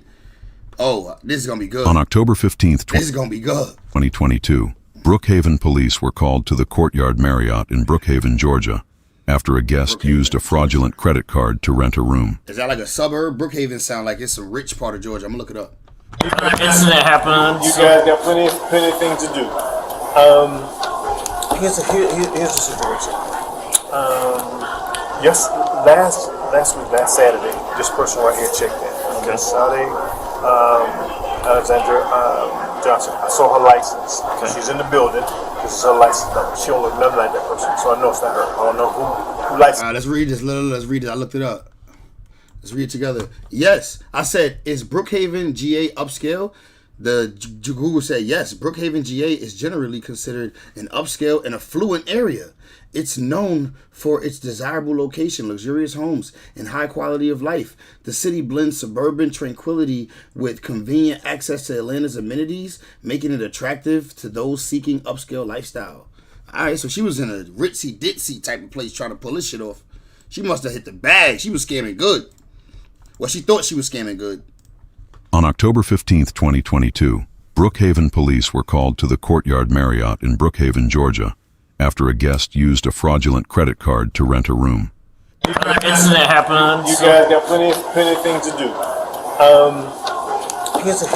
Oh, this is gonna be good. On October 15th, This is gonna be good. 2022, Brookhaven police were called to the Courtyard Marriott in Brookhaven, Georgia, after a guest used a fraudulent credit card to rent a room. Is that like a suburb? Brookhaven sound like it's a rich part of Georgia. I'm gonna look it up. Incident happened. You guys got plenty of things to do. Here's the situation. Yes, last week, last Saturday, this person right here checked in. Okay. Saturday, Alexandra Johnson. I saw her license. Okay. She's in the building. This is her license number. She don't look nothing like that person, so I know it's not her. I don't know who licensed. Let's read this. Let's read it. I looked it up. Let's read it together. Yes, I said, is Brookhaven, GA upscale? The Google said yes. Brookhaven, GA is generally considered an upscale and affluent area. It's known for its desirable location, luxurious homes, and high quality of life. The city blends suburban tranquility with convenient access to Atlanta's amenities, making it attractive to those seeking upscale lifestyle. All right, so she was in a ritzy ditzy type of place trying to pull this shit off. She must have hit the bag. She was scamming good. Well, she thought she was scamming good. On October 15th, 2022, Brookhaven police were called to the Courtyard Marriott in Brookhaven, Georgia, after a guest used a fraudulent credit card to rent a room. Incident happened. You guys got plenty of things to do. Here's the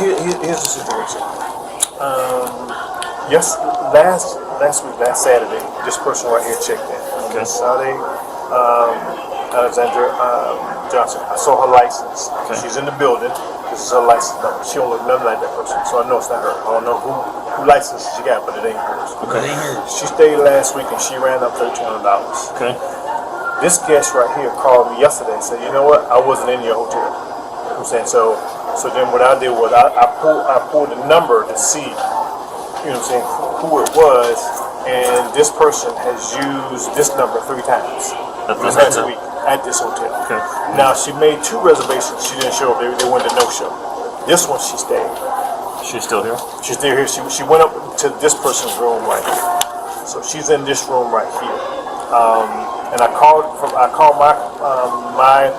situation. Yes, last week, last Saturday, this person right here checked in. Okay. Saturday, Alexandra Johnson. I saw her license. Okay. She's in the building. This is her license number. She don't look nothing like that person, so I know it's not her. I don't know who license she got, but it ain't hers. Okay. It ain't hers. She stayed last week and she ran up $1,300. Okay. This guest right here called me yesterday and said, you know what? I wasn't in your hotel. You know what I'm saying? So then what I did was I pulled the number to see, you know what I'm saying, who it was, and this person has used this number 3 times. Last week at this hotel. Okay. Now she made 2 reservations. She didn't show up. They went to no-show. This one she stayed. She's still here. She's still here. She went up to this person's room right here. So she's in this room right here. And I called my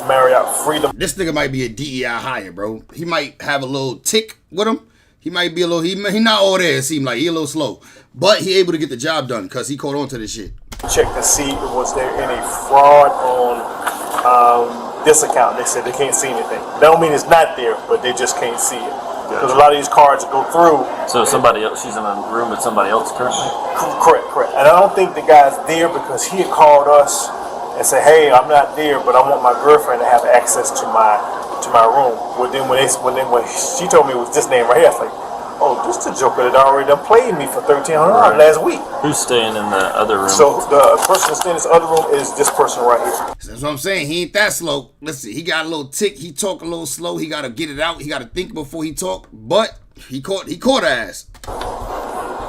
Marriott Freedom. This nigga might be a DEI hire, bro. He might have a little tick with him. He might be a little. He not all there. It seemed like he a little slow, but he able to get the job done because he caught on to this shit. Check to see was there any fraud on this account. They said they can't see anything. That don't mean it's not there, but they just can't see it. Because a lot of these cards go through. So somebody else, she's in a room with somebody else currently? Correct. And I don't think the guy's there because he had called us and said, hey, I'm not there, but I want my girlfriend to have access to my room. Well, then when she told me it was this name right here, I was like, oh, this the joker that already done played me for $1,300 last week. Who's staying in the other room? So the person that's staying in this other room is this person right here. That's what I'm saying. He ain't that slow. Listen, he got a little tick. He talk a little slow. He got to get it out. He got to think before he talk. But he caught her ass.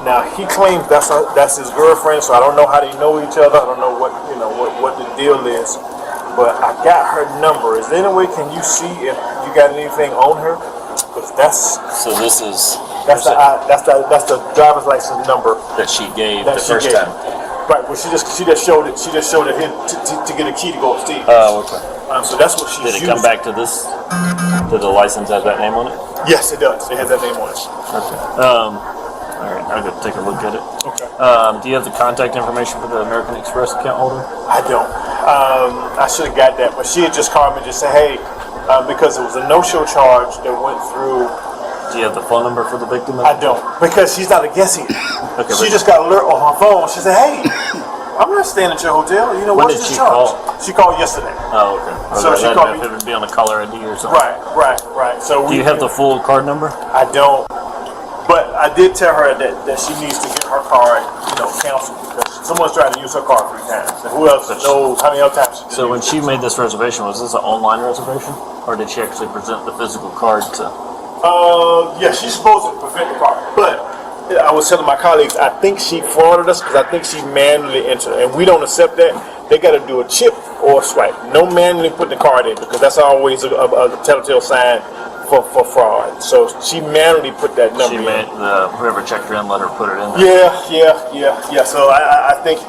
Now he claims that's his girlfriend. So I don't know how they know each other. I don't know what the deal is. But I got her number. Is there any way can you see if you got anything on her? Because that's the driver's license number that she gave the first time. Right. Well, she just showed it. She just showed it here to get a key to go upstairs. Oh, okay. So that's what she's Did it come back to this? Did the license have that name on it? Yes, it does. It has that name on it. Okay. All right. I'll go take a look at it. Okay. Do you have the contact information for the American Express account holder? I don't. I should have got that, but she had just called me and just said, hey, because it was a no-show charge that went through. Do you have the phone number for the victim? I don't, because she's not a guest here. Okay, she just got an alert on her phone. She said, hey, I'm not staying at your hotel. You know, when what's did this she charge? call? She called yesterday. Oh, okay. So she called me. If it would be on a caller ID or something. Right. So do you have the full card number? I don't. But I did tell her that she needs to get her card, canceled because someone's trying to use her card 3 times. And who else knows how many other times she did? So when she made this reservation, was this an online reservation, or did she actually present the physical card to? Yeah, she's supposed to present the card, but I was telling my colleagues, I think she frauded us because I think she manually entered, and we don't accept that. They got to do a chip or swipe. No manually put the card in because that's always a telltale sign for fraud. So she manually put that number She in. made whoever checked her in, let her put it in there. Yeah. So I think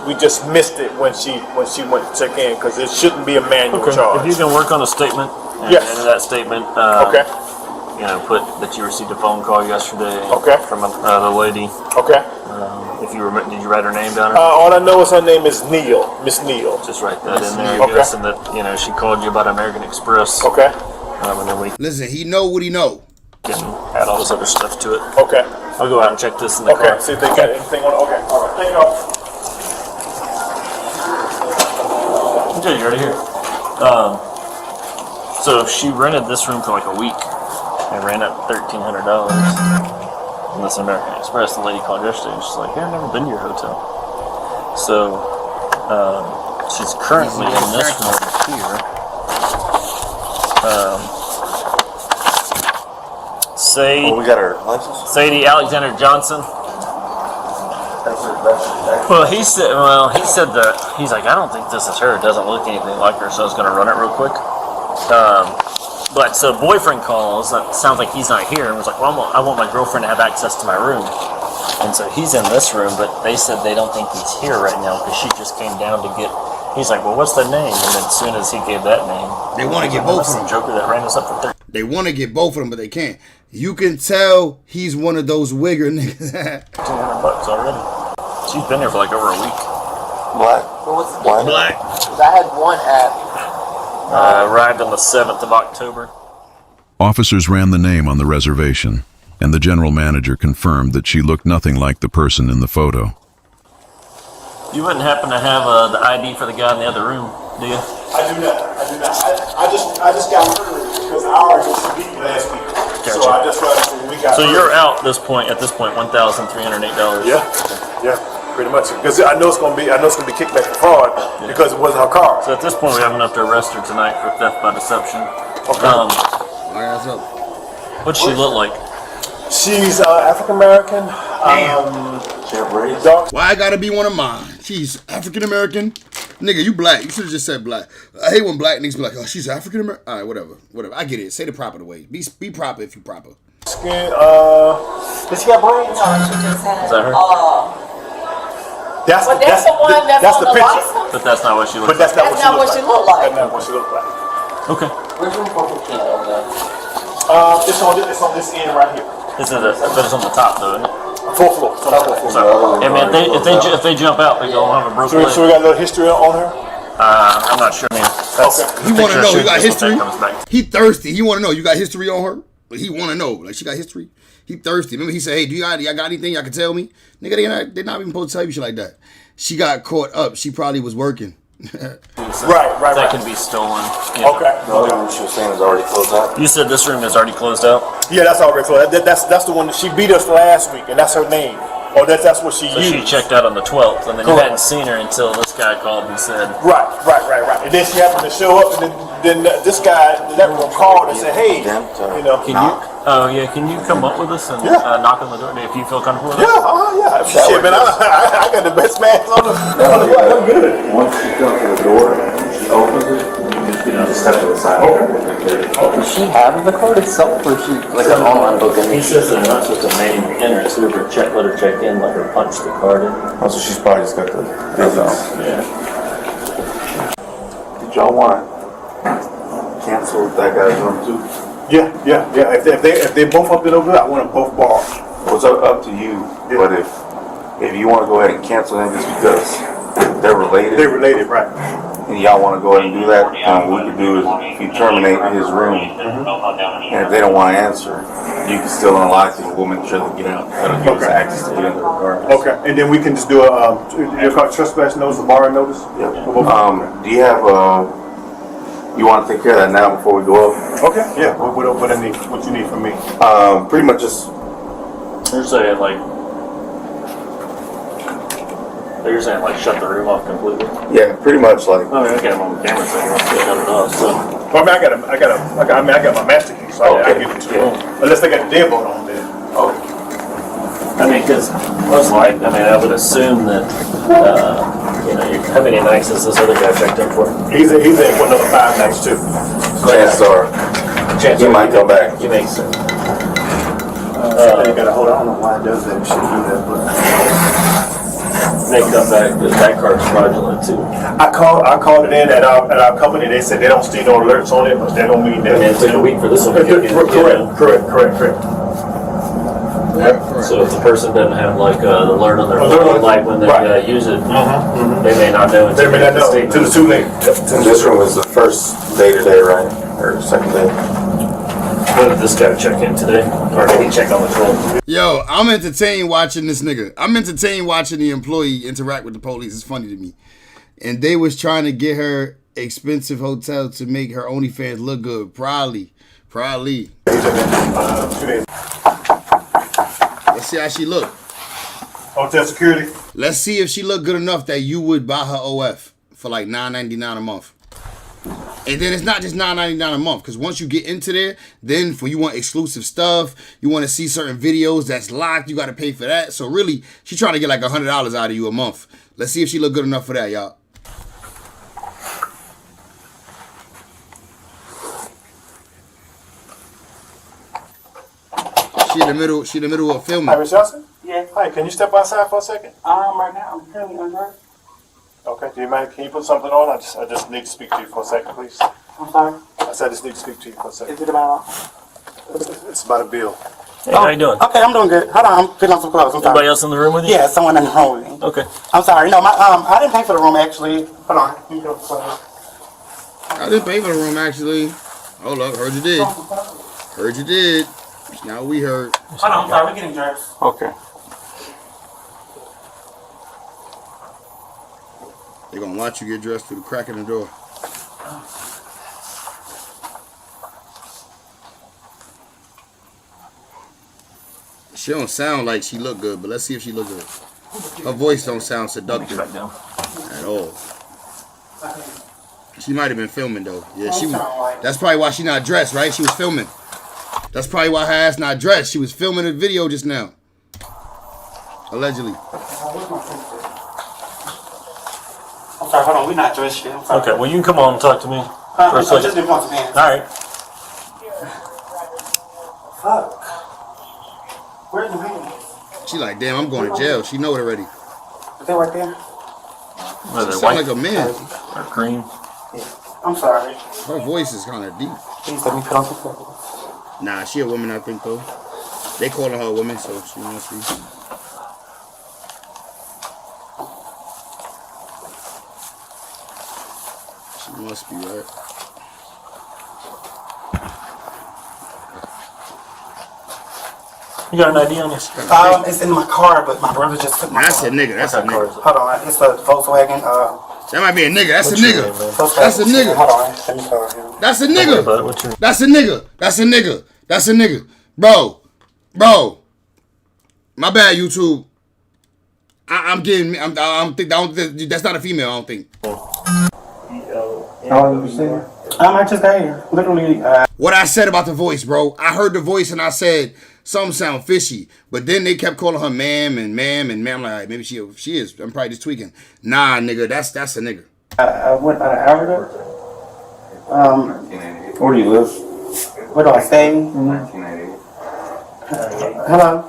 we just missed it when she went to check in because it shouldn't be a manual charge. If you can work on a statement, and Yes. into that statement, Okay. you know, put that you received a phone call yesterday from the lady. Okay. If you did you write her name down? All I know is her name is Neil, Miss Neil. Just write that Miss in there. Neil. Okay. And that you know she called you about American Express. Okay. And then we Listen, he know what he know. can add all this other stuff to it. Okay. I'll go out and check this in the car. See if they got anything on. Okay. All right. Thank you. Okay, you ready here? So she rented this room for like a week and ran up $1,300. And this American Express, the lady called yesterday and she's like, "Hey, I've never been to your hotel." So she's currently in this room here. We got her license? Sadie Alexander Johnson. Well, he said that he's like, I don't think this is her. It doesn't look anything like her, so I was going to run it real quick. But so boyfriend calls. That sounds like he's not here, and was like, well, I want my girlfriend to have access to my room, and so he's in this room. But they said they don't think he's here right now because she just came down to get. He's like, well, what's the name? And then as soon as he gave that name, They want to get both of them. Joker that ran us up for 30. They want to get both of them, but they can't. You can tell he's one of those wigger niggas. $200 already. She's been here for like over a week. Black. Why? Black. I had one at. Arrived on the 7th of October. Officers ran the name on the reservation, and the general manager confirmed that she looked nothing like the person in the photo. You wouldn't happen to have the ID for the guy in the other room, do you? I do not. I just got word because I already was beat last week. Gotcha. So I just we got. So you're out at this point, $1,308. Yeah, pretty much. Because I know it's gonna be kickback for fraud because it wasn't her car. So at this point, we have enough to arrest her tonight for theft by deception. Okay. What's she look like? She's African American. Why I gotta be one of mine? She's African American. Nigga, you black. You should have just said black. I hate when black niggas be like, oh, she's African American. All right, whatever. I get it. Say the proper way. Be proper if you proper. Skin. Does she got braids? Is that her? That's the one that's on the picture. license? But that's not what she looks But that's like. That's not what she look like. That's not what she look like. Okay. Where's your purple can over there? It's on this end right here. But it's on the top though, isn't it? Fourth floor. So, I mean, if they jump out, they don't have a broken leg. So we got a little history on her. I'm not sure. I mean, He want to know you got history. Comes back. He thirsty. He want to know you got history on her. He want to know like she got history. He thirsty. Remember he said, "Hey, y'all got anything y'all can tell me?" Nigga, they're not even supposed to tell you shit like that. She got caught up. She probably was working. Right. That can be stolen. Yeah. Okay. The other room she was saying is already closed out. You said this room is already closed out. Yeah, that's already closed. That's the one that she beat us last week, and that's her name. Or that's what she So used. she checked out on the 12th, and then you hadn't seen her until this guy called and said, Right. And then she happened to show up, and then this guy, that one called and said, "Hey, you know, can you come up with us and knock on the door if you feel comfortable with it?" Yeah. Shit, man, I got the best man on the block. I'm good. Once she comes to the door, she opens it, you just step to the side. Does she have the card itself, or she like an online booking? He says they're not supposed to name entrance. Whoever let her check in, let her punch the card in. Oh, so she's probably just got the digits. Yeah. Did y'all want to cancel that guy's room too? Yeah. If they both up it over there, I want them both barred. Well, it's up to you, but if you want to go ahead and cancel them just because they're related. They're related, right. And y'all want to go ahead and do that, what we could do is if you terminate his room, and if they don't want to answer, you can still unlock it and we'll make sure they get out. That'll give us access to get in the regardless. Okay, and then we can just do a trespass notice, a bar notice? Yep. Do you have, you want to take care of that now before we go up? Okay, yeah, what I need, what you need from me? Pretty much just... You're saying like shut the room off completely? Yeah, pretty much like... I mean, I got him on the camera saying he wants to shut it off, so... Well, I got my master key, so I get into the room. Unless they got the deadbolt on there. I mean, because most likely, I would assume that You know, how many nights is this other guy checked in for? He's in for another 5 nights too. Chances are, he might come back. You make sense. You gotta hold on. I don't know why it does that. It shouldn't do that, but They come back, that card's fraudulent too. I called it in at our company. They said they don't see no alerts on it, but that don't mean that. And it took a week for this one to kick in. Correct. So if the person doesn't have like the alert on their phone, like when they use it, they may not know. They may not know until it's too late. This room was the first day today, right? Or second day? When did this guy check in today? Or did he check on the phone? Yo, I'm entertained watching this nigga. I'm entertained watching the employee interact with the police. It's funny to me. And they was trying to get her expensive hotel to make her OnlyFans look good. Probably. Let's see how she look. Hotel security. Let's see if she look good enough that you would buy her OF for like $9.99 a month. And then it's not just $9.99 a month, because once you get into there, then when you want exclusive stuff, you want to see certain videos that's locked, you got to pay for that. So really, she's trying to get like $100 out of you a month. Let's see if she look good enough for that, y'all. She in the middle of filming. Hi, Miss Johnson? Yeah. Hi, can you step outside for a second? Right now, I'm currently on her. Okay, do you mind, can you put something on? I just need to speak to you for a second, please. I'm sorry. I said I just need to speak to you for a second. Is it about? It's about a bill. Hey, how you doing? Okay, I'm doing good. Hold on, I'm putting on some clothes. I'm sorry. Anybody else in the room with you? Yeah, someone in the room with me. Okay. I'm sorry. No, I didn't pay for the room actually. Hold on. Let me go to the clothes. I didn't pay for the room actually. Hold up, heard you did. Heard you did. Now we heard. Hold on, I'm sorry. We're getting dressed. Okay. They're gonna watch you get dressed through the crack in the door. She don't sound like she look good, but let's see if she look good. Her voice don't sound seductive at all. She might have been filming though. Yeah, she was. That's probably why she not dressed, right? She was filming. That's probably why her ass not dressed. She was filming a video just now. Allegedly. I'm sorry, hold on. We're not dressed yet. Okay, well, you can come on and talk to me. For a second. Just been once again. All right. Fuck. Where's the man? She like, damn, I'm going to jail. She know it already. Is that right there? Whether She white sound like a man. or green. I'm sorry. Her voice is kind of deep. Please let me put on some clothes. Nah, she a woman, I think, though. They calling her a woman, so she must be. She must be, right? You got an ID on this? It's in my car, but my brother just took my That's car. a nigga. That's a nigga. Hold on, it's a Volkswagen. That might be a nigga. That's a nigga. Volkswagen. That's a nigga. Hold on, let me call him. That's a nigga. That's a nigga. That's a nigga. That's a nigga. Bro. My bad, YouTube. I'm getting. I don't think that's not a female. I don't think. I just got here. Literally. What I said about the voice, bro. I heard the voice and I said something sound fishy, but then they kept calling her ma'am. I'm like, maybe she is. I'm probably just tweaking. Nah, nigga, that's a nigga. I went about an hour ago. Where do you live? Where do I stay? Hello.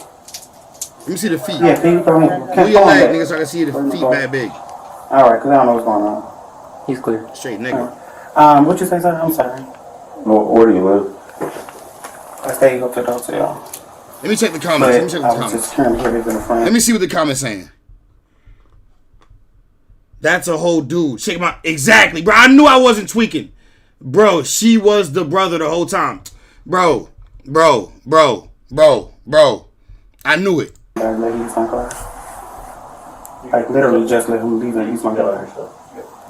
Let me see the feet. Yeah, can you come here? Pull your leg, nigga, so I can see the feet bad big. All right, cause I don't know what's going on. He's clear. Straight nigga. What you say, sir? I'm sorry. Where do you live? I stay up to the hotel. Let me check the comments. Let me see what the comments saying. That's a whole dude. Check my exactly, bro. I knew I wasn't tweaking, bro. She was the brother the whole time, bro. I knew it. I let him use my car. Like literally, just let him leave and use my car.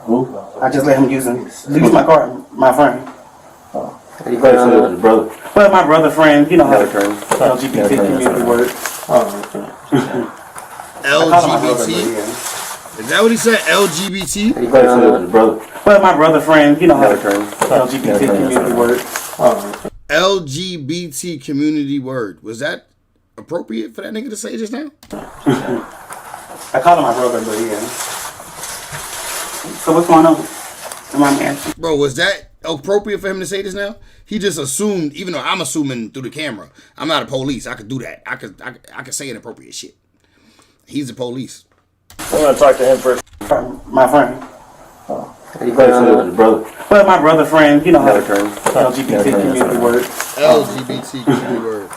Who? I just let him use my car. My friend. You better his brother. Well, my brother friend. You know how LGBT community works. LGBT. Is that what he said? LGBT? You better his brother. Well, my brother friend. You know how LGBT community works. LGBT community word. Was that appropriate for that nigga to say just now? I call him my brother, but yeah. So what's going on? Am I answering? Bro, was that appropriate for him to say this now? He just assumed, even though I'm assuming through the camera, I'm not a police. I could do that. I could say inappropriate shit. He's the police. I'm gonna talk to him first. My friend. You with his brother. Well, my brother friend, you know how the LGBT community works. LGBT community word.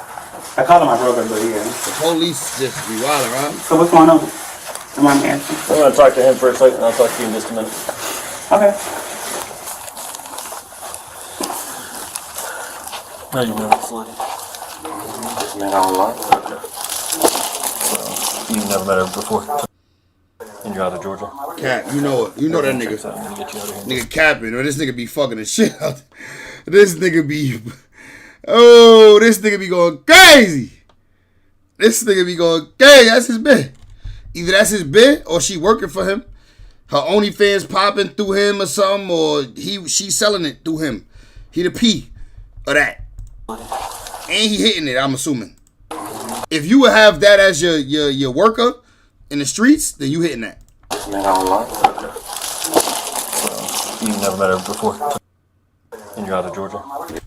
I call him my brother, but yeah. The police just be wilding, right? So what's going on? Am I answering? I'm gonna talk to him for a second, and I'll talk to you in just a minute. Okay. How you know this lady? Just met online. You never met her before. And you're out of Georgia. Cap, you know that nigga. Nigga capping, or this nigga be fucking the shit out. This nigga be, this nigga be going crazy. This nigga be going crazy. That's his bit. Either that's his bit, or she working for him. Her OnlyFans popping through him or something, or she selling it through him. He the P of that. And he hitting it, I'm assuming. If you would have that as your worker in the streets, then you hitting that. Met online. You never met her before. And you're out of Georgia.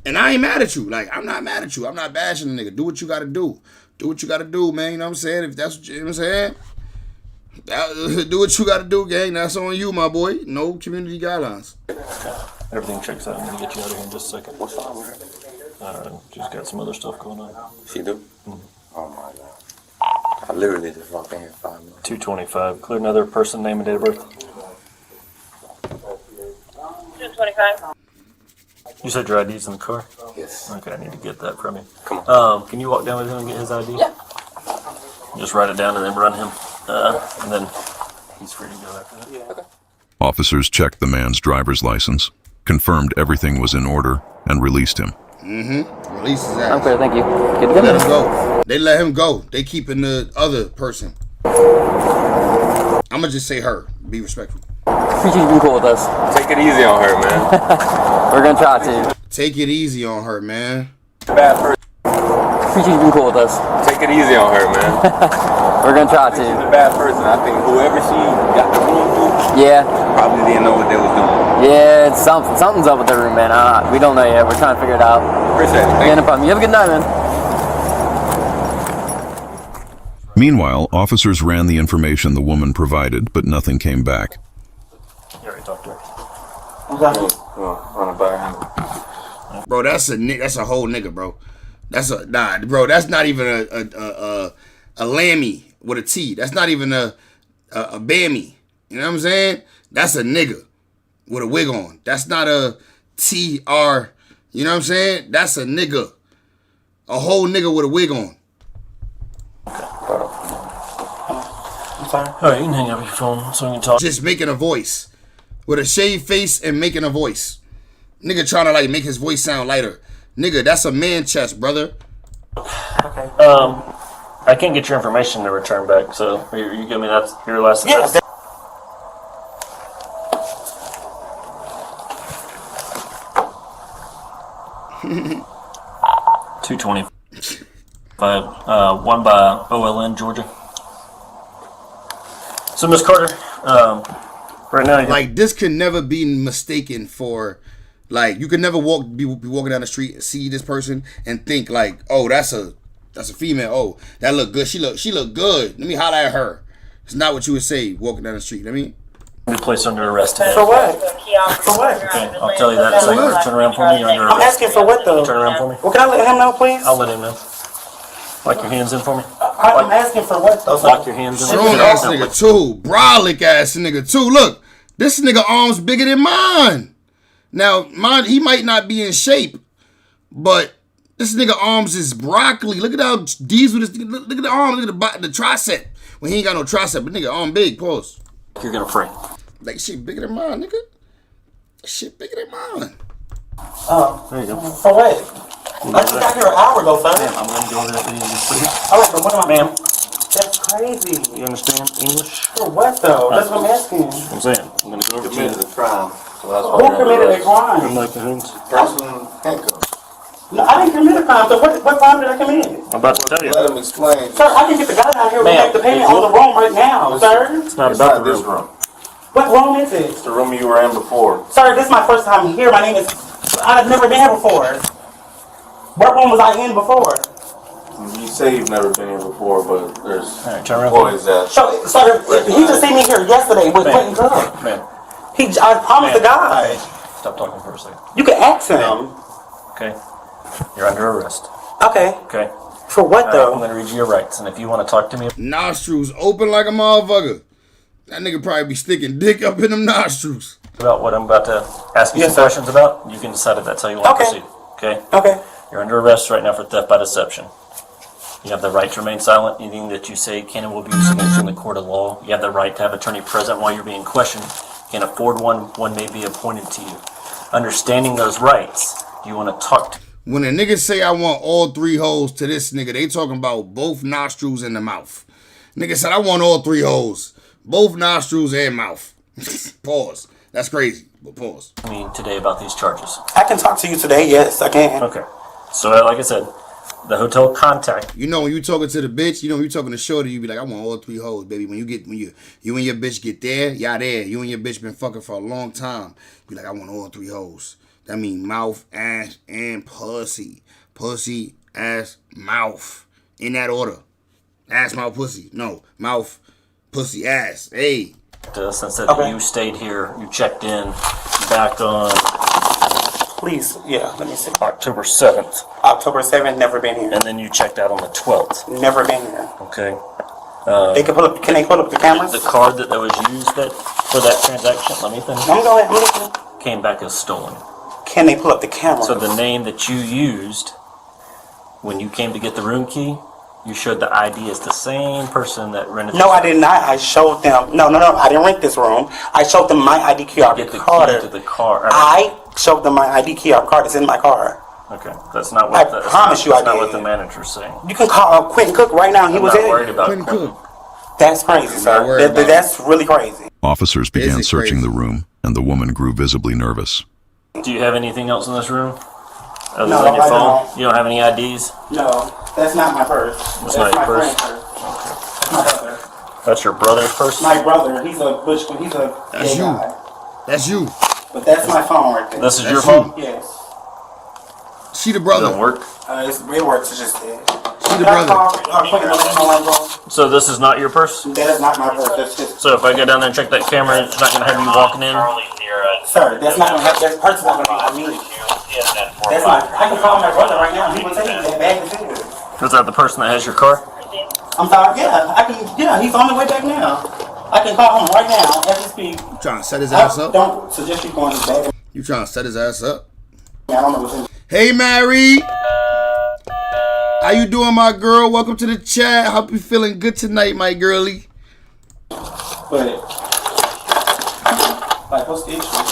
And I ain't mad at you. Like, I'm not mad at you. I'm not bashing the nigga. Do what you gotta do. Do what you gotta do, man. You know what I'm saying? If that's what you know what I'm saying? Do what you gotta do, gang. That's on you, my boy. No community guidelines. Everything checks out. I'm gonna get you out of here in just a second. What's wrong with her? She's got some other stuff going on. She do? Oh my god. I literally just walked in here 5 minutes. 225. Clear another person, name and date of birth. 225. You said your ID's in the car? Yes. Okay, I need to get that from you. Come on. Can you walk down with him and get his ID? Yeah. Just write it down and then run him. And then he's free to go after that. Yeah. Okay. Officers checked the man's driver's license, confirmed everything was in order, and released him. Release his ass. I'm clear, thank you. Good to go. Let him go. They let him go. They keeping the other person. I'ma just say her. Be respectful. Appreciate you being cool with us. Take it easy on her, man. We're gonna try to. Take it easy on her, man. Bad person. Appreciate you being cool with us. Take it easy on her, man. We're gonna try to. She's a bad person. I think whoever she got the room to, probably didn't know what they was doing. Yeah, it's something's up with the room, man. We don't know yet. We're trying to figure it out. Appreciate it. Yeah, no problem. You have a good night, man. Meanwhile, officers ran the information the woman provided, but nothing came back. You already talked to her. Bro, that's a whole nigga, bro. That's not even a lammy with a T. That's not even a bammy. You know what I'm saying? That's a nigga with a wig on. That's not a TR. You know what I'm saying? That's a nigga. A whole nigga with a wig on. I'm sorry. All right, you can hang up your phone so we can talk. Just making a voice. With a shaved face and making a voice. Nigga trying to like make his voice sound lighter. Nigga, that's a man chest, brother. Okay. I can't get your information to return back, so you give me that your last address. Yeah. 225, 1 by OLN, Georgia. So, Miss Carter, right now, like this can never be mistaken for, like you could never be walking down the street and see this person and think like, oh, that's a female. Oh, that look good. She look good. Let me holler at her. It's not what you would say walking down the street. I mean, be placed under arrest. For what? For what? Okay, I'll tell you that in a second. Turn around for me. You're under arrest. I'm asking for what though? Turn around for me. Well, can I let him know, please? I'll let him know. Lock your hands in for me. I'm asking for what though? Lock your hands in. strong ass nigga too, brolic ass nigga too. Look, this nigga arms bigger than mine. Now, mine he might not be in shape, but this nigga arms is broccoli. Look at how diesel this. Look at the arm. Look at the tricep. When he ain't got no tricep, but nigga arm big. Pause. You're gonna pray. Like shit bigger than mine, nigga. Shit bigger than mine. There you go. For what? I just got here an hour ago, son. I'm gonna go over there for you. All right, but what am I? Ma'am. That's crazy. You understand English? For what though? That's what I'm asking. I'm saying. I'm gonna go over to you. Committed a crime. So that's Who committed a crime? I'm like the hoons. Person handcuffed. No, I didn't commit a crime. So what crime did I commit? I'm about to tell you. Let him explain. Sir, I can get the guy down here. We make the payment on the room right now, sir. It's not about the this room. room. What room is it? It's the room you were in before. Sir, this is my first time here. My name is. I've never been here before. What room was I in before? You say you've never been here before, but there's turn around. employees that. Sir, he just seen me here yesterday with Quentin Cook. Man, I promised the guy. stop talking for a second. You can ask him. Okay, you're under arrest. Okay. Okay. For what though? I'm gonna read you your rights, and if you want to talk to me, Nostrils open like a motherfucker. That nigga probably be sticking dick up in them nostrils. about what I'm about to ask you some questions about, you can decide if that's how you want to proceed. Okay. Okay. You're under arrest right now for theft by deception. You have the right to remain silent. Anything that you say can and will be used against you in the court of law. You have the right to have an attorney present while you're being questioned. You can afford one. One may be appointed to you. Understanding those rights, do you want to talk to? When a nigga say I want all three holes to this nigga, they talking about both nostrils and the mouth. Nigga said I want all three holes, both nostrils and mouth. Pause. That's crazy, but pause. I mean, today about these charges. I can talk to you today. Yes, I can. Okay. So, like I said, the hotel contact. You know when you talking to the bitch, you know when you talking to shorty, you be like, I want all three hoes, baby. When you and your bitch get there, y'all there. You and your bitch been fucking for a long time. Be like, I want all three hoes. That mean mouth, ass, and pussy. Pussy, ass, mouth. In that order. Ass, mouth, pussy. No, mouth, pussy, ass. Hey. Since that you stayed here, you checked in back on. Please, yeah, let me see. October 7th. October 7th, never been here. And then you checked out on the 12th. Never been here. Okay. They can can they pull up the cameras? The card that was used for that transaction, let me finish. I'm going. I'm listening. Came back as stolen. Can they pull up the camera? So the name that you used when you came to get the room key, you showed the ID as the same person that rented. No, I did not. I showed them. No. I didn't rent this room. I showed them my ID QR card. Key to the car. I showed them my ID QR card. It's in my car. Okay, that's not what. I promise you, I did. That's not what the manager's saying. You can call Quentin Cook right now. He was not in. worried about Quentin Cook. That's crazy, sir. That's really crazy. Officers began searching the room, and the woman grew visibly nervous. Do you have anything else in this room? Other No, than your I phone? don't. You don't have any IDs? No, that's not my purse. That's not your my purse? friend's purse. That's my brother. That's your brother's purse? My brother. He's a bush. He's a That's gay you. guy. That's you. But that's my phone right there. This is your That's phone? Yes. She the brother. Doesn't work. It works. It's just dead. She the brother. So this is not your purse? That is not my purse. That's just. So if I go down there and check that camera, it's not going to have you walking in? Sir, that's not gonna have. That purse is not gonna be on me. That's my. I can call my brother right now. He will tell you that bag is his. Is that the person that has your car? I'm sorry. Yeah, I can. Yeah, he's on the way back now. I can call him right now as we speak. You trying to set his ass up? Don't suggest you going to his bag. You trying to set his ass up? I don't know what's in. Hey, Mary. How you doing, my girl? Welcome to the chat. Hope you feeling good tonight, my girlie. But like, what's the issue?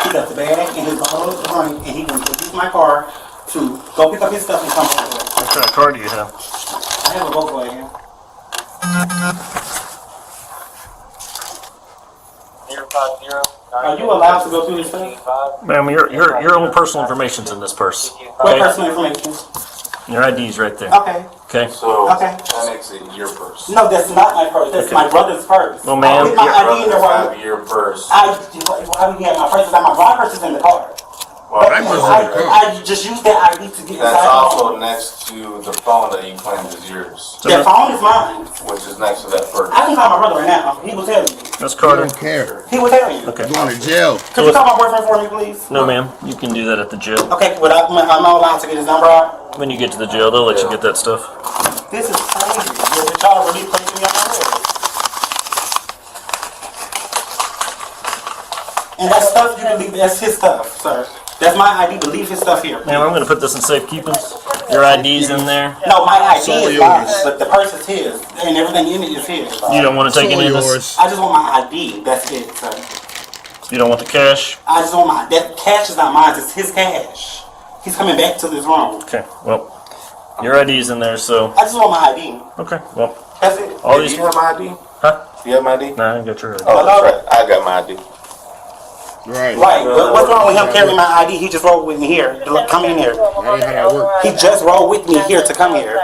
He got the bag and his whole money, and he can use my car to go pick up his stuff and come over. What kind of car do you have? I have a Volkswagen. Are you allowed to go through his stuff? Ma'am, your own personal information's in this purse. What personal information? Your ID's right there. Okay. Okay? So Okay. that makes it your purse. No, that's not my purse. That's my brother's purse. Well, ma'am, With my Your ID in the brothers way. have your purse. Why do you have my purse? My purse is in the car. Well, I just used that ID to get that's inside. also next to the phone that you claimed is yours. That phone is mine. Which is next to that purse. I can call my brother right now. He will tell you. That's Carter. Don't care. He will tell you. Okay. Going to jail. Could you call my boyfriend for me, please? No, ma'am. You can do that at the jail. Okay, but I'm not allowed to get his number out. When you get to the jail, they'll let you get that stuff. This is crazy. The child really placed me on my head. And that stuff you can leave. That's his stuff, sir. That's my ID. To leave his stuff here. Ma'am, I'm going to put this in safekeeping. Your ID's in there. No, my ID is mine, but the purse is his, and everything in it is his. You don't want to take any of this? I just want my ID. That's it, sir. You don't want the cash? I just want that cash is not mine. It's his cash. He's coming back to this room. Okay, well, your ID's in there, so. I just want my ID. Okay, well. That's it. All Do these. you have my ID? Huh? Do you have my ID? Nah, I got your ID. Oh, that's right. I got my ID. Right. Right. What's wrong with him carrying my ID? He just rolled with me here. Come in here. He just rolled with me here to come here.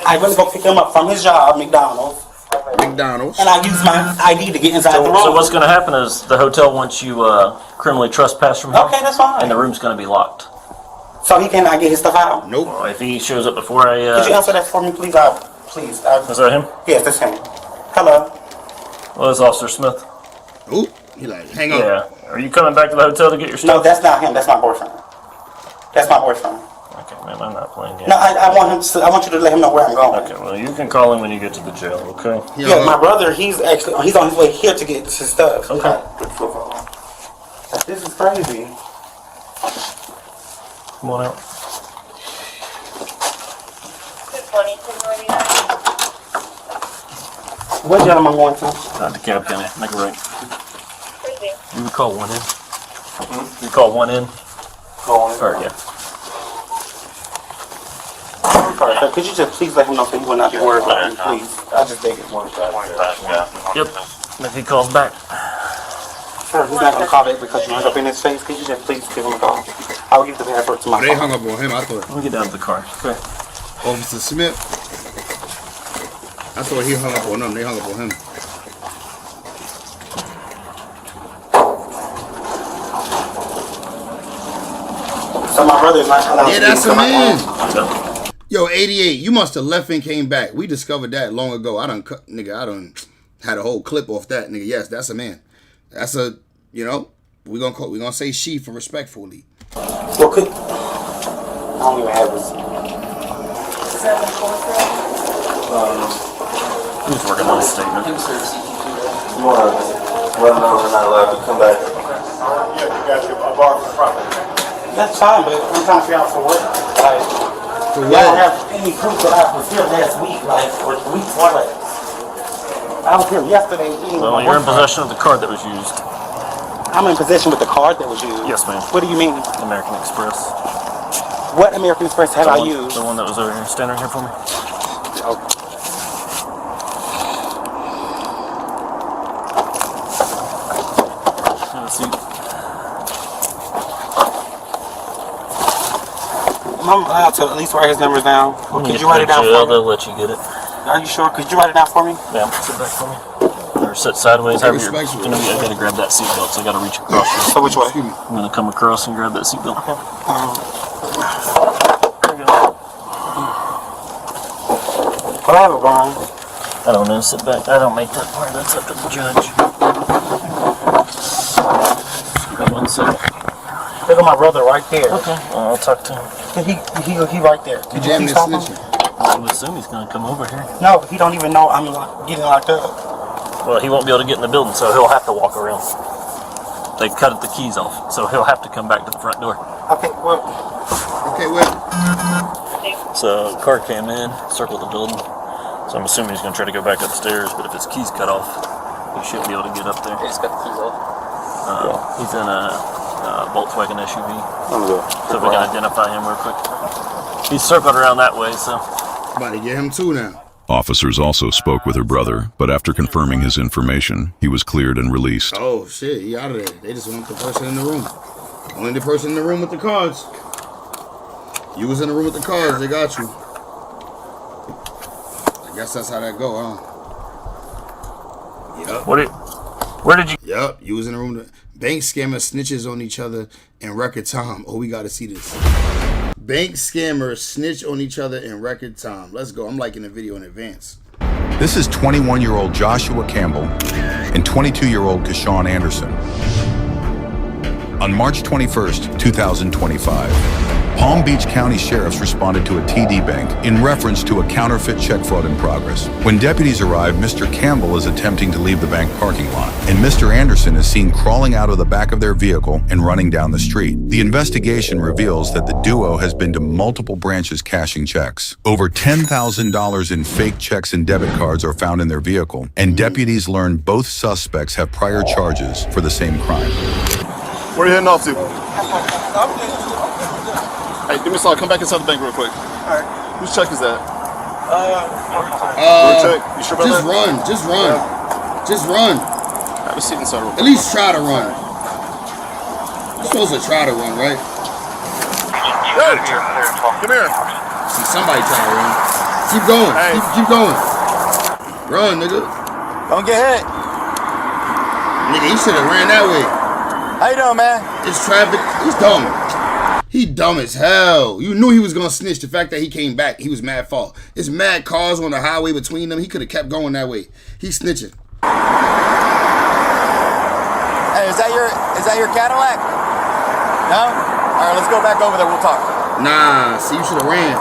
I went to go pick him up from his job, McDonald's. McDonald's. And I use my ID to get inside the room. So what's going to happen is the hotel wants you criminally trespass from here. Okay, that's fine. And the room's going to be locked. So he cannot get his stuff out? Nope. Well, if he shows up before I... Could you answer that for me, please? Please. Is that him? Yes, that's him. Hello. Well, it's Officer Smith. Ooh, he like, hang on. Yeah. Are you coming back to the hotel to get your stuff? No, that's not him. That's my boyfriend. That's my boyfriend. Okay, man, I'm not playing games. No, I want him to, I want you to let him know where I'm going. Okay, well, you can call him when you get to the jail, okay? Yeah, my brother, he's on his way here to get his stuff. Okay. This is crazy. Come on out. What jail am I going to? DeKalb County. Make a right. You would call one in. You call one in? Call in. Or, yeah. Sorry, sir, could you just please let him know so he will not be worried about me, please? I just beg it. Yep. And if he calls back. Sir, he's not going to call back because you hung up in his face. Could you just please give him a call? I will give the password to my They phone. hung up on him. I thought. Let me get down to the car. Okay. Officer Smith. I thought he hung up on them. They hung up on him. So my brother is not allowed Yeah, to that's come a man. out. Yo, 88, you must have left and came back. We discovered that long ago. I done had a whole clip off that, nigga. Yes, that's a man. That's a, we're gonna say she for respectfully. Well, I don't even have this. Who's working on his statement? You want to run over and not allowed to come back? Yeah, you got your bar for property. That's fine, but I'm trying to figure out for what. Like, For y'all don't have any proof that I was here last week, like, or the week before that. I was here yesterday eating. Well, you're in possession of the card that was used. I'm in possession with the card that was used. Yes, ma'am. What do you mean? American Express. What American Express have I used? The one that was over here. Stand right here for me. Okay. Have a seat. I'm allowed to at least write his numbers down. Or When you could get you write to it down jail, for me? they'll let you get it. Are you sure? Could you write it down for me? Yeah, sit back for me. Or sit sideways. Hey, However you're respect you. gonna be. I gotta grab that seatbelt, so I gotta reach across you. So which way? I'm gonna come across and grab that seatbelt. Okay. Whatever, Brian. I don't know. Sit back. I don't make that part. That's up to the judge. Got 1 second. Look at my brother right there. Okay. I'll talk to him. He right there. You Did jamming you this stop him? snitching. I would assume he's gonna come over here. No, he don't even know I'm getting locked up. Well, he won't be able to get in the building, so he'll have to walk around. They cut the keys off, so he'll have to come back to the front door. Okay, well. Okay, well. So, car came in, circled the building. So I'm assuming he's going to try to go back upstairs, but if his key's cut off, he shouldn't be able to get up there. He just got the keys off. He's in a Volkswagen SUV. So if we can identify him real quick. He's circled around that way, so. About to get him too now. Officers also spoke with her brother, but after confirming his information, he was cleared and released. Oh shit, he out of there. They just want the person in the room. Only the person in the room with the cards. You was in the room with the cards, they got you. I guess that's how that go, huh? Yup. Where did you? Yup, you was in the room. Bank scammer snitches on each other in record time. Oh, we gotta see this. Bank scammers snitch on each other in record time. Let's go. I'm liking the video in advance. This is 21-year-old Joshua Campbell and 22-year-old Kashawn Anderson. On March 21st, 2025, Palm Beach County sheriffs responded to a TD Bank in reference to a counterfeit check fraud in progress. When deputies arrived, Mr. Campbell is attempting to leave the bank parking lot, and Mr. Anderson is seen crawling out of the back of their vehicle and running down the street. The investigation reveals that the duo has been to multiple branches cashing checks. Over $10,000 in fake checks and debit cards are found in their vehicle, and deputies learn both suspects have prior charges for the same crime. Where are you heading off to? Hey, give me a second. Come back inside the bank real quick. Alright. Whose check is that? Your check. You sure about just that? run. Just run. Just run. Have a seat inside real At quick. least try to run. You're supposed to try to run, right? Good. Come here. See somebody try to run. Keep going. Hey. Keep going. Run, nigga. Don't get hit. Nigga, he should have ran that way. How you doing, man? It's traffic. He's dumb. He dumb as hell. You knew he was gonna snitch. The fact that he came back, he was mad fault. It's mad cars on the highway between them. He could have kept going that way. He's snitching. Hey, is that your Cadillac? No? All right, let's go back over there. We'll talk. Nah, see, you should have ran.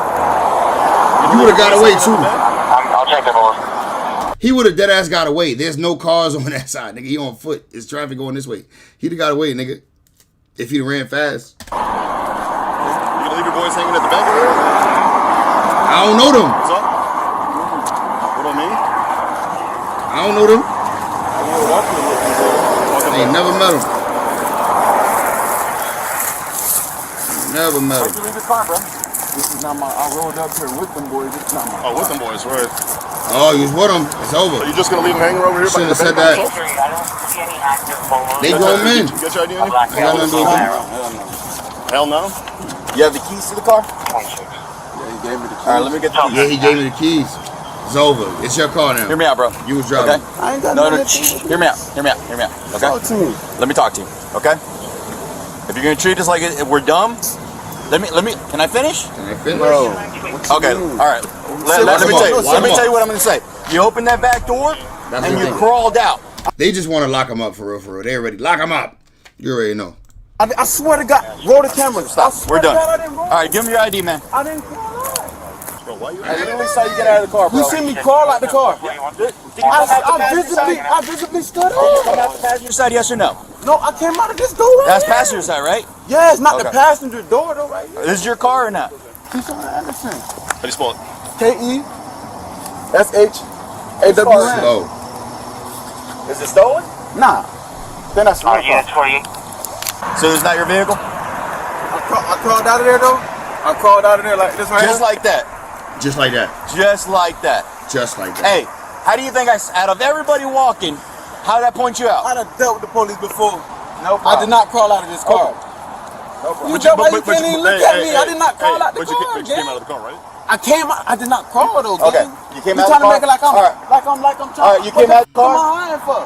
You would have got away too. I'll check it over. He would have dead ass got away. There's no cars on that side, nigga. He on foot. It's traffic going this way. He'd have got away, nigga. If he'd ran fast. You gonna leave your boys hanging at the back of here? I don't know them. What's up? What on me? I don't know them. I ain't never met them. Never met Where'd them. you leave your car, bro? This is not my. I rolled up here with them boys. It's not my. Oh, with them boys, right? Oh, you was with them. It's over. So you just gonna leave them hanging over here? Shouldn't have said that. They grown men. Get your ID on you? I got nothing to do with them. Hell no. You have the keys to the car? Yeah, he gave me the keys. All right, let me get the keys. Yeah, he gave me the keys. It's over. It's your car now. Hear me out, bro. You was driving. Okay? I ain't got no. Hear me out. Hear me out. Hear me out. Okay? Talk to me. Let me talk to you. Okay? If you're gonna treat us like we're dumb, let me. Can I finish? Can I finish? Bro. Okay. All right. Let me tell you. Let me tell you what I'm gonna say. You opened that back door and you crawled out. They just want to lock him up for real, for real. They already lock him up. You already know. I swear to God. Roll the camera. Stop. We're done. All right. Give me your ID, man. I didn't crawl out. Bro, why you? I literally saw you get out of the car, bro. You see me crawl out the car. I visibly stood Did you come up. out the passenger side, yes or no? No, I came out of this door right That's here. passenger side, right? Yeah, it's not the Okay. passenger door though, right here. This is your car or not? Keyshawn Anderson. How do you spell it? KESHAWN. Slow. Is it stolen? Nah. Then that's my car. 28. So it's not your vehicle? I crawled out of there though. I crawled out of there like this right Just here. like that. Just like that. Just like that. Just like that. Hey, how do you think out of everybody walking, how did that point you out? I done dealt with the police before. No I did not crawl out of this car. You can't even look at me. I did not crawl out the But car. you came out of the car, right? I came out. I did not crawl though. Okay. Gang. You came You out trying of the to make it like car? I'm trying. All right, you came out of the car? What am I lying for?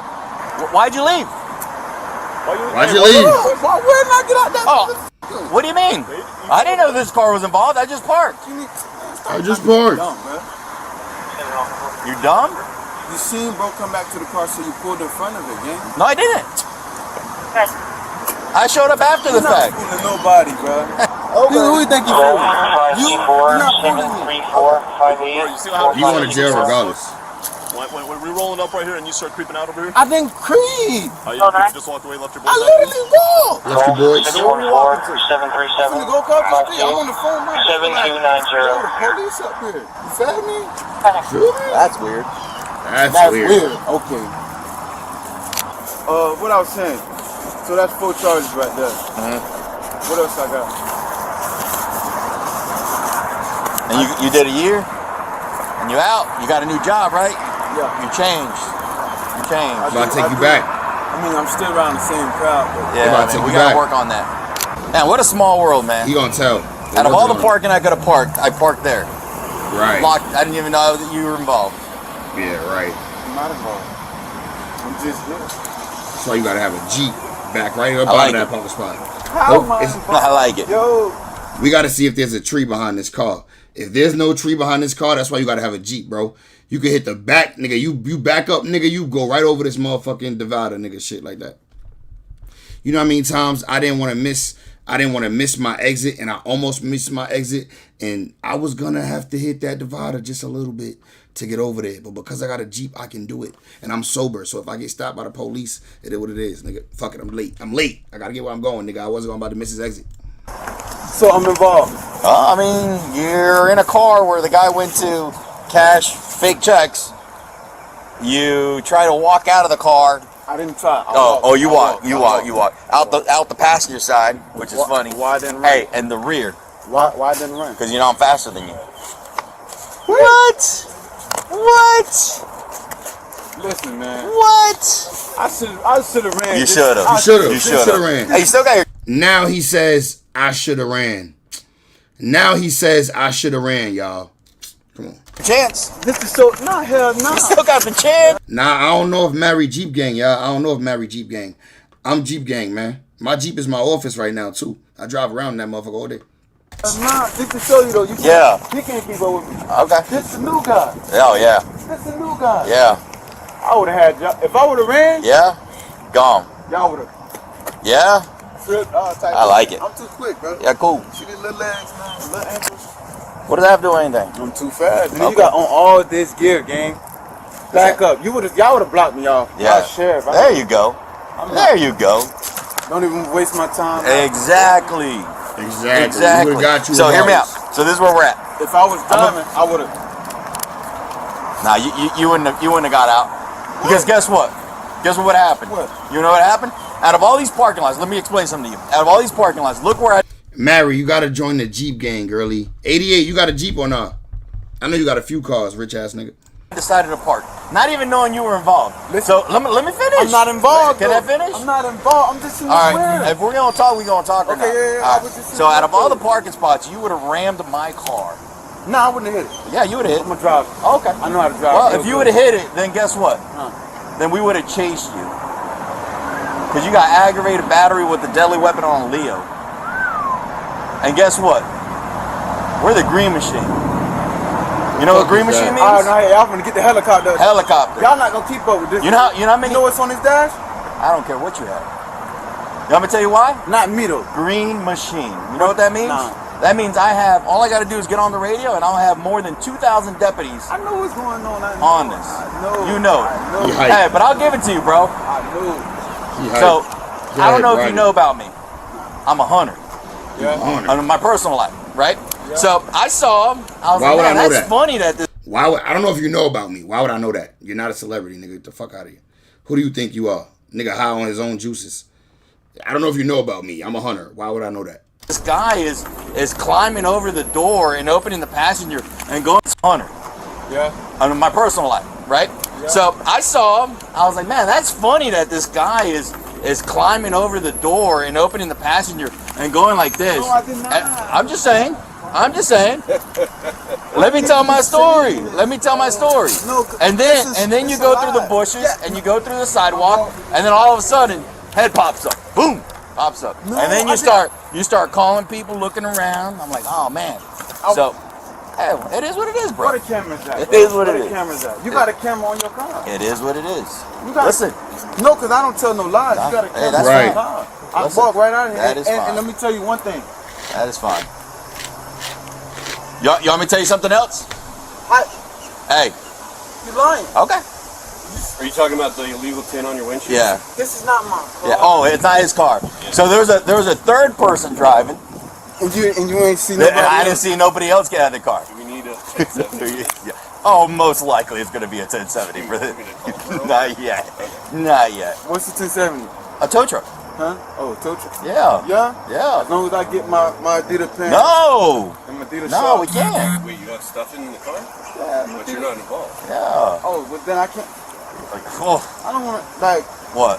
Why'd you leave? Why'd you leave? Why wouldn't I get out that? Oh, what do you mean? I didn't know this car was involved. I just parked. I just parked. Dumb, man. You dumb? You seen bro come back to the car, so you pulled in front of it, gang. No, I didn't. I showed up after the You're not fact. fooling nobody, bro. Who you think you fooling? You're not fooling me. You going to jail regardless. When we rolling up right here and you start creeping out over here? I didn't creep. Oh, you just walked away, left your boys I out literally walked. Left your boys. I'm gonna go across the street. I'm on the phone. 7290. Yo, the police up here. You feel me? Feel me? That's weird. That's weird. Okay. What I was saying. So that's 4 charges right there. What else I got? And you did a year? And you out? You got a new job, right? Yeah. You changed. You changed. About to take you back. I mean, I'm still around the same crowd, but Yeah, about to man, take we you gotta back. work on that. Man, what a small world, man. He gonna tell. Out of all the parking I could have parked, I parked there. Right. Locked. I didn't even know that you were involved. Yeah, right. I'm not involved. I'm just here. That's why you gotta have a Jeep back right up I out like of that it. parking spot. How am I it's- involved? I like it. Yo. We gotta see if there's a tree behind this car. If there's no tree behind this car, that's why you gotta have a Jeep, bro. You can hit the back, nigga. You back up, nigga. You go right over this motherfucking divider, nigga. Shit like that. You know how many times I didn't want to miss my exit, and I almost missed my exit, and I was gonna have to hit that divider just a little bit to get over there. But because I got a Jeep, I can do it, and I'm sober. So if I get stopped by the police, it is what it is, nigga. Fuck it, I'm late. I gotta get where I'm going, nigga. I wasn't about to miss his exit. So I'm involved. I mean, you're in a car where the guy went to cash fake checks. You try to walk out of the car. I didn't try. You walk out the passenger side, which is funny. Why didn't run? Hey, and the rear, Why didn't run? because you know I'm faster than you. What? What? Listen, man. What? I should have ran. You should have. You should have. You You should should have have. ran. Hey, you still got your. Now he says I should have ran. Now he says I should have ran, y'all. Come on. Chance. This is so nah, hell no. You still got the chance. Nah, I don't know if Mary Jeep Gang, y'all. I don't know if Mary Jeep Gang. I'm Jeep Gang, man. My Jeep is my office right now too. I drive around in that motherfucker all day. Nah, this to show you though. You can't keep up with me. Okay. This the new guy. Oh yeah. This the new guy. Yeah. I would have had y'all. If I would have ran, Yeah. Gone. y'all would have Yeah. tripped all type. I like it. I'm too quick, bro. Yeah. Cool. See these little legs, man, little ankles. What does that have to do with anything? I'm too fast. And then you got on all this gear, gang. Back up. Y'all would have blocked me off. Yeah. Sheriff. There you go. There you go. Don't even waste my time. Exactly. Exactly. We would've got you So hear me out. regardless. So this is where we're at. If I was driving, I would have. Nah, you wouldn't have got out. Because guess what? Guess what happened? What? You know what happened? Out of all these parking lots, let me explain something to you. Out of all these parking lots, look where I Mary, you gotta join the Jeep Gang, girly. 88, you got a Jeep or not? I know you got a few cars, rich ass nigga. decided to park, not even knowing you were involved. So let me finish. I'm not involved. Can I finish? I'm not involved. I'm just in the All square. right. If we're gonna talk, we're gonna talk. Okay, yeah. All I right. was just in So the out of all the square. parking spots, you would have rammed my car. No, I wouldn't have hit it. Yeah, you would have hit. I'm a driver. Okay. I know how to drive. Well, real if you good. would have hit it, then guess what? Then we would have chased you. Because you got aggravated battery with a deadly weapon on Leo. And guess what? We're the Green Machine. You know what Green Machine means? All right, now, y'all gonna get the helicopter. Helicopter. Y'all not gonna keep up with this. You know how many? You know what's on his dash? I don't care what you have. You want me to tell you why? Not me though. Green Machine. You know what that means? Nah. That means all I got to do is get on the radio and I'll have more than 2,000 deputies I know what's going on. on this. You know it. I know. Hey, but I'll give it to you, bro. I know. So, I don't know if you know about me. I'm a hunter. Yeah. In my personal life, right? So, I saw him. I was Why like, would I man, know that's that? funny that this. Why would I don't know if you know about me. Why would I know that? You're not a celebrity, nigga. Get the fuck out of here. Who do you think you are? Nigga high on his own juices. I don't know if you know about me. I'm a hunter. Why would I know that? This guy is climbing over the door and opening the passenger and going to hunter. Yeah. In my personal life, right? Yeah. So I saw him. I was like, man, that's funny that this guy is climbing over the door and opening the passenger and going like this. No, I did not. I'm just saying. Let me tell my story. No, And then you go through the bushes and you go through the sidewalk and then all of a sudden head pops up. Boom. Pops up. No, and then I you start calling people, looking around. I'm like, oh man. So hey, it is what it is, bro. Where the cameras at? It bro? is what Where it the is. cameras at? You got a camera on your car. It is what it is. You got Listen. No, because I don't tell no lies. You got a camera that's on Right. your car. I Listen, walk right out of here. that is and fine. let me tell you one thing. That is fine. You want me to tell you something else? Hey. You lying. Okay. Are you talking about the illegal tin on your windshield? Yeah. This is not my car. Yeah. Oh, it's not his car. So there was a third person driving. And you ain't see And nobody. I didn't see nobody else get out of the car. Do we need a 1070? Yeah. Oh, most likely it's gonna be a 1070 for this. Not yet. Not yet. What's the 1070? A tow truck. Huh? Oh, tow truck. Yeah. Yeah? Yeah. As long as I get my Adidas pants. No. And my Adidas No, we shorts. can't. Wait, you have stuff in the car? Yeah, But you're not involved. Yeah. Oh, but then I can't. Like, oh, I don't want to, like, what?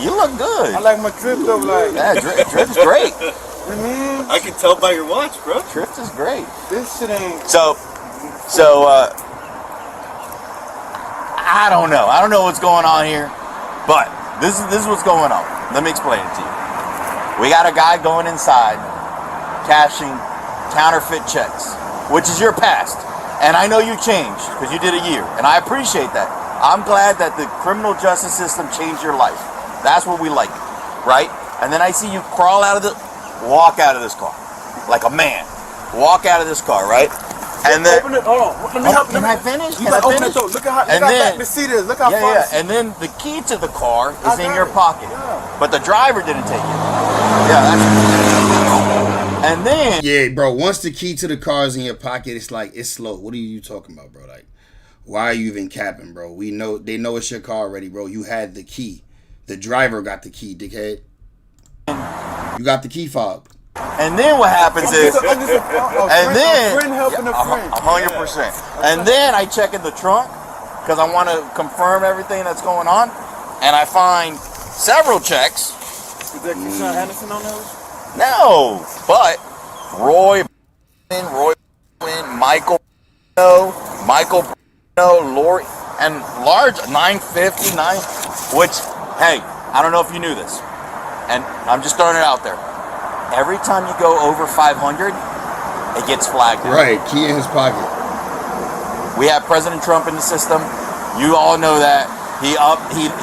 You look good. I like my drift though, like. Yeah, drift's great. I mean, I can tell by your watch, bro. Drift is great. this shit ain't. So I don't know. I don't know what's going on here, but this is what's going on. Let me explain it to you. We got a guy going inside, cashing counterfeit checks, which is your past. And I know you changed because you did a year, and I appreciate that. I'm glad that the criminal justice system changed your life. That's what we like, right? And then I see you walk out of this car, like a man. Walk out of this car, right? And then Open it. Hold on. Let me help. can I finish? You Can I gotta open finish? it though. Look at how, And look how then- back the seat is. Look how far. Yeah, the seat- and then the key to the car I is in got your it. pocket, Yeah. but the driver didn't take it. Yeah, that's. And then Yeah, bro. Once the key to the car is in your pocket, it's like it's slow. What are you talking about, bro? Like, why are you even capping, bro? They know it's your car already, bro. You had the key. The driver got the key, dickhead. You got the key fob. And then what happens is, A and friend helping a friend. 100%. And then I check in the trunk because I want to confirm everything that's going on, and I find several checks. Is that Keyshawn Anderson on those? No, but Roy, Michael, Michael, Lori, and large 950, which, hey, I don't know if you knew this, and I'm just throwing it out there. Every time you go over 500, it gets flagged. Right, key in his pocket. We have President Trump in the system. You all know that. He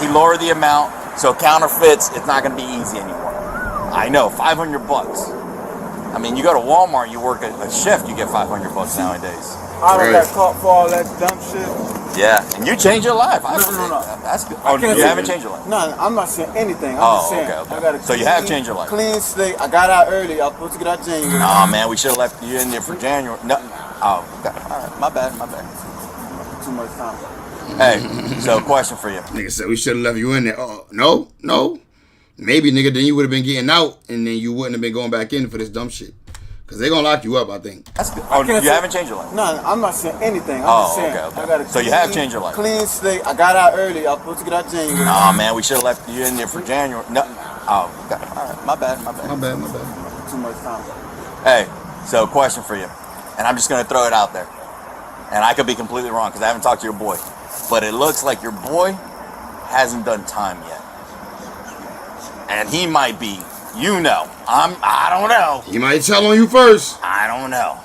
lowered the amount, so counterfeits, it's not going to be easy anymore. I know, $500. I mean, you go to Walmart, you work a shift, you get $500 nowadays. I done got caught for all that dumb shit. Yeah, and you changed your life. No. That's good. Oh, you haven't changed your life? No, I'm not saying anything. I'm just saying. Okay. I got a So you have changed your life? Clean slate. I got out early. I was supposed to get out January. Nah, man, we should have left you in there for January. No. Oh, okay. All right. My bad. Too much time. Hey, so question for you. Nigga said we should have left you in there. Oh, no. Maybe, nigga, then you would have been getting out, and then you wouldn't have been going back in for this dumb shit. Because they're going to lock you up, I think. That's good. Oh, you haven't changed your life? No, I'm not saying anything. I'm just saying. Okay. I got a So you have changed your life? Clean slate. I got out early. I was supposed to get out January. Nah, man, we should have left you in there for January. No. Oh, okay. All right. My bad. Too much time. Hey, so question for you. And I'm just going to throw it out there. And I could be completely wrong because I haven't talked to your boy. But it looks like your boy hasn't done time yet. And he might be, I don't know. He might tell on you first. I don't know.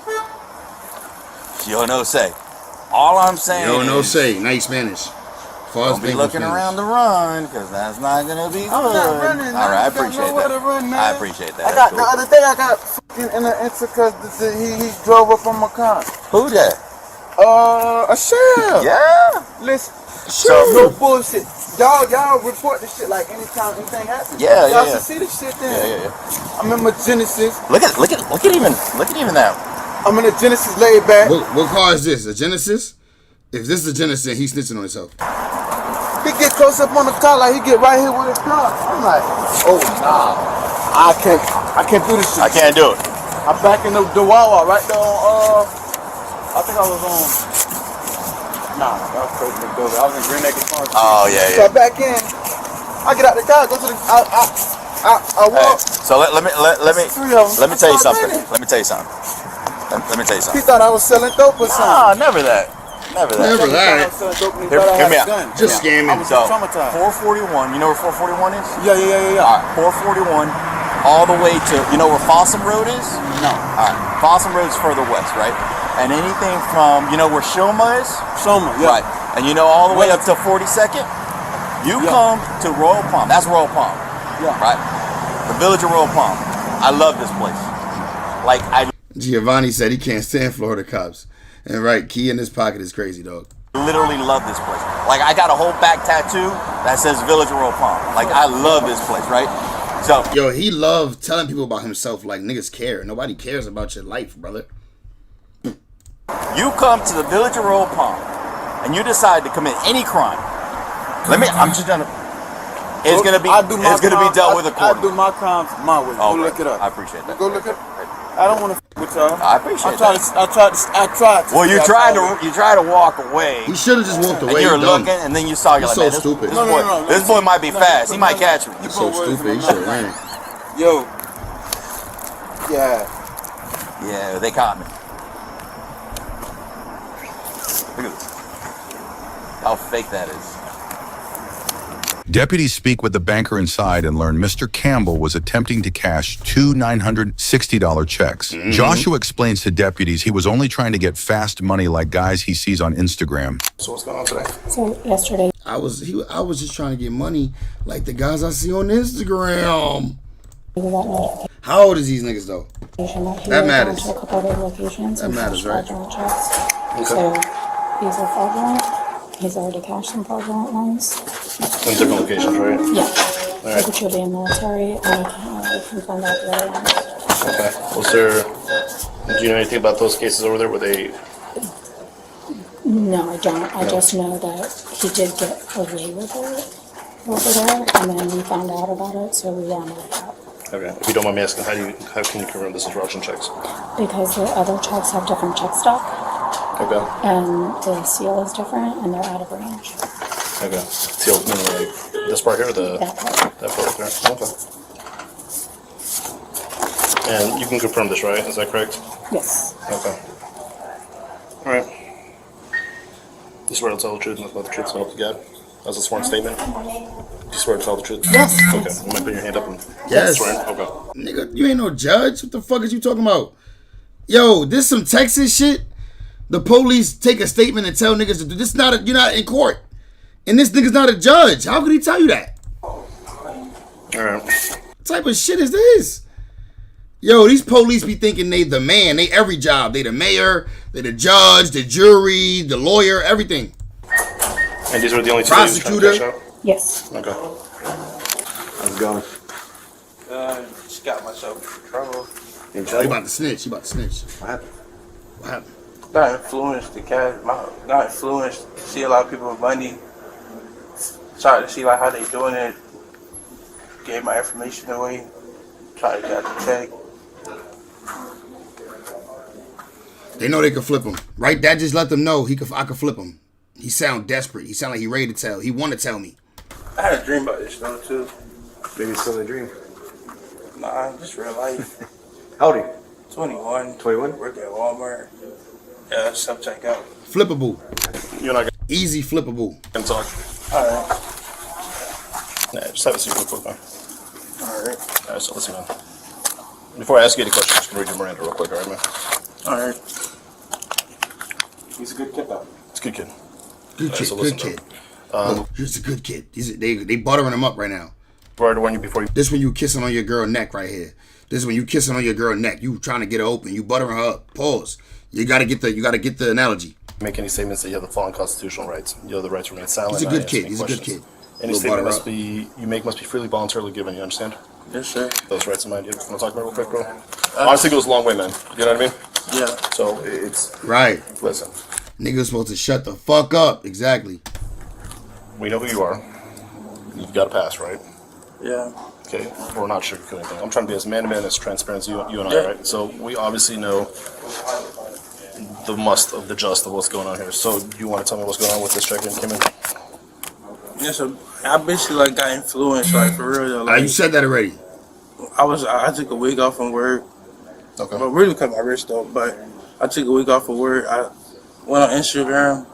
Yo no say. All I'm saying Yo no is, say. Nice Spanish. Don't be looking around to run, because that's not going to be good. I'm not running. All right, I appreciate nowhere that. to run, man. I appreciate that. I got, the other day I got fucking in an incident because he drove up on my car. Who that? A sheriff. Yeah. Listen, no bullshit. Y'all report this shit like anytime anything happens. Yeah, y'all yeah. should see this shit then. Yeah. I remember Genesis. Look at even that. I'm in a Genesis laid back. What car is this? A Genesis? If this is a Genesis, he's snitching on himself. He get close up on the car like he get right here with his car. I'm like, oh nah, I can't do this shit. I can't do it. I'm back in the Wawa right there on I think I was on. Nah, that was crazy. I was in Green Acres Farm. Oh yeah. So I back in. I get out the car, go to the. I walk. So let me tell you something. Let me tell you something. He thought I was selling dope or something. Nah, never that. Never that. Hear me out. Just scamming. I was traumatized. 441. You know where 441 is? Yeah. All right, 441, all the way to, you know where Fossum Road is? No. All right, Fossum Road's further west, right? And anything from, you know where Shoma is? Shoma, yeah. Right. And you know all the way up to 42nd? You come to Royal Palm. That's Royal Palm. Yeah. Right? The village of Royal Palm. I love this place. Giovanni said he can't stand Florida cops. And right, key in his pocket is crazy, dog. Literally love this place. Like, I got a whole back tattoo that says Village of Royal Palm. Like, I love this place, right? So, yo, he loved telling people about himself like niggas care. Nobody cares about your life, brother. you come to the Village of Royal Palm and you decide to commit any crime. I'm just gonna. It's gonna be dealt with accordingly. I do my crimes my way. Go look it up. I appreciate that. Go look it up. I don't want to f with y'all. I appreciate that. I tried to. Well, you tried to walk away. He should have just walked away. And you were looking, and then you saw. You're like, so man, stupid. This boy might be fast. He might catch me. He's so stupid. He should have ran. Yo. Yeah. Yeah, they caught me. Look at this. How fake that is. Deputies speak with the banker inside and learn Mr. Campbell was attempting to cash two $960 checks. Joshua explains to deputies he was only trying to get fast money like guys he sees on Instagram. So what's going on today? So yesterday, I was just trying to get money like the guys I see on Instagram. How old is these niggas though? That matters. To a couple of locations. That matters, right? Checks. So these are fraudulent. He's already cashed some fraudulent ones. In different locations, right? Yeah. All right. Secretary and military, and I can find out the other ones. Okay. Was there? Do you know anything about those cases over there? Were they? No, I don't. I just know that he did get away with it over there, and then we found out about it, so we were on the lookout. Okay. If you don't mind me asking, how can you confirm this is Russian checks? Because the other checks have different check stock. Okay. And the seal is different, and they're out of range. Okay. Seal, meaning like this part here, or that part right there. Okay. And you can confirm this, right? Is that correct? Yes. Okay. All right. You swear to tell the truth, nothing but the truth, so help you God? That's a sworn statement. You swear to tell the truth? Yes. Okay. You might put your hand up and Yes. swear. Okay. Nigga, you ain't no judge. What the fuck is you talking about? Yo, this some Texas shit. The police take a statement and tell niggas to do this. You're not in court, and this nigga's not a judge. How could he tell you that? All right. What type of shit is this? Yo, these police be thinking they the man. They every job. They the mayor. They the judge, the jury, the lawyer, everything. And these are the only two that you were trying to cash out? Yes. Okay. How's it going? Just got myself in trouble. You about to snitch. You about to snitch. What happened? What happened? Got influenced to cash. Got influenced to see a lot of people with money. Tried to see like how they doing it. Gave my information away. Tried to get the check. They know they can flip him. Right? That just let them know I could flip him. He sound desperate. He sound like he ready to tell. He want to tell me. I had a dream about this though too. Maybe it's still a dream. Nah, just real life. How old are you? 21. 21? Work at Walmart. Yeah, self checkout. Flippable. You're not easy flippable. Can talk. Alright. Nah, just have a seat real quick, man. Alright. Alright, so listen, man. Before I ask you any questions, just read your Miranda real quick, alright, man? Alright. He's a good kid though. It's a good kid. Good Alright, kid. so Good listen, kid. bro. He's a good kid. They buttering him up right now. Before you. This when you kissing on your girl neck right here. This is when you kissing on your girl neck. You trying to get her open. You buttering her up. Pause. You gotta get the analogy. Make any statements that you have the following constitutional rights. You have the right to remain silent. He's a not good answer kid. any He's a good questions. kid. Any Little statement butter up. must be freely voluntarily given. You understand? Yes, sir. Those rights in mind. You want to talk about it real quick, bro? Honestly, goes a long way, man. You know what I mean? Yeah. So it's Right. Listen, Niggas supposed to shut the fuck up. Exactly. we know who you are. You've got a pass, right? Yeah. Okay. We're not sugarcoating anything. I'm trying to be as man to man, as transparent as you and Yeah. I, right? So we obviously know the must of the just of what's going on here. So you want to tell me what's going on with this check-in, Kim? Yeah, so I basically like got influenced, like for real though. Like, you said that already. I took a week off from work. Okay. But really cut my wrist though. But I took a week off of work. I went on Instagram.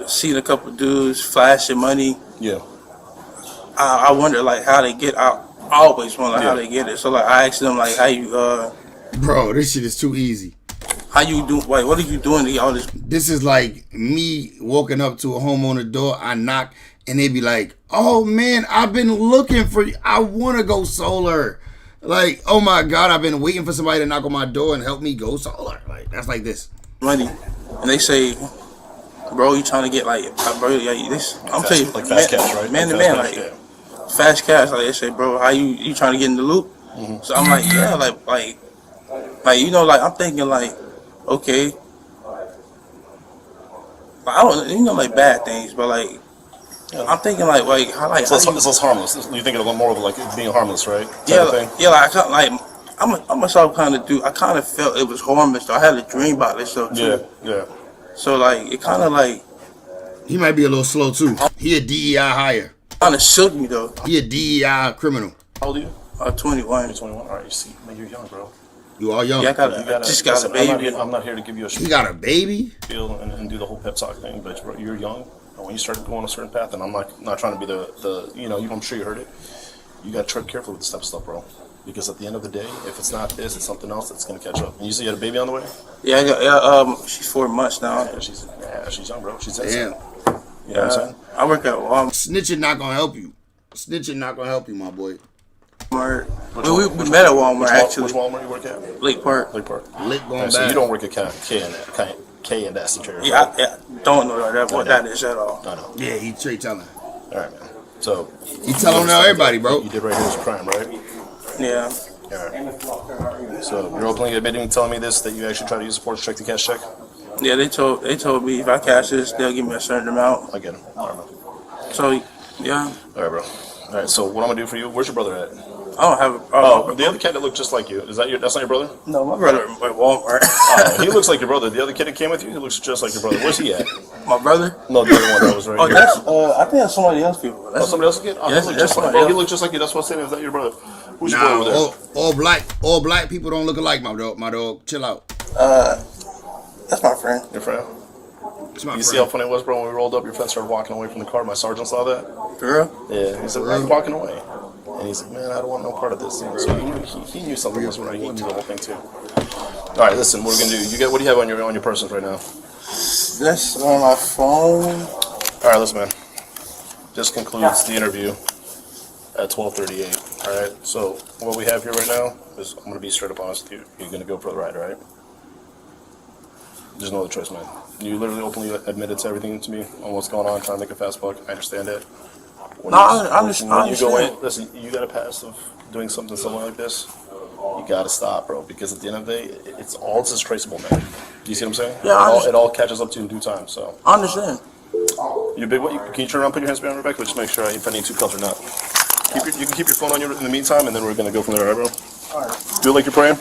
Seen a couple dudes flashing money. Yeah. I wonder like how they get out. I always wonder how they get it. So like I asked them like how you Bro, this shit is too easy. How you do? Wait, what are you doing to all this? This is like me walking up to a homeowner door. I knock and they be like, "Oh man, I've been looking for you. I want to go solar." Like, oh my god, I've been waiting for somebody to knock on my door and help me go solar. Like, that's like this. Money, and they say, "Bro, you trying to get like, bro, like this?" I'm telling you, like fast cash, right? Man Like to man, fast like cash, fast cash. Like they say, "Bro, how you trying to get in the loop?" So I'm like, yeah, like you know, like I'm thinking like, okay, like, I don't, you know, like bad things, but like I'm thinking like how like So how it's less harmless. You're thinking of more of like it being harmless, right? yeah, Type of thing? yeah, like I kinda, like I'm a self kind of dude. I kind of felt it was harmless. Though. I had a dream about this stuff too. Yeah. So like it kind of like He might be a little slow too. He a DEI hire. kind of shook me though. He a DEI criminal. How old are you? 21. 21. All right, you see, man, you're young, bro. You all young. Yeah, I just got a baby. I'm not here to give you a He got a baby? spiel and do the whole pep talk thing, but bro, you're young. And when you start going a certain path, and I'm not trying to be the you know, I'm sure you heard it. You got to tread carefully with this type of stuff, bro. Because at the end of the day, if it's not this, it's something else that's going to catch up. And you say you had a baby on the way? Yeah, I got, she's 4 months now. Yeah, she's young, bro. She's Damn. innocent. You know what I'm saying? I work at Walmart. Snitching not gonna help you. Snitching not gonna help you, my boy. We met at Walmart actually. Which Walmart you work at? Lake Park. Lake Park. Lit going Alright, so back. you don't work at K and S interior. Yeah, I don't know what that is at all. I know. Yeah, he straight telling. All right, man. So He telling now everybody, bro. You did right here is a crime, right? Yeah. All right. So you're openly admitting, telling me this, that you actually try to use a forged check to cash check? Yeah, they told me if I cash this, they'll give me a certain amount. I get it. All right, man. So yeah. All right, bro. All right. So what I'm gonna do for you? Where's your brother at? I don't have a Oh, the other kid that looked just like you. Is that that's not your brother? No, my brother at Walmart. Oh, he looks like your brother. The other kid that came with you, he looks just like your brother. Where's he at? My brother? No, the other one that was right Oh, here. that's I think that's somebody else people. Oh, somebody else's kid? Oh, Yes, he looked that's just like, somebody he else. looked just like you. That's what I'm saying. Is that your brother? Who's your Nah, brother over there? all black people don't look alike, my dog. My dog, chill out. That's my friend. Your friend? You see how funny it was, bro? When we rolled up, your friend started walking away from the car. My sergeant saw that. For real? Yeah. He said, "Why are you walking away?" And he's like, "Man, I don't want no part of this." So he knew something was right. He knew the whole thing too. All right, listen. What we're gonna do? What do you have on your person right now? This on my phone. All right, listen, man. This concludes the interview at 12:38. All right. So what we have here right now is, I'm gonna be straight up honest with you. You're gonna go for the ride, all right? There's no other choice, man. You literally openly admitted to everything to me on what's going on, trying to make a fast buck. I understand it. When you go in, listen, you got a past of doing something similar like this. You gotta stop, bro, because at the end of the day, it's just traceable, man. Do you see what I'm saying? Yeah, it all catches up to you in due time. So I understand. You big? Can you turn around, put your hands behind Rebecca? Just make sure if I need 2 cups or not. You can keep your phone on you in the meantime, and then we're gonna go from there, all right, bro? All right. Do it like you're praying.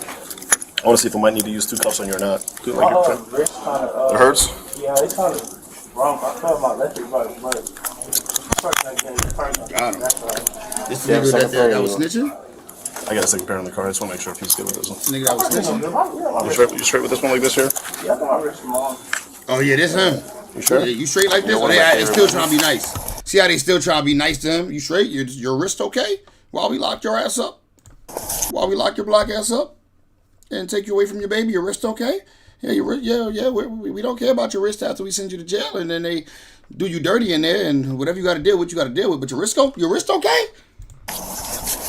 I want to see if I might need to use 2 cups on you or not. Do it like you're praying. It hurts. Yeah, it's kind of wrong. I felt my electric bike, but got him. This nigga that was snitching? I got a second pair on the car. I just want to make sure if he's good with this one. Nigga that was snitching? You straight with this one like this here? Yeah, I think my wrist small. Oh yeah, this him. You sure? Yeah, you straight like this? Or they still trying to be nice? See how they still trying to be nice to him? You straight? Your wrist okay? While we lock your ass up? While we lock your black ass up? And take you away from your baby, your wrist okay? Yeah, we don't care about your wrist after we send you to jail, and then they do you dirty in there, and whatever you got to deal with, you got to deal with. But your wrist okay?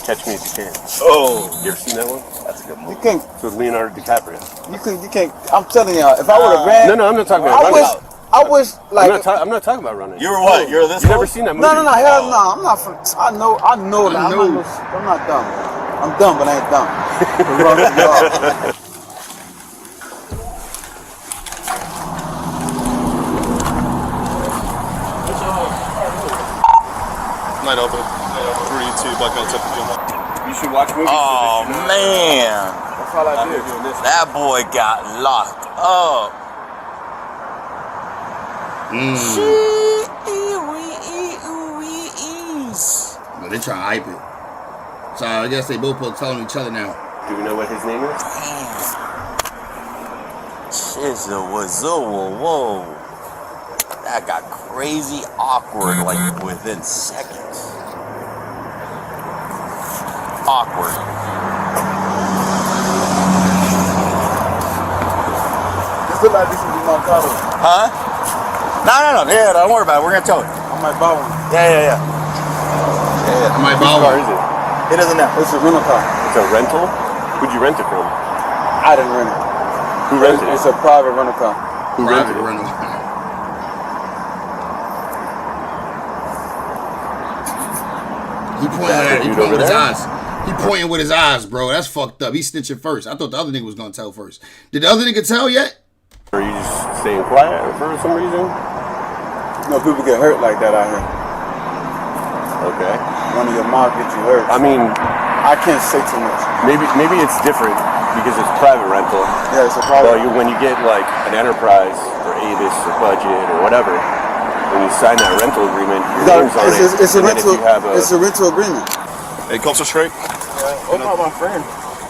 Catch Me If You Can. Oh, You ever seen that one? that's a good movie. You can't. With Leonardo DiCaprio. You can't. I'm telling y'all, if I would have ran. No, I'm not talking about running. I wish like. I'm not talking about running. You're what? You're this. You never seen that movie? No, hell no. I'm not from. I know. I'm not dumb. I'm dumb, but I ain't dumb. Night open. 3, 2, blackout tip. You should watch movies. Oh man, That's all I do. that boy got locked up. But they try to hype it. So I guess they both telling each other now. Do we know what his name is? Whoa. That got crazy awkward like within seconds. Awkward. This look like this is Montano. Huh? No. Yeah, don't worry about it. We're gonna tell it. I might buy one. Yeah. I might buy Which car one. is it? It isn't that. It's a rental car. It's a rental? Who'd you rent it from? I didn't rent it. Who rented it? It's a private rental car. Who rented it? He pointing with his eyes. He pointing with his eyes, bro. That's fucked up. He snitching first. I thought the other nigga was gonna tell first. Did the other nigga tell yet? Or are you just staying quiet for some reason? No, people get hurt like that out here. Okay. One of your mouth gets you hurt. I mean, I can't say too much. maybe it's different because it's private rental. Yeah, it's a private. But when you get like an enterprise or Avis or Budget or whatever, when you sign that rental agreement, your name's on it. It's a rental. It's a rental agreement. Hey, cups are straight. Yeah. What about my friend?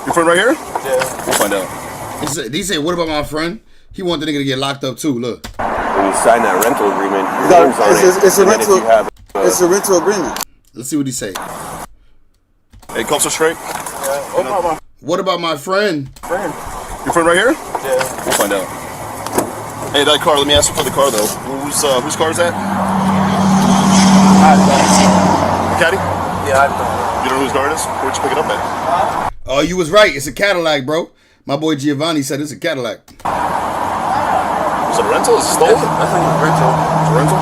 Your friend right here? Yeah. We'll find out. He said, "What about my friend?" He want the nigga to get locked up too. Look. When you sign that rental agreement, your name's on it. It's a And then if rental. you have It's a rental agreement. Let's see what he say. Hey, cups are straight. Yeah. What about my friend? Your friend right here? Yeah. We'll find out. Hey, that car. Let me ask you for the car though. Whose car is that? Caddy? Yeah, I know. You know whose car it is? Where'd you pick it up at? Oh, you was right. It's a Cadillac, bro. My boy Giovanni said it's a Cadillac. Is it a rental? Is it stolen? I think it's rental. It's a rental?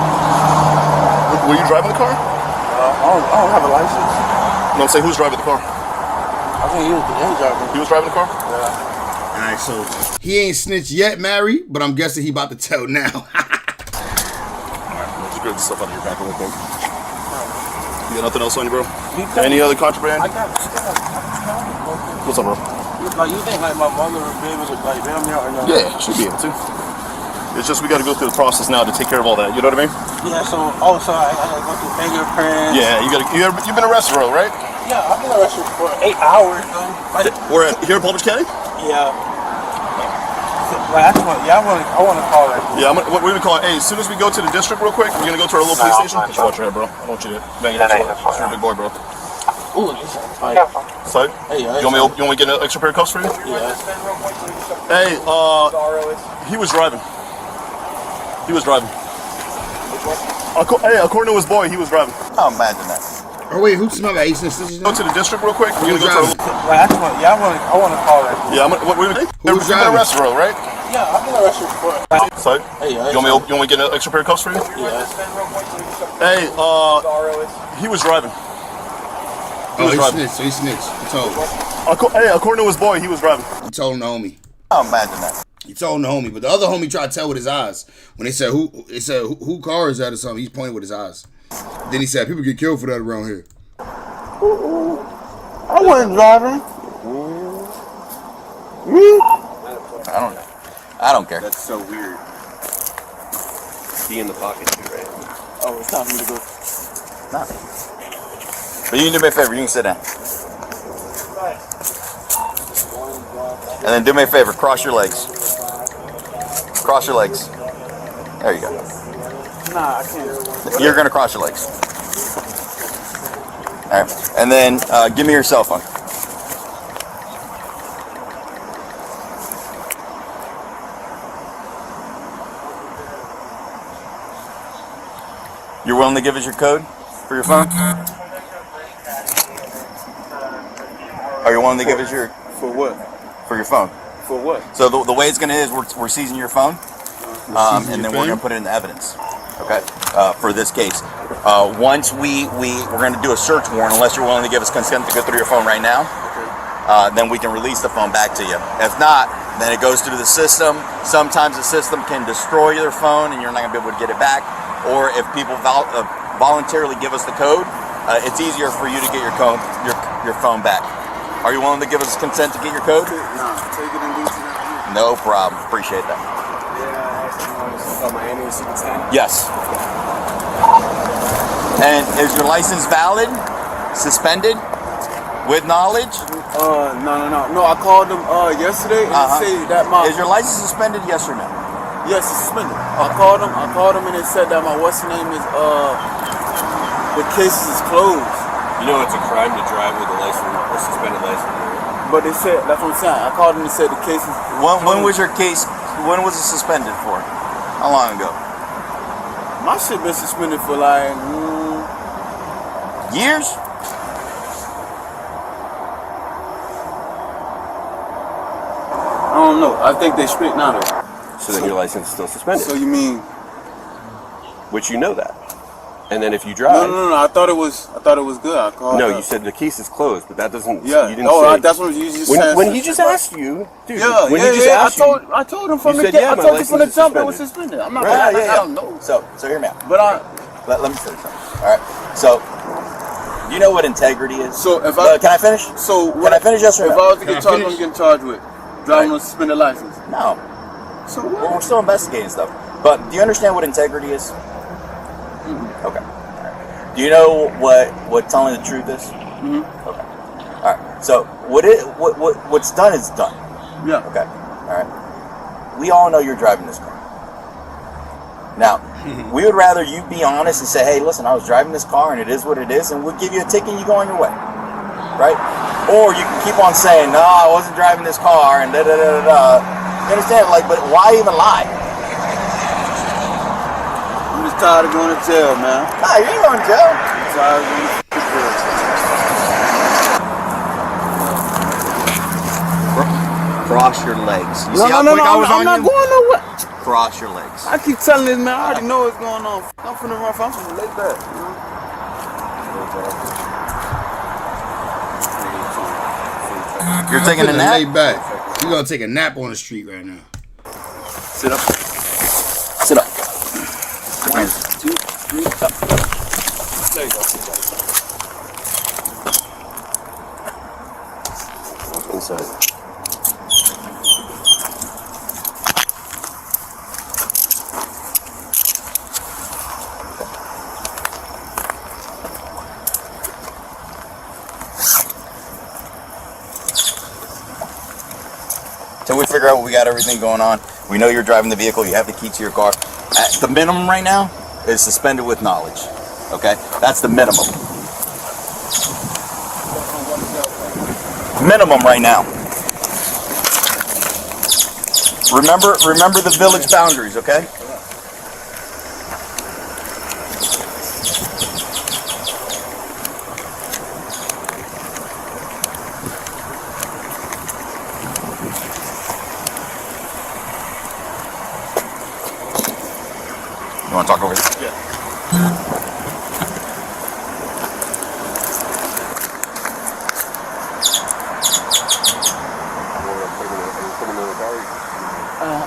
Were you driving the car? I don't have a license. No, I'm saying who's driving the car? I think he was driving. He was driving the car? Yeah. All right, so he ain't snitched yet, Mary, but I'm guessing he about to tell now. Alright, let's grab the stuff out of your back real quick. You got nothing else on you, bro? Any other contraband? What's up, bro? Like, you think like my mother would be able to like bail me out or not? Yeah, she'll be able to. It's just we got to go through the process now to take care of all that. You know what I mean? Yeah. So also I gotta go through fingerprints. Yeah, you've been arrested, bro, right? Yeah, I've been arrested for 8 hours though. Like, We're at here in Palm Beach County? yeah. I want to call it. Yeah, we're gonna call it. Hey, as soon as we go to the district real quick, we're gonna go to our little police station. Just watch your head, bro. I don't want you to bang your head. You're a big boy, bro. Ooh, So, you want me to get an extra pair of cuffs for you? Yeah. Hey, he was driving. He was driving. Hey, according to his boy, he was driving. Oh, imagine that. Oh wait, who smelled that? Go to the district real quick. We're gonna go to our I want to call it. Yeah, we're gonna arrest bro, right? Yeah, I've been arrested before. So, you want me to get an extra pair of cuffs for you? Yeah. Hey, he was driving. He snitched. So he snitched. He told. Hey, according to his boy, he was driving. He told the homie. Oh, imagine that. He told the homie, but the other homie tried to tell with his eyes. When they said who car is that or something, he's pointing with his eyes. Then he said people get killed for that around here. I wasn't driving. I don't know. I don't care. That's so weird. Be in the pocket too, right? Oh, it's time for me to go. Nah. But you can do me a favor. You can sit down. And then do me a favor. Cross your legs. Cross your legs. There you go. Nah, I can't. You're gonna cross your legs. All right. And then give me your cell phone. You're willing to give us your code for your phone? Are you willing to give us your... For what? For your phone. For what? So the way it's going to is we're seizing your phone, and then we're going to put it in the evidence, okay, for this case. Once we're going to do a search warrant, unless you're willing to give us consent to go through your phone right now, then we can release the phone back to you. If not, then it goes through the system. Sometimes the system can destroy your phone and you're not going to be able to get it back. Or if people voluntarily give us the code, it's easier for you to get your phone back. Are you willing to give us consent to get your code? No, take it and do it. No problem. Appreciate that. Yeah, my NA-10. Yes. And is your license valid? Suspended? With knowledge? No. I called them yesterday and they say that my... Is your license suspended, yes or no? Yes, it's suspended. I called them and they said that my what's-the-name is, the case is closed. You know it's a crime to drive with a suspended license. But they said, that's what I'm saying. I called them and said the case is When was your case, when was it suspended for? How long ago? My shit been suspended for like... Years? I don't know. I think they straightened out of it. So then your license is still suspended. So you mean? Which you know that. And then if you drive... No. I thought it was good. I called. No, you said the case is closed, but that doesn't... Yeah. You didn't say... That's what you just said. When he just asked you... Dude, yeah, when he just asked you... I told him from you the said, yeah, I my told you from the license is jump it was suspended. suspended. I'm not I don't know. So hear me out. But let me say something. All right. So you know what integrity is? So if can I finish? So can I finish? Yes or no? If I was to get charged, I'm getting charged with driving with suspended license. No. So what? Well, we're still investigating stuff. But do you understand what integrity is? Mm-hmm. Okay. Do you know what telling the truth is? Mm-hmm. Okay. All right. So what's done is done. Yeah. Okay. All right. We all know you're driving this car. Now, we would rather you be honest and say, hey, listen, I was driving this car and it is what it is, and we'll give you a ticket and you go on your way. Right? Or you can keep on saying, no, I wasn't driving this car and da-da-da-da-da. You understand? Like, but why even lie? I'm just tired of going to jail, man. Nah, you ain't going to jail. I'm tired of going to jail. Cross your legs. You No, see how no, quick I was I'm on not you? going nowhere. Cross your legs. I keep telling this man, I already know what's going on. I'm finna run. I'm finna lay back. You're taking a nap? Lay back. You're gonna take a nap on the street right now. Sit up. Sit up. 1, 2, 3, up. There you go. Inside. Till we figure out we got everything going on. We know you're driving the vehicle. You have the key to your car. At the minimum right now is suspended with knowledge. Okay, that's the minimum. Minimum right now. Remember the village boundaries. Okay. You want to talk over here? Yeah.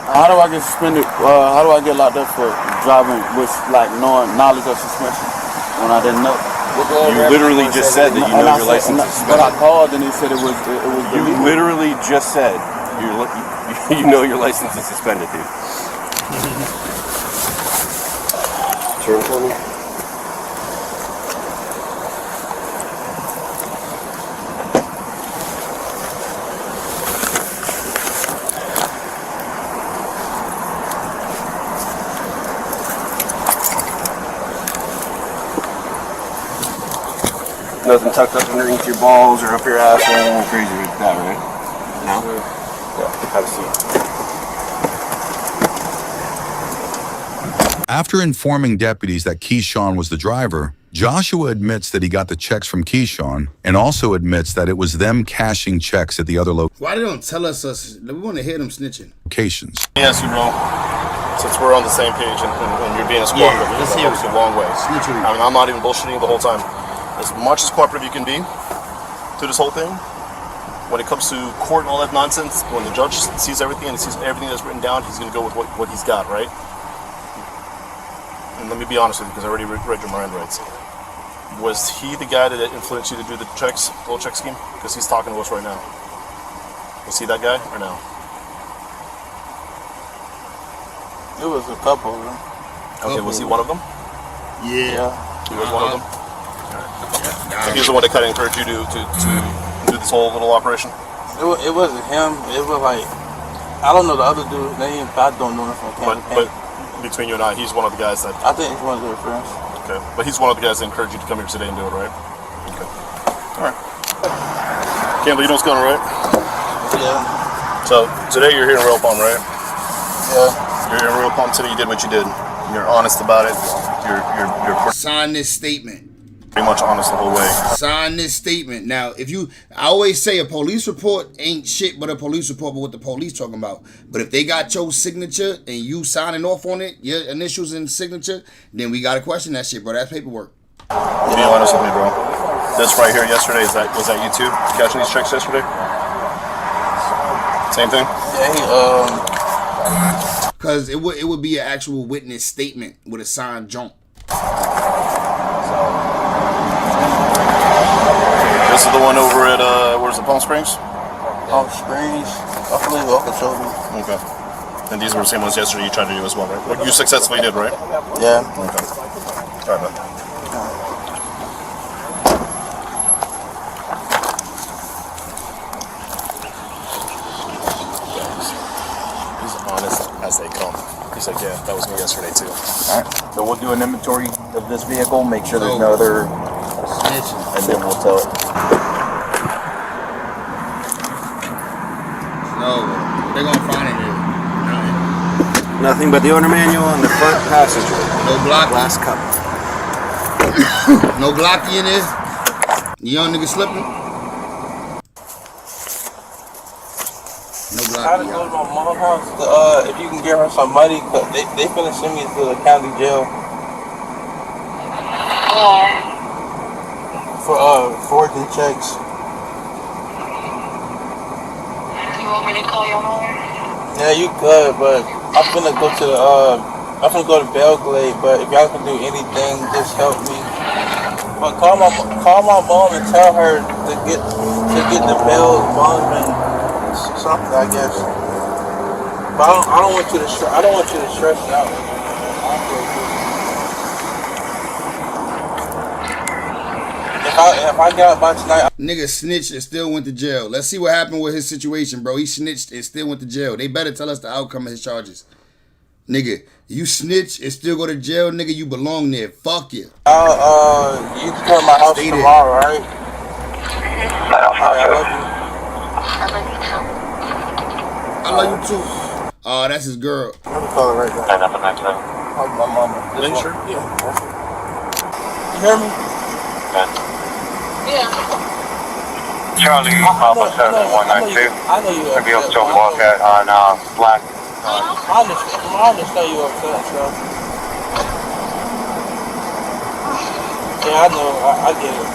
How do I get suspended? How do I get locked up for driving with like knowledge of suspension when I didn't know? You literally just said that you know your license is But I suspended. called and he said it was. You literally just said you know your license is suspended, dude. Turn for me. Nothing tucked up underneath your balls or up your ass or anything crazy like that, right? No? Yeah, have a seat. After informing deputies that Keyshawn was the driver, Joshua admits that he got the checks from Keyshawn and also admits that it was them cashing checks at the other Why they don't tell us? We want to hear them snitching. locations. Yes, you bro. Since we're on the same page and you're being as cooperative, Yeah, let's that hear goes it. a long way. Snitchery. I mean, I'm not even bullshitting the whole time. As much as cooperative you can be to this whole thing, when it comes to court and all that nonsense, when the judge sees everything and he sees everything that's written down, he's going to go with what he's got, right? And let me be honest with you, because I already read your Miranda rights. Was he the guy that influenced you to do the checks, little check scheme? Because he's talking to us right now. Was he that guy or no? It was a couple of them. Okay, was he one of them? Yeah. He was one of them? So he's the one that kind of encouraged you to do this whole little operation? It wasn't him. It was like, I don't know the other dude's name, but I don't know him from But between you and I, he's one of the guys that... I think he's one of their friends. Okay. But he's one of the guys that encouraged you to come here today and do it, right? Okay. Alright. Campbell, you know what's going on, right? Yeah. So, today you're here in Real Palm, right? Yeah. You're here in Real Palm City, you did what you did. You're honest about it. You're Sign this statement. pretty much honest the whole way. Sign this statement. Now, I always say a police report ain't shit but a police report, but what the police talking about. But if they got your signature and you signing off on it, your initials and signature, then we gotta question that shit, bro. That's paperwork. You being honest with me, bro. This right here yesterday, was that you too? Catching these checks yesterday? Same thing? Yeah, Cause it would be an actual witness statement with a signed junk. This is the one over at, where's the Palm Springs? Palm Springs. I believe Okeechobee. Okay. And these were the same ones yesterday you tried to do as well, right? What you successfully did, right? Yeah. Okay. All right, man. He's honest as they come. He's like, yeah, that was me yesterday too. All right. So we'll do an inventory of this vehicle, make sure there's no other, and then we'll tell it. No, they're gonna find it here. Nothing but the owner manual and the front passenger. No block. Last cup. No blocky in this. The young nigga slipping. No I had to go to my mom's house to, if you can give her some money, cause they finna send me to the county jail. For forging checks. You want me to call your mom? Yeah, you could, but I'm finna go to Belgrade, but if y'all can do anything, just help me. But call my mom and tell her to get the bail bondsman something, I guess. But I don't want you to stress out. If I I get out by tonight, Nigga snitched and still went to jail. Let's see what happened with his situation, bro. He snitched and still went to jail. They better tell us the outcome of his charges. Nigga, you snitch and still go to jail, nigga, you belong there. Fuck you. you can come to my house tomorrow, right? I love you too. Oh, that's his girl. I'm gonna call her right now. My mama. Make sure? Yeah. You hear me? Yeah. Charlie, Papa 7192. I know you. Maybe you'll still walk out on Black. I understand you upset, so. Yeah, I know. I get it.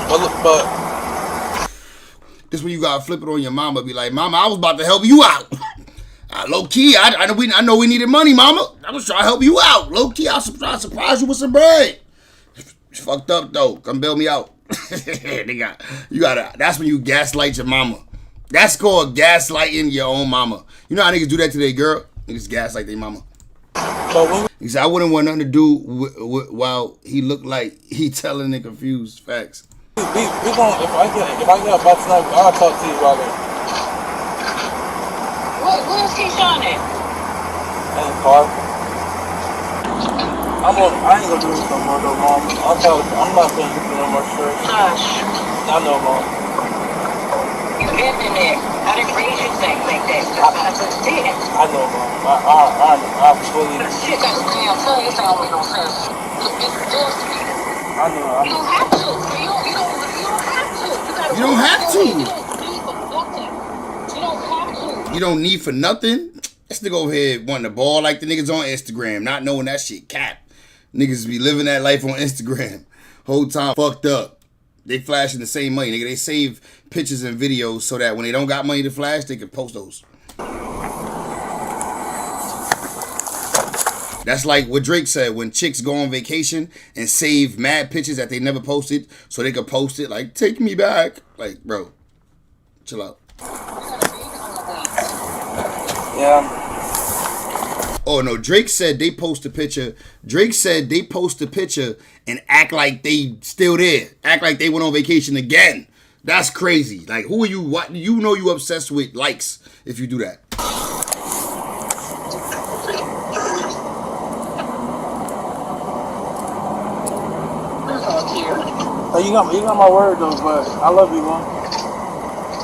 But this when you gotta flip it on your mama. Be like, Mama, I was about to help you out. Low key, I know we needed money, Mama. I was trying to help you out. Low key, I was trying to surprise you with some bread. It's fucked up though. Come bail me out. You gotta. That's when you gaslight your mama. That's called gaslighting your own mama. You know how niggas do that to their girl? Niggas gaslight their mama. He said, I wouldn't want nothing to do while he looked like he telling the confused facts. we gonna, if I get a box tonight, I'll talk to you about it. Where's Keyshawn at? In the car. I ain't gonna do this no more though, Mom. I'm not putting you through no more stress. Hush. I know, Mom. You ending it. I didn't raise you like that. I just did. I know, Mom. I fully. Shit got the damn tongue. It don't make no sense. It's just. I know. You don't have to. You don't have to. You don't have to. You don't need for nothing. You don't have to. You don't need for nothing? This nigga over here wanting to ball like the niggas on Instagram, not knowing that shit cap. Niggas be living that life on Instagram. Whole time fucked up. They flashing the same money, nigga. They save pictures and videos so that when they don't got money to flash, they can post those. That's like what Drake said when chicks go on vacation and save mad pictures that they never posted so they could post it. Like, take me back. Like, bro, chill out. Yeah. Oh no, Drake said they post a picture. Drake said they post a picture and act like they still there. Act like they went on vacation again. That's crazy. Like, who are you? What you know? You obsessed with likes if you do that. Oh, you got my word though, but I love you, Mom.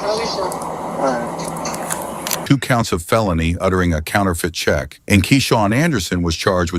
Love you, sir. All right. 2 counts of felony uttering a counterfeit check, and Keyshawn Anderson was charged with